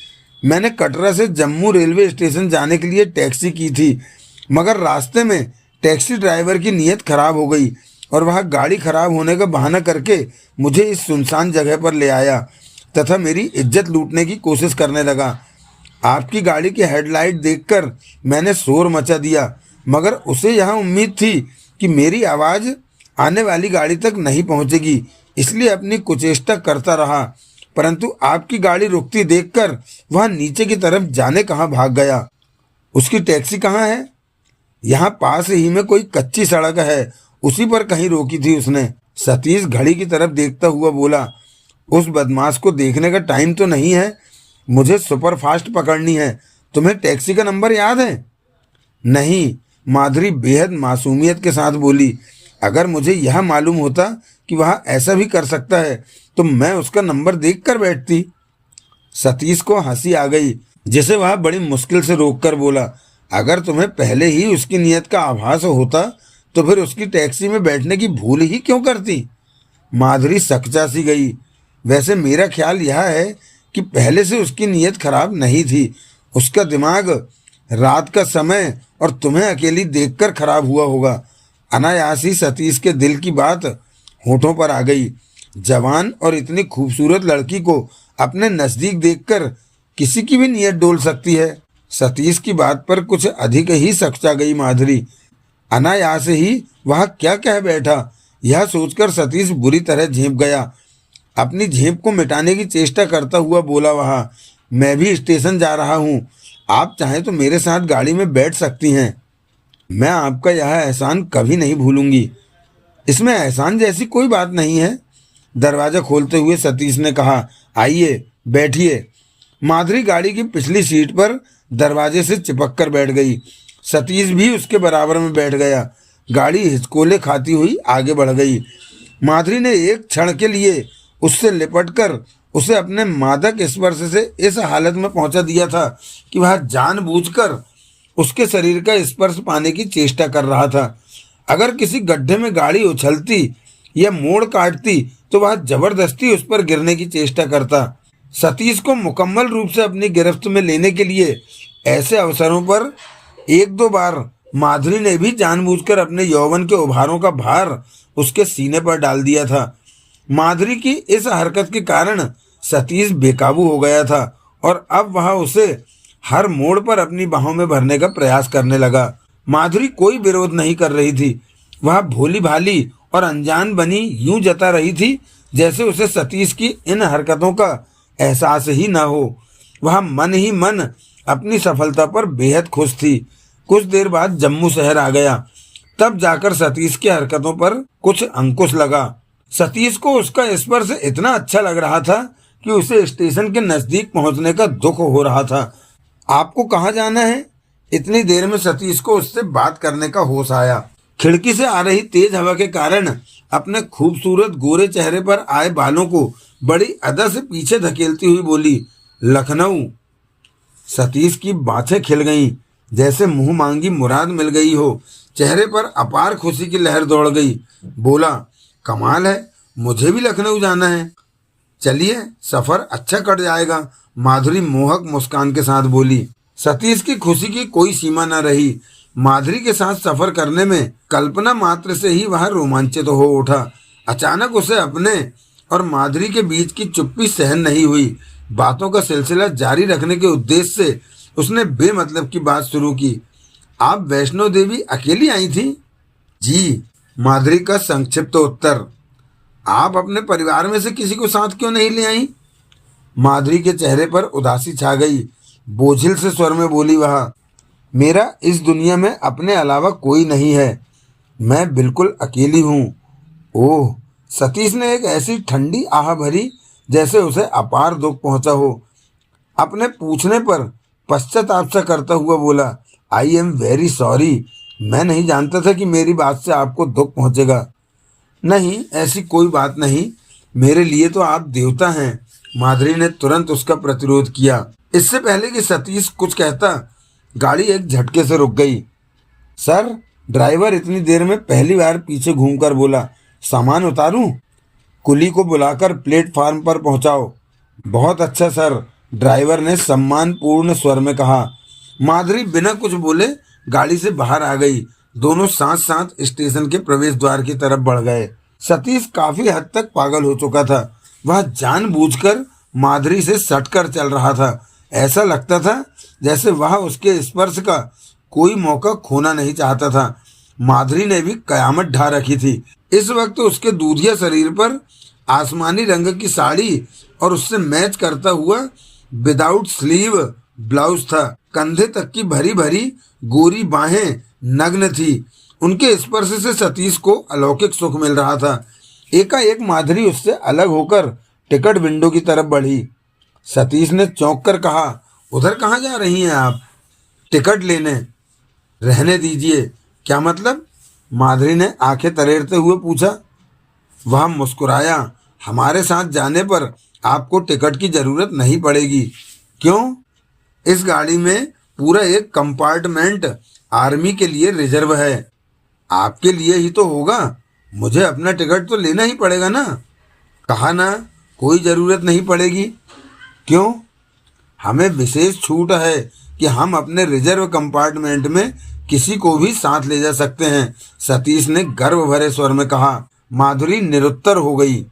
मैंने कटरा से जम्मू रेलवे स्टेशन जाने के लिए टैक्सी की थी, मगर रास्ते में टैक्सी ड्राइवर की नीयत खराब हो गई और वह गाड़ी खराब होने का बहाना करके मुझे इस सुनसान जगह पर ले आया तथा मेरी इज्जत लूटने की कोशिश करने लगा। आपकी गाड़ी की हेडलाइट देखकर मैंने शोर मचा दिया, मगर उसे यह उम्मीद थी कि मेरी आवाज़ आने वाली गाड़ी तक नहीं पहुंचेगी, इसलिए अपनी कुचेष्टा करता रहा। परंतु आपकी गाड़ी रुकती देखकर वह नीचे की तरफ जाने कहाँ भाग गया। उसकी टैक्सी कहाँ है? यहाँ पास ही में कोई कच्ची सड़क है, उसी पर कहीं रोकी थी उसने। सतीश घड़ी की तरफ देखता हुआ बोला। उस बदमाश को देखने का टाइम तो नहीं है, मुझे सुपरफास्ट पकड़नी है। तुम्हें टैक्सी का नंबर याद है? नहीं, माधुरी बेहद मासूमियत के साथ बोली। अगर मुझे यह मालूम होता कि वह ऐसा भी कर सकता है तो मैं उसका नंबर देख कर बैठती। सतीश को हंसी आ गई, जिसे वह बड़ी मुश्किल से रोककर बोला। अगर तुम्हें पहले ही उसकी नीयत का आभास होता तो फिर उसकी टैक्सी में बैठने की भूल ही क्यों करती? माधुरी सकचा सी गई। वैसे मेरा ख्याल यह है कि पहले से उसकी नीयत खराब नहीं थी, उसका दिमाग रात का समय और तुम्हें अकेली देखकर खराब हुआ होगा। अनायासी सतीश के दिल की बात होठों पर आ गई। जवान और इतनी खूबसूरत लड़की को अपने नज़दीक देखकर किसी की भी नीयत डोल सकती है। सतीश की बात पर कुछ अधिक ही सकचा गई माधुरी। अनायास ही वह क्या कह बैठा, यह सोचकर सतीश बुरी तरह झेंप गया। अपनी झेंप को मिटाने की चेष्टा करता हुआ बोला वह, मैं भी स्टेशन जा रहा हूँ, आप चाहें तो मेरे साथ गाड़ी में बैठ सकती हैं। मैं आपका यह एहसान कभी नहीं भूलूंगी। इसमें एहसान जैसी कोई बात नहीं है। दरवाजा खोलते हुए सतीश ने कहा, आइए बैठिए। माधुरी गाड़ी की पिछली सीट पर दरवाजे से चिपक कर बैठ गई। सतीश भी उसके बराबर में बैठ गया। गाड़ी हिचकोले खाती हुई आगे बढ़ गई। माधुरी ने एक क्षण के लिए उससे लिपटकर उसे अपने मादक स्पर्श से इस हालत में पहुंचा दिया था कि वह जानबूझकर उसके शरीर का स्पर्श पाने की चेष्टा कर रहा था। अगर किसी गड्ढे में गाड़ी उछलती या मोड़ काटती तो वह जबरदस्ती उस पर गिरने की चेष्टा करता। सतीश को मुकम्मल रूप से अपनी गिरफ्त में लेने के लिए ऐसे अवसरों पर एक दो बार माधुरी ने भी जानबूझकर अपने यौवन के उभारों का भार उसके सीने पर डाल दिया था। माधुरी की इस हरकत के कारण सतीश बेकाबू हो गया था और अब वह उसे हर मोड़ पर अपनी बाहों में भरने का प्रयास करने लगा। माधुरी कोई विरोध नहीं कर रही थी। वह भोली भाली और अनजान बनी यूं जता रही थी जैसे उसे सतीश की इन हरकतों का एहसास ही न हो। वह मन ही मन अपनी सफलता पर बेहद खुश थी। कुछ देर बाद जम्मू शहर आ गया। तब जाकर सतीश की हरकतों पर कुछ अंकुश लगा। सतीश को उसका स्पर्श इतना अच्छा लग रहा था कि उसे स्टेशन के नजदीक पहुंचने का दुख हो रहा था। आपको कहाँ जाना है? इतनी देर में सतीश को उससे बात करने का होश आया। खिड़की से आ रही तेज हवा के कारण अपने खूबसूरत गोरे चेहरे पर आए बालों को बड़ी अदा से पीछे धकेलती हुई बोली, लखनऊ। सतीश की बाछें खिल गईं, जैसे मुंह मांगी मुराद मिल गई हो। चेहरे पर अपार खुशी की लहर दौड़ गई। बोला, कमाल है, मुझे भी लखनऊ जाना है। चलिए, सफर अच्छा कट जाएगा। माधुरी मोहक मुस्कान के साथ बोली। सतीश की खुशी की कोई सीमा न रही। माधुरी के साथ सफर करने में कल्पना मात्र से ही वह रोमांचित हो उठा। अचानक उसे अपने और माधुरी के बीच की चुप्पी सहन नहीं हुई। बातों का सिलसिला जारी रखने के उद्देश्य से उसने बेमतलब की बात शुरू की। आप वैष्णो देवी अकेली आई थी? जी, माधुरी का संक्षिप्त उत्तर। आप अपने परिवार में से किसी को साथ क्यों नहीं ले आई? माधुरी के चेहरे पर उदासी छा गई। बोझिल से स्वर में बोली वह, मेरा इस दुनिया में अपने अलावा कोई नहीं है। मैं बिल्कुल अकेली हूँ। ओह, सतीश ने एक ऐसी ठंडी आह भरी जैसे उसे अपार दुख पहुंचा हो। अपने पूछने पर पश्चाताप सा करता हुआ बोला, आई एम वेरी सॉरी। मैं नहीं जानता था कि मेरी बात से आपको दुख पहुंचेगा। नहीं, ऐसी कोई बात नहीं। मेरे लिए तो आप देवता हैं। माधुरी ने तुरंत उसका प्रतिरोध किया। इससे पहले कि सतीश कुछ कहता, गाड़ी एक झटके से रुक गई। सर, ड्राइवर इतनी देर में पहली बार पीछे घूमकर बोला, सामान उतारूं? कुली को बुलाकर प्लेटफार्म पर पहुंचाओ। बहुत अच्छा सर, ड्राइवर ने सम्मानपूर्ण स्वर में कहा। माधुरी बिना कुछ बोले गाड़ी से बाहर आ गई। दोनों साथ साथ स्टेशन के प्रवेश द्वार की तरफ बढ़ गए। सतीश काफी हद तक पागल हो चुका था। वह जानबूझकर माधुरी से सटकर चल रहा था। ऐसा लगता था जैसे वह उसके स्पर्श का कोई मौका खोना नहीं चाहता था। माधुरी ने भी कयामत ढा रखी थी। इस वक्त उसके दूधिया शरीर पर आसमानी रंग की साड़ी और उससे मैच करता हुआ विदाउट स्लीव ब्लाउज था। कंधे तक की भरी भरी गोरी बाहें नग्न थी। उनके स्पर्श से सतीश को अलौकिक सुख मिल रहा था। एकाएक माधुरी उससे अलग होकर टिकट विंडो की तरफ बढ़ी। सतीश ने चौंक कर कहा, उधर कहाँ जा रही हैं आप? टिकट लेने। रहने दीजिए। क्या मतलब? माधुरी ने आंखें तरेरते हुए पूछा। वह मुस्कुराया। हमारे साथ जाने पर आपको टिकट की जरूरत नहीं पड़ेगी। क्यों? इस गाड़ी में पूरा एक कंपार्टमेंट आर्मी के लिए रिजर्व है। आपके लिए ही तो होगा। मुझे अपना टिकट तो लेना ही पड़ेगा ना। कहा ना, कोई ज़रूरत नहीं पड़ेगी। क्यों? हमें विशेष छूट है कि हम अपने रिजर्व कंपार्टमेंट में किसी को भी साथ ले जा सकते हैं, सतीश ने गर्व भरे स्वर में कहा। माधुरी निरुत्तर हो गई।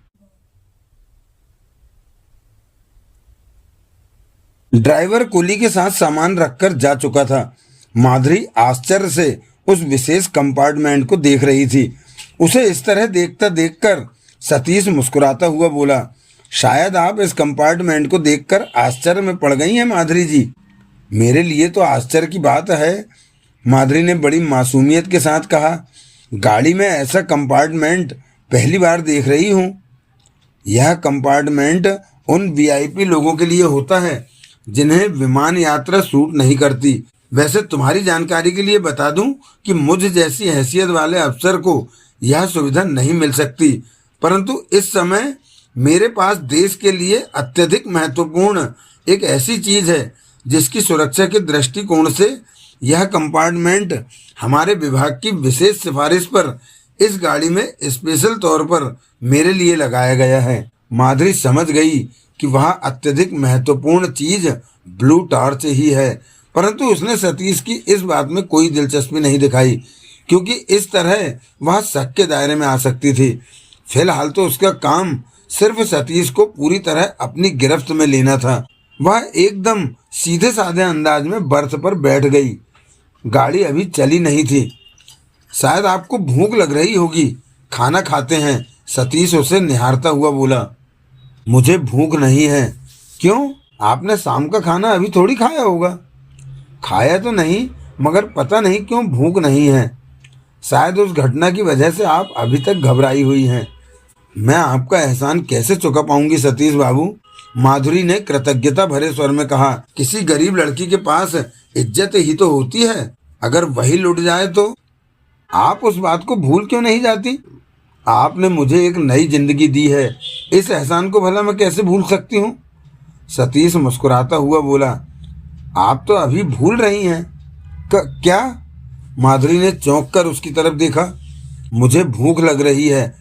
ड्राइवर कुली के साथ सामान रखकर जा चुका था। माधुरी आश्चर्य से उस विशेष कंपार्टमेंट को देख रही थी। उसे इस तरह देखता देखकर सतीश मुस्कुराता हुआ बोला, शायद आप इस कंपार्टमेंट को देखकर आश्चर्य में पड़ गई हैं माधुरी जी। मेरे लिए तो आश्चर्य की बात है, माधुरी ने बड़ी मासूमियत के साथ कहा। गाड़ी में ऐसा कंपार्टमेंट पहली बार देख रही हूँ। यह कंपार्टमेंट उन वीआईपी लोगों के लिए होता है जिन्हें विमान यात्रा सूट नहीं करती। वैसे तुम्हारी जानकारी के लिए बता दूं कि मुझ जैसी हैसियत वाले अफसर को यह सुविधा नहीं मिल सकती, परंतु इस समय मेरे पास देश के लिए अत्यधिक महत्वपूर्ण एक ऐसी चीज है जिसकी सुरक्षा के दृष्टिकोण से यह कंपार्टमेंट हमारे विभाग की विशेष सिफारिश पर इस गाड़ी में स्पेशल तौर पर मेरे लिए लगाया गया है। माधुरी समझ गई कि वह अत्यधिक महत्वपूर्ण चीज ब्लू टॉर्च ही है, परंतु उसने सतीश की इस बात में कोई दिलचस्पी नहीं दिखाई, क्योंकि इस तरह वह शक के दायरे में आ सकती थी। फिलहाल तो उसका काम सिर्फ सतीश को पूरी तरह अपनी गिरफ्त में लेना था। वह एकदम सीधे साधे अंदाज में बर्थ पर बैठ गई। गाड़ी अभी चली नहीं थी। शायद आपको भूख लग रही होगी, खाना खाते हैं, सतीश उसे निहारता हुआ बोला। मुझे भूख नहीं है। क्यों? आपने शाम का खाना अभी थोड़ी खाया होगा। खाया तो नहीं, मगर पता नहीं क्यों भूख नहीं है। शायद उस घटना की वजह से आप अभी तक घबराई हुई हैं। मैं आपका एहसान कैसे चुका पाऊंगी सतीश बाबू, माधुरी ने कृतज्ञता भरे स्वर में कहा। किसी गरीब लड़की के पास इज्जत ही तो होती है, अगर वही लुट जाए तो आप उस बात को भूल क्यों नहीं जाती? आपने मुझे एक नई जिंदगी दी है, इस एहसान को भला मैं कैसे भूल सकती हूँ? सतीश मुस्कुराता हुआ बोला। आप तो अभी भूल रही हैं। क्या? माधुरी ने चौंक कर उसकी तरफ देखा। मुझे भूख लग रही है,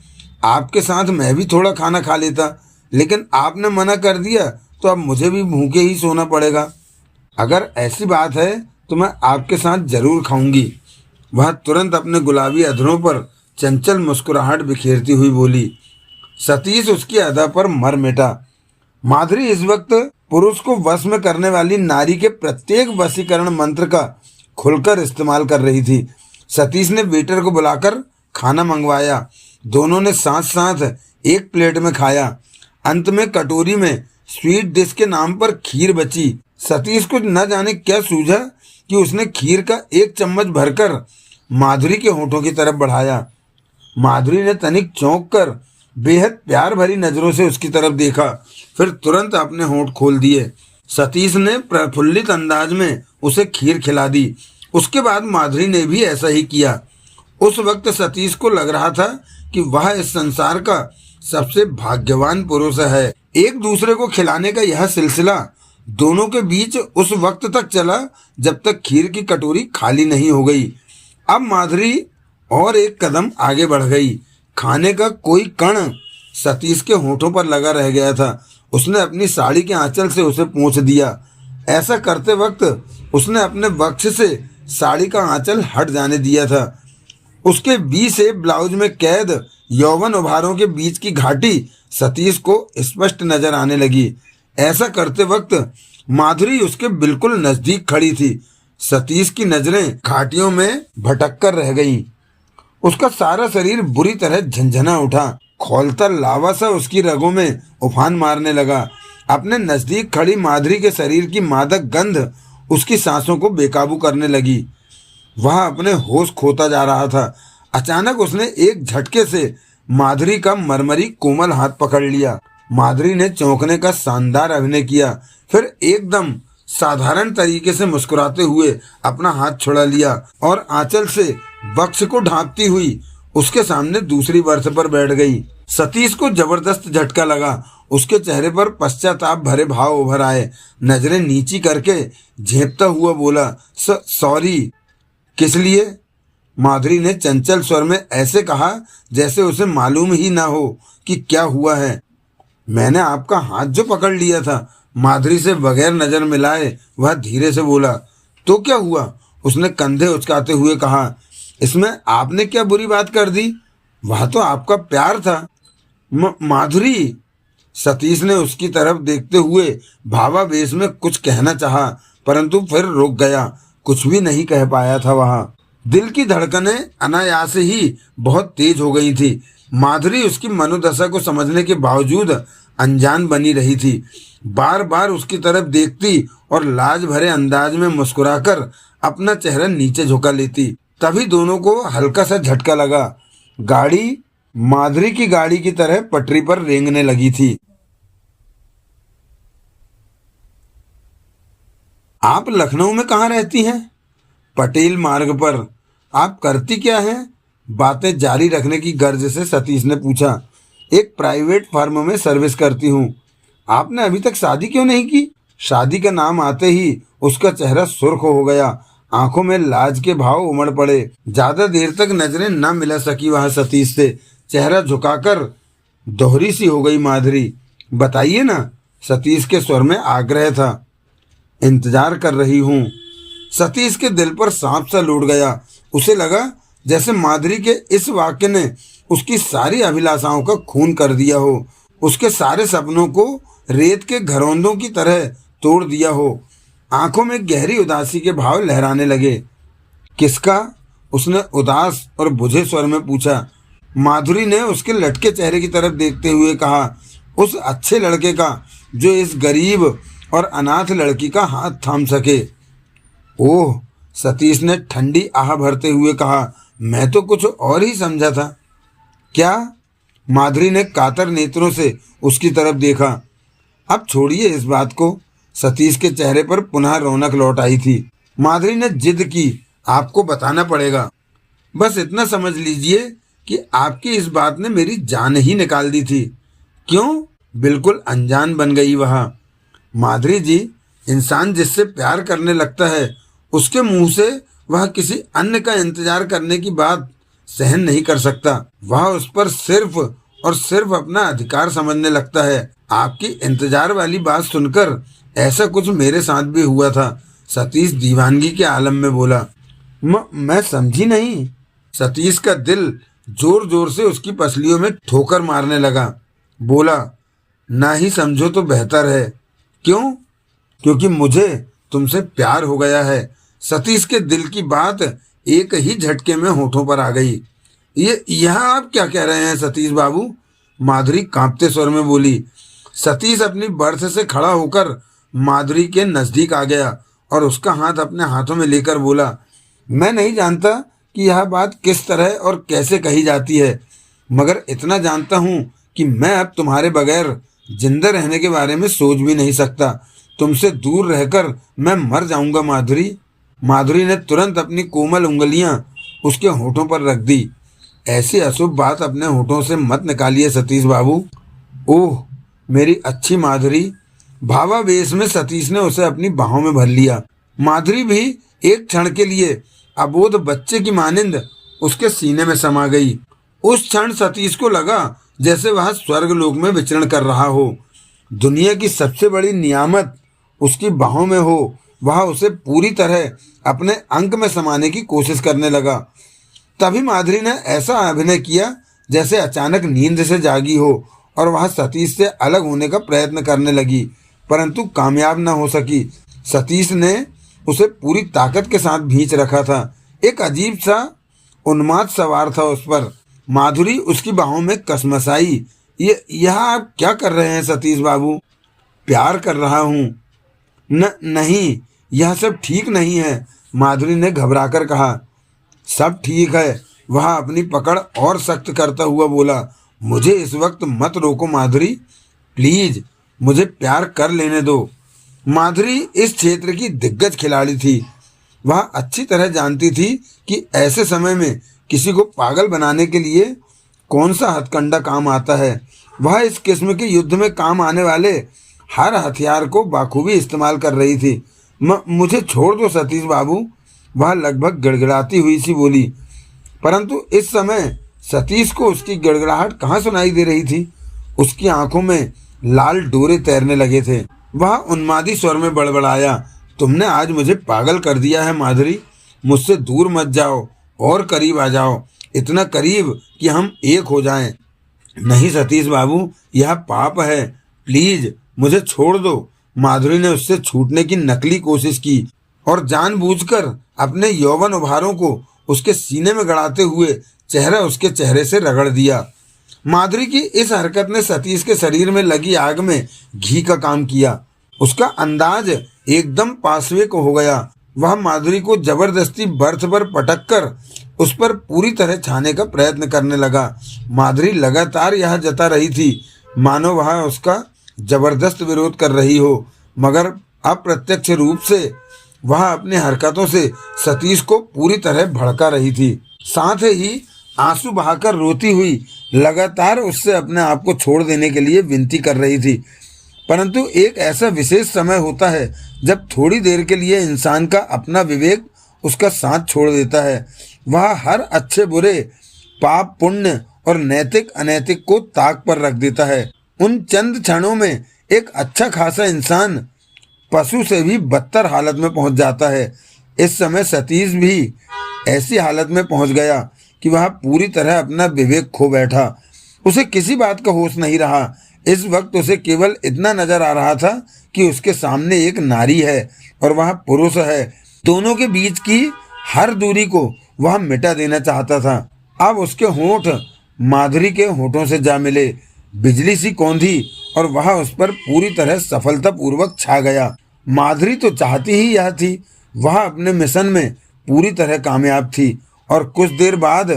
आपके साथ मैं भी थोड़ा खाना खा लेता, लेकिन आपने मना कर दिया तो अब मुझे भी भूखे ही सोना पड़ेगा। अगर ऐसी बात है तो मैं आपके साथ जरूर खाऊंगी। वह तुरंत अपने गुलाबी अधरों पर चंचल मुस्कुराहट बिखेरती हुई बोली। सतीश उसकी अदा पर मर मिटा। माधुरी इस वक्त पुरुष को वश में करने वाली नारी के प्रत्येक वशीकरण मंत्र का खुलकर इस्तेमाल कर रही थी। सतीश ने वेटर को बुलाकर खाना मंगवाया। दोनों ने साथ साथ एक प्लेट में खाया। अंत में कटोरी में स्वीट डिश के नाम पर खीर बची। सतीश को न जाने क्या सूझा कि उसने खीर का एक चम्मच भरकर माधुरी के होठों की तरफ बढ़ाया। माधुरी ने तनिक चौंक कर बेहद प्यार भरी नजरों से उसकी तरफ देखा, फिर तुरंत अपने होंठ खोल दिए। सतीश ने प्रफुल्लित अंदाज में उसे खीर खिला दी। उसके बाद माधुरी ने भी ऐसा ही किया। उस वक्त सतीश को लग रहा था कि वह इस संसार का सबसे भाग्यवान पुरुष है। एक दूसरे को खिलाने का यह सिलसिला दोनों के बीच उस वक्त तक चला जब तक खीर की कटोरी खाली नहीं हो गई। अब माधुरी और एक कदम आगे बढ़ गई। खाने का कोई कण सतीश के होठों पर लगा रह गया था। उसने अपनी साड़ी के आंचल से उसे पोंछ दिया। ऐसा करते वक्त उसने अपने वक्ष से साड़ी का आंचल हट जाने दिया था। उसके बी से ब्लाउज में कैद यौवन उभारों के बीच की घाटी सतीश को स्पष्ट नजर आने लगी। ऐसा करते वक्त माधुरी उसके बिल्कुल नजदीक खड़ी थी। सतीश की नजरें घाटियों में भटक कर रह गईं। उसका सारा शरीर बुरी तरह झंझना उठा। खौलता लावा सा उसकी रगों में उफान मारने लगा। अपने नजदीक खड़ी माधुरी के शरीर की मादक गंध उसकी सांसों को बेकाबू करने लगी। वह अपने होश खोता जा रहा था। अचानक उसने एक झटके से माधुरी का मरमरी कोमल हाथ पकड़ लिया। माधुरी ने चौंकने का शानदार अभिनय किया, फिर एकदम साधारण तरीके से मुस्कुराते हुए अपना हाथ छुड़ा लिया और आंचल से वक्ष को ढांकती हुई उसके सामने दूसरी बर्थ पर बैठ गई। सतीश को जबरदस्त झटका लगा। उसके चेहरे पर पश्चाताप भरे भाव उभर आए। नजरें नीची करके झेंपता हुआ बोला, सॉरी। किस लिए? माधुरी ने चंचल स्वर में ऐसे कहा जैसे उसे मालूम ही ना हो कि क्या हुआ है। मैंने आपका हाथ जो पकड़ लिया था। माधुरी से बगैर नजर मिलाए वह धीरे से बोला। तो क्या हुआ? उसने कंधे उचकाते हुए कहा। इसमें आपने क्या बुरी बात कर दी? वह तो आपका प्यार था। माधुरी, सतीश ने उसकी तरफ देखते हुए भावावेश में कुछ कहना चाहा, परंतु फिर रुक गया। कुछ भी नहीं कह पाया था वह। दिल की धड़कनें अनायास ही बहुत तेज हो गई थी। माधुरी उसकी मनोदशा को समझने के बावजूद अनजान बनी रही थी। बार बार उसकी तरफ देखती और लाज भरे अंदाज में मुस्कुराकर अपना चेहरा नीचे झुका लेती। तभी दोनों को हल्का सा झटका लगा। गाड़ी माधुरी की गाड़ी की तरह पटरी पर रेंगने लगी थी। आप लखनऊ में कहाँ रहती हैं? पटेल मार्ग पर। आप करती क्या हैं? बातें जारी रखने की गर्ज से सतीश ने पूछा। एक प्राइवेट फर्म में सर्विस करती हूँ। आपने अभी तक शादी क्यों नहीं की? शादी का नाम आते ही उसका चेहरा सुर्ख हो गया, आंखों में लाज के भाव उमड़ पड़े। ज्यादा देर तक नजरें न मिला सकी वह सतीश से। चेहरा झुकाकर दोहरी सी हो गई माधुरी। बताइए ना, सतीश के स्वर में आग्रह था। इंतजार कर रही हूँ। सतीश के दिल पर सांप सा लौट गया। उसे लगा जैसे माधुरी के इस वाक्य ने उसकी सारी अभिलाषाओं का खून कर दिया हो, उसके सारे सपनों को रेत के घरौंदों की तरह तोड़ दिया हो। आंखों में गहरी उदासी के भाव लहराने लगे। किसका? उसने उदास और बुझे स्वर में पूछा। माधुरी ने उसके लटके चेहरे की तरफ देखते हुए कहा, उस अच्छे लड़के का जो इस गरीब और अनाथ लड़की का हाथ थाम सके। ओह, सतीश ने ठंडी आह भरते हुए कहा, मैं तो कुछ और ही समझा था। क्या? माधुरी ने कातर नेत्रों से उसकी तरफ देखा। अब छोड़िए इस बात को। सतीश के चेहरे पर पुनः रौनक लौट आई थी। माधुरी ने जिद की, आपको बताना पड़ेगा। बस इतना समझ लीजिए कि आपकी इस बात ने मेरी जान ही निकाल दी थी। क्यों? बिल्कुल अनजान बन गई वह। माधुरी जी, इंसान जिससे प्यार करने लगता है उसके मुंह से वह किसी अन्य का इंतजार करने की बात सहन नहीं कर सकता। वह उस पर सिर्फ और सिर्फ अपना अधिकार समझने लगता है। आपकी इंतजार वाली बात सुनकर ऐसा कुछ मेरे साथ भी हुआ था। सतीश दीवानगी के आलम में बोला। मैं समझी नहीं। सतीश का दिल जोर जोर से उसकी पसलियों में ठोकर मारने लगा। बोला, ना ही समझो तो बेहतर है। क्यों? क्योंकि मुझे तुमसे प्यार हो गया है। सतीश के दिल की बात एक ही झटके में होठों पर आ गई। यह आप क्या कह रहे हैं सतीश बाबू? माधुरी कांपते स्वर में बोली। सतीश अपनी बर्थ से खड़ा होकर माधुरी के नजदीक आ गया और उसका हाथ अपने हाथों में लेकर बोला, मैं नहीं जानता कि यह बात किस तरह और कैसे कही जाती है, मगर इतना जानता हूँ कि मैं अब तुम्हारे बगैर जिंदा रहने के बारे में सोच भी नहीं सकता। तुमसे दूर रहकर मैं मर जाऊंगा माधुरी। माधुरी ने तुरंत अपनी कोमल उंगलियां उसके होठों पर रख दी। ऐसी अशुभ बात अपने होठों से मत निकालिए सतीश बाबू। ओह मेरी अच्छी माधुरी। भावावेश में सतीश ने उसे अपनी बाहों में भर लिया। माधुरी भी एक क्षण के लिए अबोध बच्चे की मानिंद उसके सीने में समा गई। उस क्षण सतीश को लगा जैसे वह स्वर्ग लोक में विचरण कर रहा हो। दुनिया की सबसे बड़ी नियामत उसकी बाहों में हो। वह उसे पूरी तरह अपने अंक में समाने की कोशिश करने लगा। तभी माधुरी ने ऐसा अभिनय किया जैसे अचानक नींद से जागी हो और वह सतीश से अलग होने का प्रयत्न करने लगी, परंतु कामयाब न हो सकी। सतीश ने उसे पूरी ताकत के साथ भींच रखा था। एक अजीब सा उन्माद सवार था उस पर। माधुरी उसकी बाहों में कसमसाई। यह आप क्या कर रहे हैं सतीश बाबू? प्यार कर रहा हूँ। नहीं, यह सब ठीक नहीं है, माधुरी ने घबराकर कहा। सब ठीक है, वह अपनी पकड़ और सख्त करता हुआ बोला। मुझे इस वक्त मत रोको माधुरी, प्लीज मुझे प्यार कर लेने दो। माधुरी इस क्षेत्र की दिग्गज खिलाड़ी थी। वह अच्छी तरह जानती थी कि ऐसे समय में किसी को पागल बनाने के लिए कौन सा हथकंडा काम आता है। वह इस किस्म के युद्ध में काम आने वाले हर हथियार को बाखूबी इस्तेमाल कर रही थी। मुझे छोड़ दो सतीश बाबू, वह लगभग गिड़गिड़ाती हुई सी बोली। परंतु इस समय सतीश को उसकी गिड़गिड़ाहट कहाँ सुनाई दे रही थी। उसकी आंखों में लाल डोरे तैरने लगे थे। वह उन्मादी स्वर में बड़बड़ाया, तुमने आज मुझे पागल कर दिया है माधुरी। मुझसे दूर मत जाओ और करीब आ जाओ, इतना करीब कि हम एक हो जाएं। नहीं सतीश बाबू, यह पाप है, प्लीज मुझे छोड़ दो। माधुरी ने उससे छूटने की नकली कोशिश की और जानबूझकर अपने यौवन उभारों को उसके सीने में गड़ाते हुए चेहरा उसके चेहरे से रगड़ दिया। माधुरी की इस हरकत ने सतीश के शरीर में लगी आग में घी का काम किया। उसका अंदाज एकदम पासवे को हो गया। वह माधुरी को जबरदस्ती बर्थ पर पटक कर उस पर पूरी तरह छाने का प्रयत्न करने लगा। माधुरी लगातार यह जता रही थी मानो वह उसका जबरदस्त विरोध कर रही हो, मगर अप्रत्यक्ष रूप से वह अपने हरकतों से सतीश को पूरी तरह भड़का रही थी। साथ ही आंसू बहाकर रोती हुई लगातार उससे अपने आप को छोड़ देने के लिए विनती कर रही थी। परंतु एक ऐसा विशेष समय होता है जब थोड़ी देर के लिए इंसान का अपना विवेक उसका साथ छोड़ देता है। वह हर अच्छे बुरे, पाप पुण्य और नैतिक अनैतिक को ताक पर रख देता है। उन चंद क्षणों में एक अच्छा खासा इंसान पशु से भी बदतर हालत में पहुंच जाता है। इस समय सतीश भी ऐसी हालत में पहुंच गया कि वह पूरी तरह अपना विवेक खो बैठा। उसे किसी बात का होश नहीं रहा। इस वक्त उसे केवल इतना नजर आ रहा था कि उसके सामने एक नारी है और वह पुरुष है। दोनों के बीच की हर दूरी को वह मिटा देना चाहता था। अब उसके होंठ माधुरी के होंठों से जा मिले, बिजली सी कौंधी और वह उस पर पूरी तरह सफलतापूर्वक छा गया। माधुरी तो चाहती ही यह थी। वह अपने मिशन में पूरी तरह कामयाब थी और कुछ देर बाद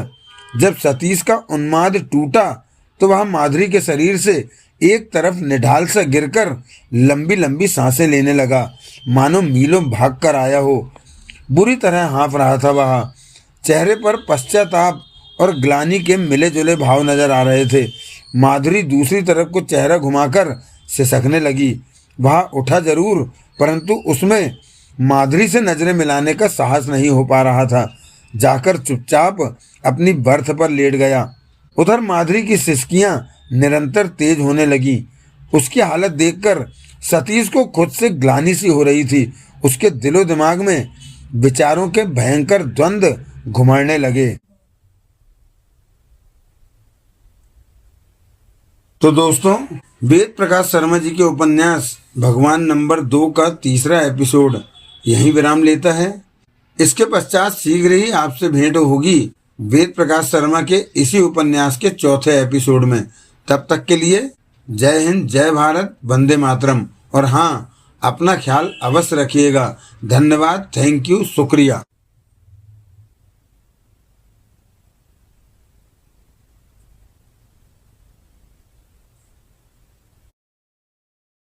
जब सतीश का उन्माद टूटा तो वह माधुरी के शरीर से एक तरफ निढाल सा गिरकर लंबी लंबी सांसें लेने लगा, मानो मीलों भाग कर आया हो। बुरी तरह हाँफ रहा था वह। चेहरे पर पश्चाताप और ग्लानि के मिले जुले भाव नजर आ रहे थे। माधुरी दूसरी तरफ को चेहरा घुमाकर सिसकने लगी। वह उठा जरूर, परंतु उसमें माधुरी से नजरें मिलाने का साहस नहीं हो पा रहा था। जाकर चुपचाप अपनी बर्थ पर लेट गया। उधर माधुरी की सिसकियां निरंतर तेज होने लगी। उसकी हालत देखकर सतीश को खुद से ग्लानि सी हो रही थी। उसके दिलो दिमाग में विचारों के भयंकर द्वंद्व घुमड़ने लगे। तो दोस्तों, वेद प्रकाश शर्मा जी के उपन्यास भगवान नंबर 2 का तीसरा एपिसोड यहीं विराम लेता है। इसके पश्चात शीघ्र ही आपसे भेंट होगी वेद प्रकाश शर्मा के इसी उपन्यास के चौथे एपिसोड में। तब तक के लिए जय हिंद, जय भारत, वंदे मातरम। और हाँ, अपना ख्याल अवश्य रखिएगा। धन्यवाद, थैंक यू, शुक्रिया।